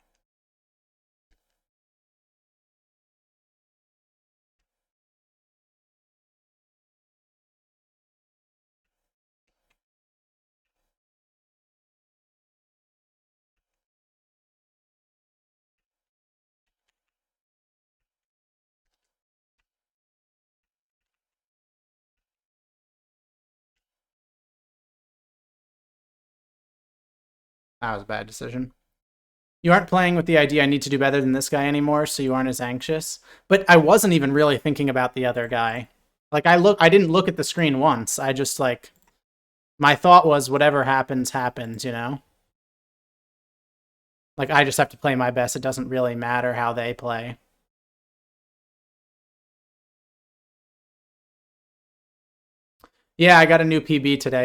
That was a bad decision. You aren't playing with the idea I need to do better than this guy anymore, so you aren't as anxious. But I wasn't even really thinking about the other guy. Like, I didn't look at the screen once. I just, like, my thought was whatever happens, happens, you know? Like, I just have to play my best. It doesn't really matter how they play. Yeah, I got a new PB today,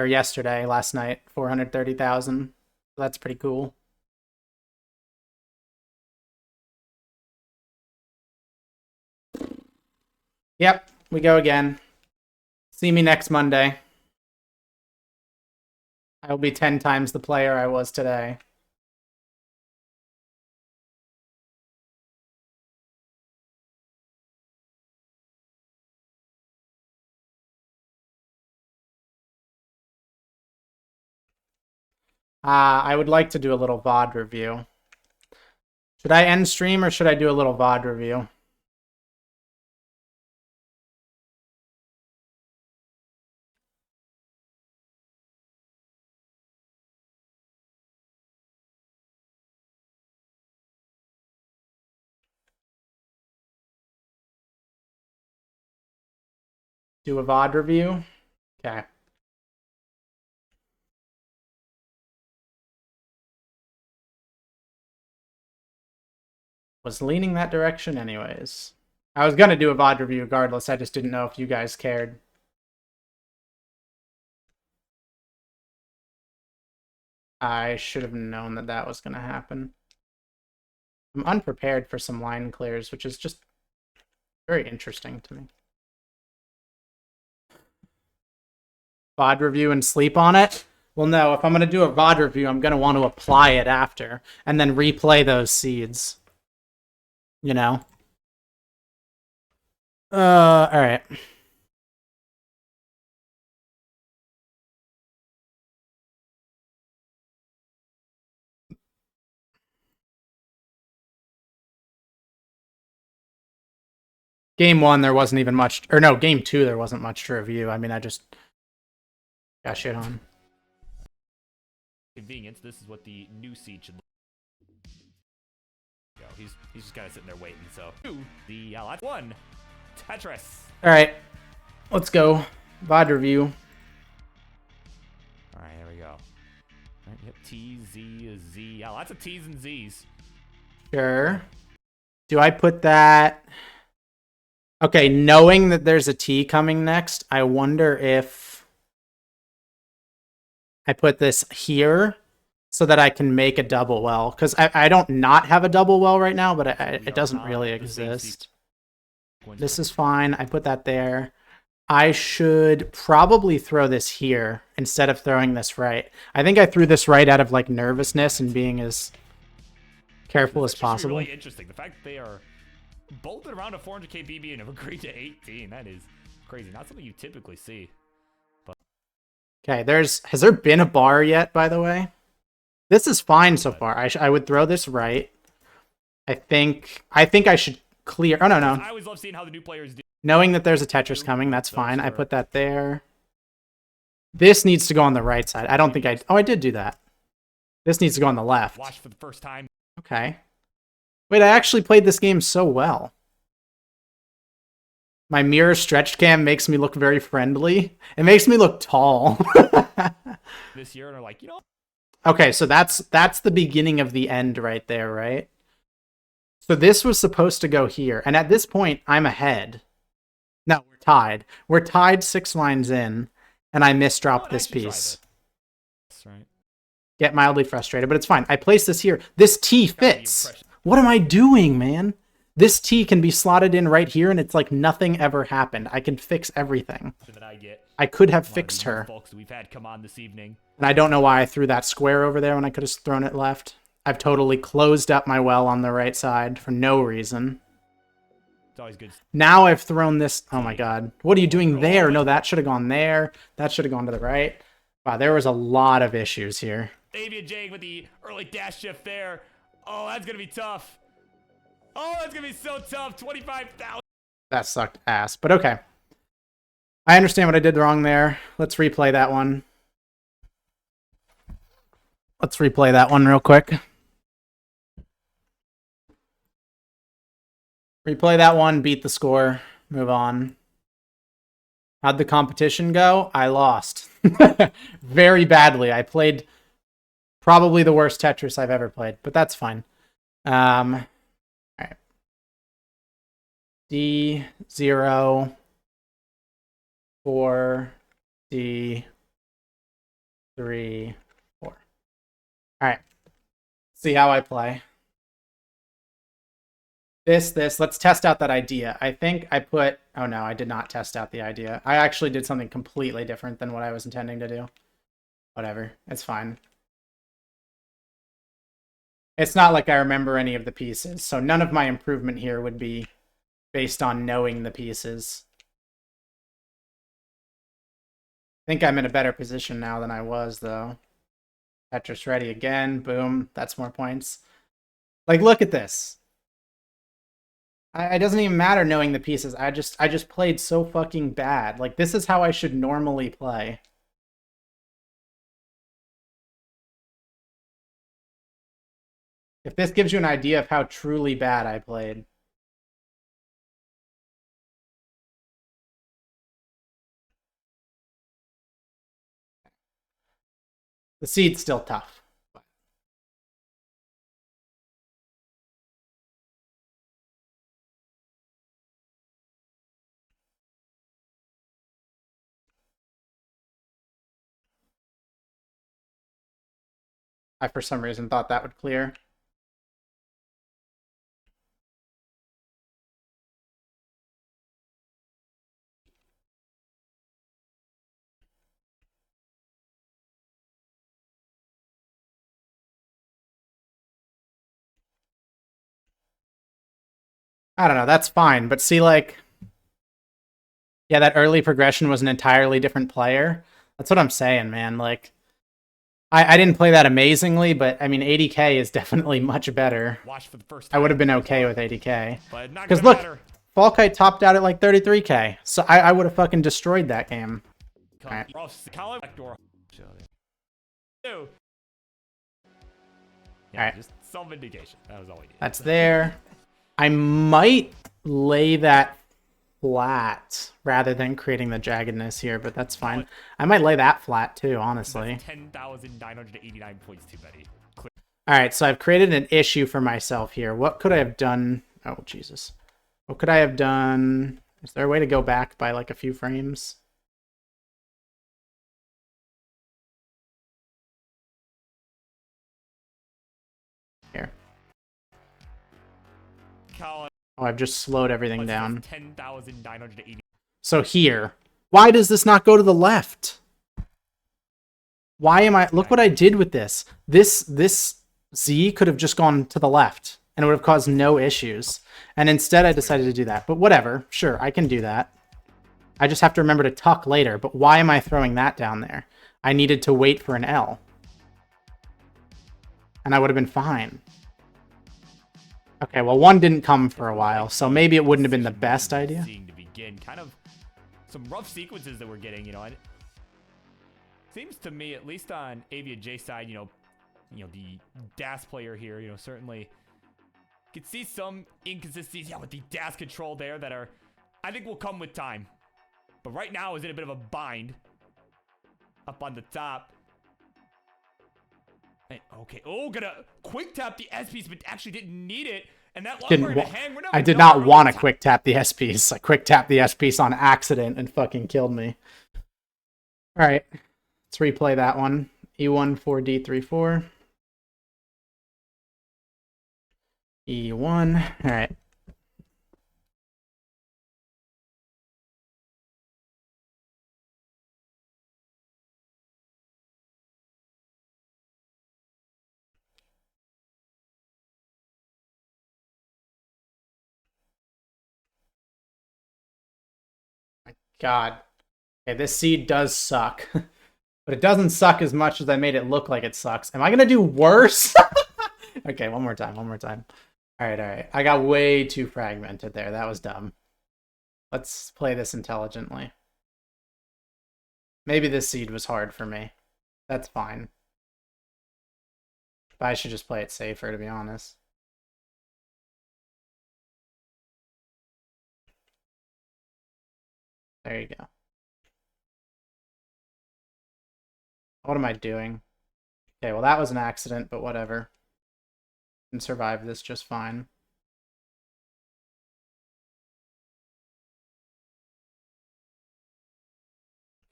yesterday, last night, 430,000. That's pretty cool. Yep, we go again. See me next Monday. I will be 10 times the player I was today. I would like to do a little VOD review. Should I end stream or should I do a little VOD review? Do a VOD review? Okay. Was leaning that direction anyways. I was gonna do a VOD review regardless, I just didn't know if you guys cared. I should have known that that was gonna happen. I'm unprepared for some line clears, which is just very interesting to me. VOD review and sleep on it? Well, no, if I'm gonna do a VOD review, I'm gonna want to apply it after, and then replay those seeds. You know? Alright. Game 1, there wasn't even much, or no, Game 2, there wasn't much to review. I mean, I just got shit on. Convenience, this is what the new seed should look like. He's just kind of sitting there waiting, so. The last one, Tetris. Alright, let's go. VOD review. Alright, here we go. Alright, yep, T, Z, Z. Yeah, lots of T's and Z's. Sure. Do I put that... Okay, knowing that there's a T coming next, I wonder if I put this here so that I can make a double well. Because I don't not have a double well right now, but it doesn't really exist. This is fine. I put that there. I should probably throw this here instead of throwing this right. I think I threw this right out of like nervousness and being as careful as possible. Really interesting. The fact that they are bolted around a 400k BB and have agreed to 18. That is crazy. Not something you typically see. But okay, has there been a bar yet, by the way? This is fine so far. I would throw this right. I think I should clear. Oh, no. I always love seeing how the new players do. Knowing that there's a Tetris coming, that's fine. I put that there. This needs to go on the right side. I don't think I... Oh, I did do that. This needs to go on the left. Watch for the first time. Okay. Wait, I actually played this game so well. My mirror stretched cam makes me look very friendly. It makes me look tall. This year, and are like, you know... Okay, so that's the beginning of the end right there, right? So this was supposed to go here. And at this point, I'm ahead. No, we're tied. We're tied 6 lines in, and I misdropped this piece. That's right. Get mildly frustrated, but it's fine. I placed this here. This T fits. What am I doing, man? This T can be slotted in right here, and it's like nothing ever happened. I can fix everything. That I get. I could have A lot of fixed these her. folks that we've had come on this evening. And I don't know why I threw that square over there when I could have thrown it left. I've totally closed up my well on the right side for no reason. It's always good. Now I've thrown this... Oh my god. What are you doing there? No, that should have gone there. That should have gone to the right. Wow, there was a lot of issues here. AVNJ with the early dash shift there. Oh, that's going to be tough. Oh, that's going to be so tough. 25,000. That sucked ass, but okay. I understand what I did wrong there. Let's replay that one. Let's replay that one real quick. Replay that one, beat the score, move on. How'd the competition go? I lost. Very badly. I played probably the worst Tetris I've ever played, but that's fine. All right. D0, 4, D, 3, 4. All right. See how I play. Let's test out that idea. I think I put... Oh no, I did not test out the idea. I actually did something completely different than what I was intending to do. Whatever, it's fine. It's not like I remember any of the pieces, so none of my improvement here would be based on knowing the pieces. I think I'm in a better position now than I was, though. Tetris ready again. Boom. That's more points. Like, look at this. It doesn't even matter knowing the pieces. I just played so fucking bad. Like, this is how I should normally play. If this gives you an idea of how truly bad I played. The seed's still tough. I, for some reason, thought that would clear. I don't know, that's fine, but see, like... Yeah, that early progression was an entirely different player. That's what I'm saying, man. Like, I didn't play that amazingly, but, I mean, 80k is definitely much better. Watch for the first I time. would have been okay with 80k. Because look, Falkite topped out at like 33k, so I would have fucking destroyed that game. Alright. Alright. Just some vindication. That was all we did. That's there. I might lay that flat rather than creating the jaggedness here, but that's fine. I might lay that flat too, honestly. 10,989 points too many. Alright, so I've created an issue for myself here. What could I have done? Oh, Jesus. What could I have done? Is there a way to go back by like a few frames? Here. Colin, Oh, I've just slowed everything down. 10,980. So here. Why does this not go to the left? Why am I... Look what I did with this. This Z could have just gone to the left, and it would have caused no issues. And instead I decided to do that. But whatever. Sure, I can do that. I just have to remember to tuck later. But why am I throwing that down there? I needed to wait for an L. And I would have been fine. Okay, well, one didn't come for a while, so maybe it wouldn't have been the best idea. Seeing to begin, kind of some rough sequences that we're getting, you know. It seems to me, at least on AVNJ side, you know, the DAS player here, you know, certainly could see some inconsistencies, yeah, with the DAS control there that are, I think, will come with time. But right now is in a bit of a bind up on the top. Okay, oh, gonna quick tap the SPs, but actually didn't need it. And that long in the hand, I did not want to quick tap the SPs. I quick tapped the SPs on accident and fucking killed me. All right, let's replay that one. E1 4D3 4. E1. All right. God. Okay, this seed does suck. But it doesn't suck as much as I made it look like it sucks. Am I gonna do worse? Okay, one more time, one more time. Alright. I got way too fragmented there. That was dumb. Let's play this intelligently. Maybe this seed was hard for me. That's fine. But I should just play it safer, to be honest. There you go. What am I doing? Okay, well that was an accident, but whatever. I can survive this just fine.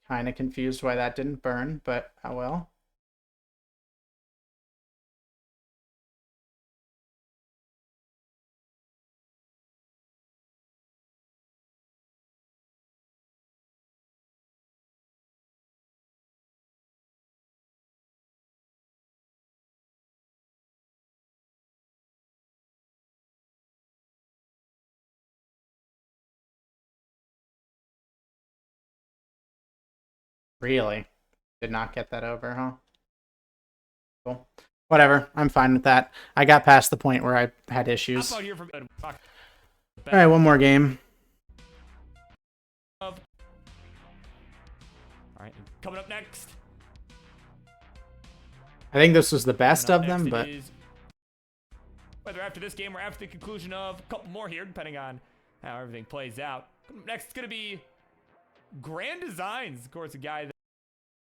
Kind of confused why that didn't burn, but oh well. Really? Did not get that over, huh? Cool. Whatever. I'm fine with that. I got past the point where I had issues. Alright, one more game. Alright, coming up next. I think this was the best of them, but... Whether after this game or after the conclusion of a couple more here, depending on how everything plays out. Coming up next, it's going to be Grand Designs. Of course, a guy that...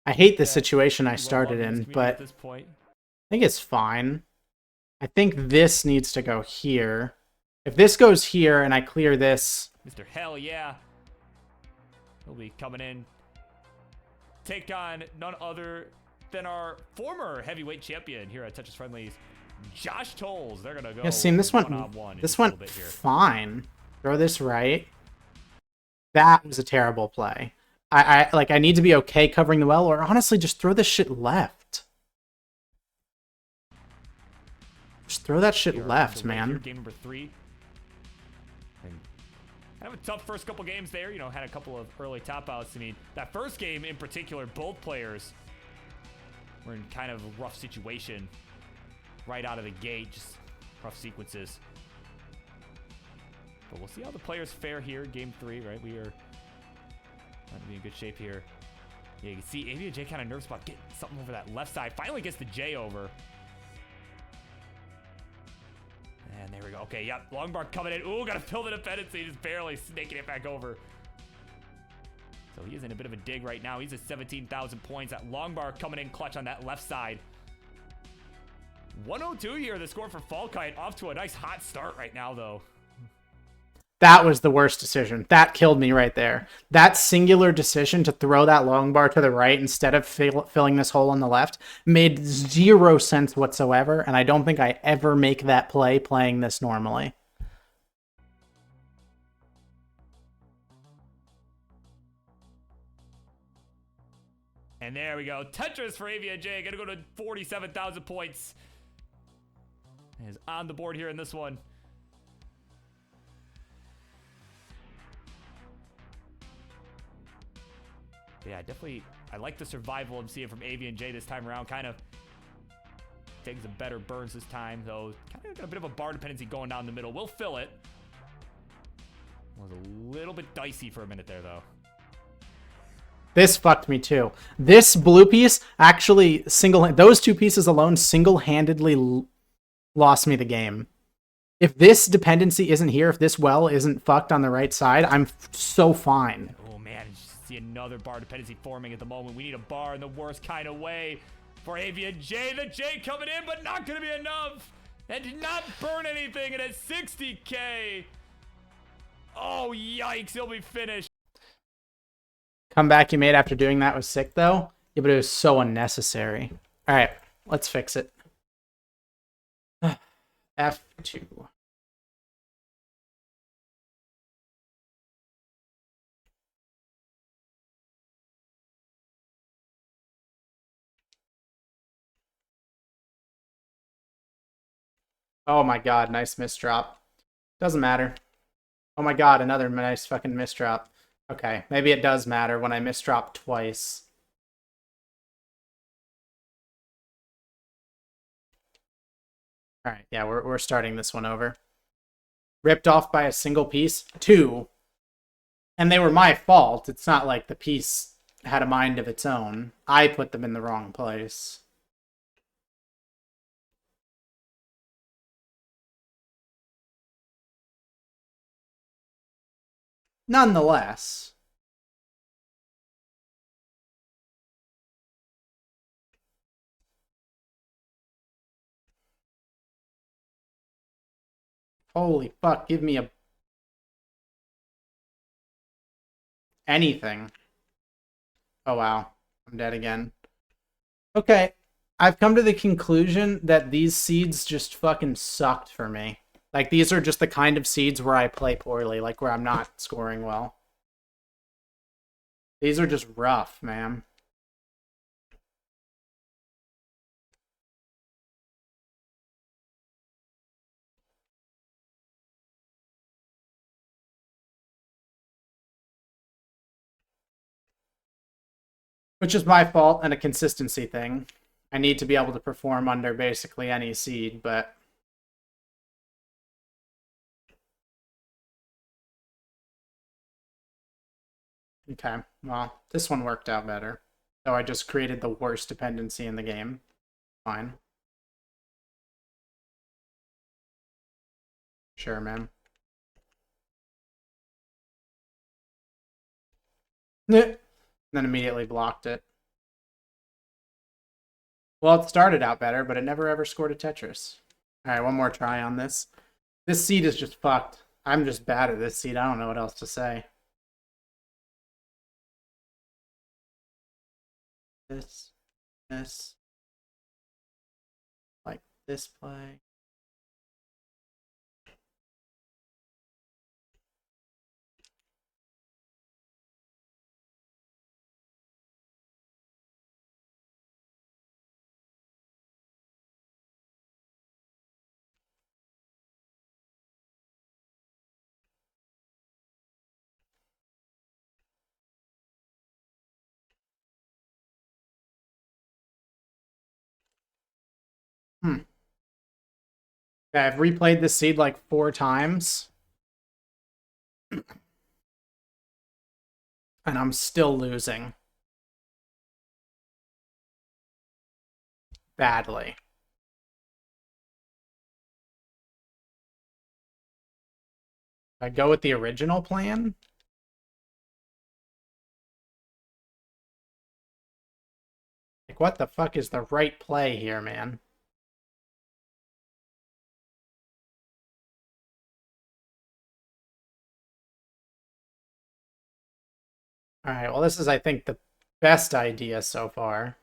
I hate the situation I started in, but at this point. I think it's fine. I think this needs to go here. If this goes here and I clear this... Mr. Hell Yeah. He'll be coming in. Take on none other than our former heavyweight champion here at Tetris Friendlies, Josh Tolles. They're going to go Yeah, see, this went fine. Throw this right. That was a terrible play. I need to be okay covering the well, or honestly, just throw this shit left. Just throw that shit left, man. Game number 3. And kind of a tough first couple games there. You know, had a couple of early top outs. I mean, that first game in particular, both players were in kind of a rough situation right out of the gate. Just rough sequences. But we'll see how the players fare here. Game 3, right? We are trying to be in good shape here. Yeah, you can see AVNJ kind of nervous about getting something over that left side. Finally gets the J over. And there we go. Okay, yep. Long bar coming in. Ooh, gotta fill the dependency. Just barely snaking it back over. So he is in a bit of a dig right now. He's at 17,000 points. That long bar coming in clutch on that left side. 102 here, the score for Falkite. Off to a nice hot start right now, though. That was the worst decision. That killed me right there. That singular decision to throw that long bar to the right instead of filling this hole on the left made zero sense whatsoever, and I don't think I ever make that play playing this normally. And there we go. Tetris for AVNJ. Gonna go to 47,000 points. Is on the board here in this one. Yeah, definitely. I like the survival I'm seeing from AVNJ this time around. Kind of taking some better burns this time, though. Kind of got a bit of a bar dependency going down the middle. We'll fill it. Was a little bit dicey for a minute there, though. This fucked me too. This blue piece actually those two pieces alone single-handedly lost me the game. If this dependency isn't here, if this well isn't fucked on the right side, I'm so fine. Oh man, you see another bar dependency forming at the moment. We need a bar in the worst kind of way for AVNJ. The J coming in, but not going to be enough. And did not burn anything. And at 60k. Oh, yikes. He'll be finished. Comeback you made after doing that was sick, though. Yeah, but it was so unnecessary. All right, let's fix it. F2. Oh my god, nice misdrop. Doesn't matter. Oh my god, another nice fucking misdrop. Okay, maybe it does matter when I misdrop twice. Alright, yeah, we're starting this one over. Ripped off by a single piece? 2. And they were my fault. It's not like the piece had a mind of its own. I put them in the wrong place. Nonetheless. Holy fuck, give me a... anything. Oh wow, I'm dead again. Okay, I've come to the conclusion that these seeds just fucking sucked for me. Like, these are just the kind of seeds where I play poorly, like where I'm not scoring well. These are just rough, man. Which is my fault and a consistency thing. I need to be able to perform under basically any seed, but... Okay, well, this one worked out better. So I just created the worst dependency in the game. Fine. Sure, man. Then immediately blocked it. Well, it started out better, but it never ever scored a Tetris. Alright, one more try on this. This seed is just fucked. I'm just bad at this seed. I don't know what else to say. This. Like this play. Hmm. Okay, I've replayed this seed like 4 times. And I'm still losing. Badly. I go with the original plan? Like, what the fuck is the right play here, man? Alright, well, this is, I think, the best idea so far.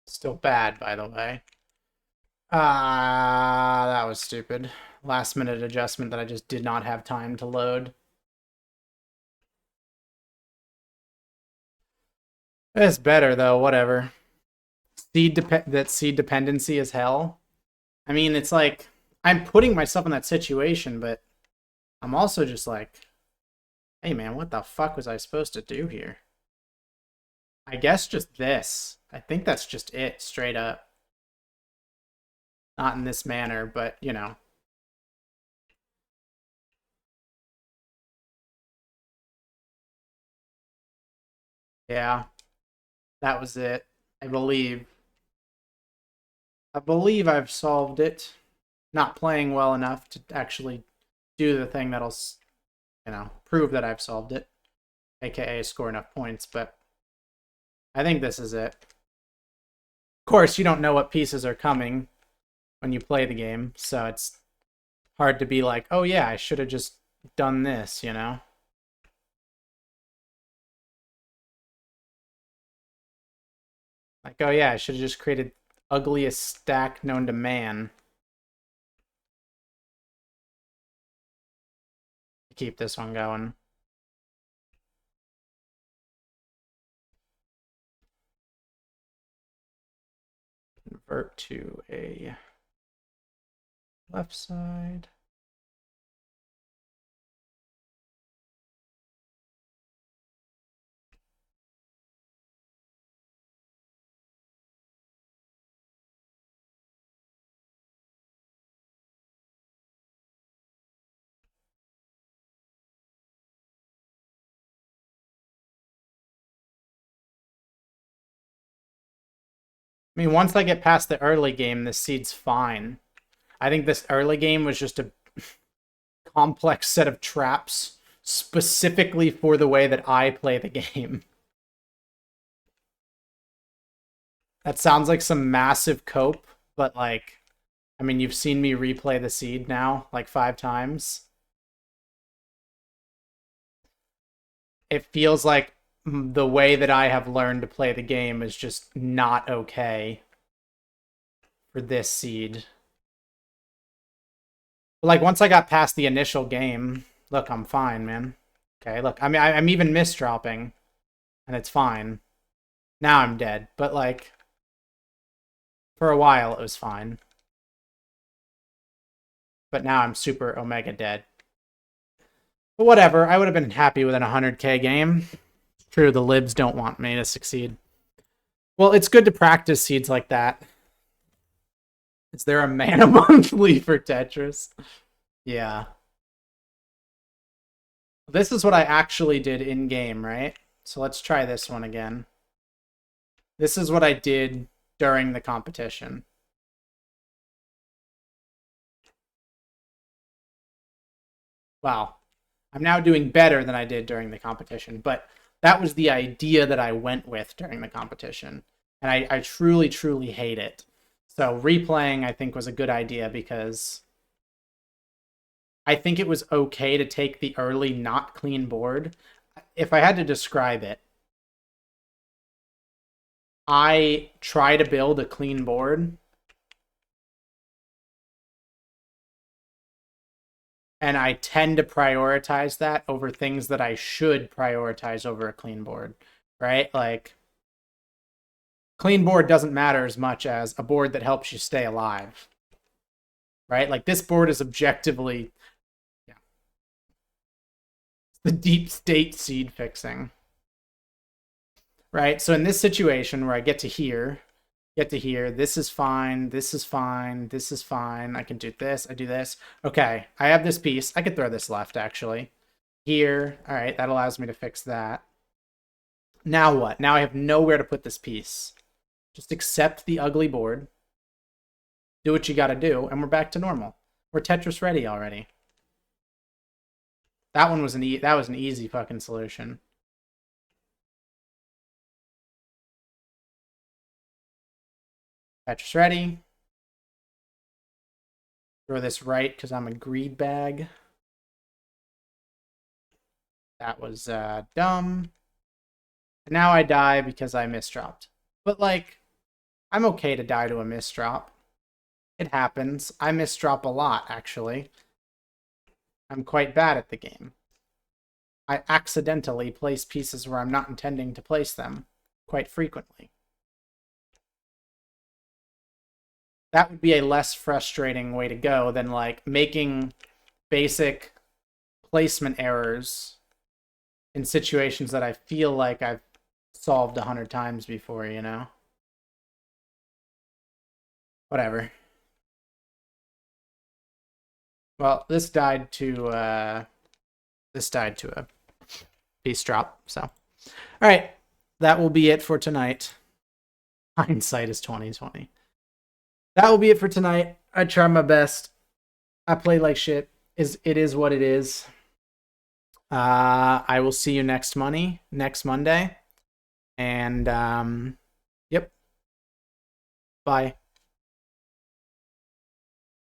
Still bad, by the way. That was stupid. Last minute adjustment that I just did not have time to load. It's better, though, whatever. That seed dependency is hell. I mean, it's like, I'm putting myself in that situation, but I'm also just like, hey man, what the fuck was I supposed to do here? I guess just this. I think that's just it, straight up. Not in this manner, but, you know. Yeah, that was it. I believe. I believe I've solved it. Not playing well enough to actually do the thing that'll, you know, prove that I've solved it. AKA score enough points, but I think this is it. Of course, you don't know what pieces are coming when you play the game, so it's hard to be like, oh yeah, I should have just done this, you know? Like, oh yeah, I should have just created ugliest stack known to man. Keep this one going. Revert to a left side. I mean, once I get past the early game, this seed's fine. I think this early game was just a complex set of traps specifically for the way that I play the game. That sounds like some massive cope, but like, I mean, you've seen me replay the seed now like 5 times. It feels like the way that I have learned to play the game is just not okay for this seed. But like, once I got past the initial game, look, I'm fine, man. Okay, look, I mean, I'm even misdropping, and it's fine. Now I'm dead, but like, for a while it was fine. But now I'm super omega dead. But whatever, I would have been happy with an 100k game. True, the libs don't want me to succeed. Well, it's good to practice seeds like that. Is there a mana monthly for Tetris? Yeah. This is what I actually did in-game, right? So let's try this one again. This is what I did during the competition. Wow. I'm now doing better than I did during the competition, but that was the idea that I went with during the competition. And I truly, truly hate it. So replaying, I think, was a good idea because I think it was okay to take the early not clean board. If I had to describe it, I try to build a clean board, and I tend to prioritize that over things that I should prioritize over a clean board, right? Like, clean board doesn't matter as much as a board that helps you stay alive, right? Like, this board is objectively, yeah, the deep state seed fixing, right? So in this situation where I get to here, this is fine, this is fine, this is fine. I can do this, I do this. Okay, I have this piece. I could throw this left, actually. Here, all right, that allows me to fix that. Now what? Now I have nowhere to put this piece. Just accept the ugly board. Do what you gotta do, and we're back to normal. We're Tetris ready already. That one was an easy fucking solution. Tetris ready. Throw this right because I'm a greed bag. That was dumb. And now I die because I misdropped. But like, I'm okay to die to a misdrop. It happens. I misdrop a lot, actually. I'm quite bad at the game. I accidentally place pieces where I'm not intending to place them quite frequently. That would be a less frustrating way to go than like making basic placement errors in situations that I feel like I've solved 100 times before, you know? Whatever. Well, this died to a piece drop, so. All right, that will be it for tonight. Hindsight is 2020. That will be it for tonight. I try my best. I play like shit. It is what it is. I will see you next Monday. And yep. Bye.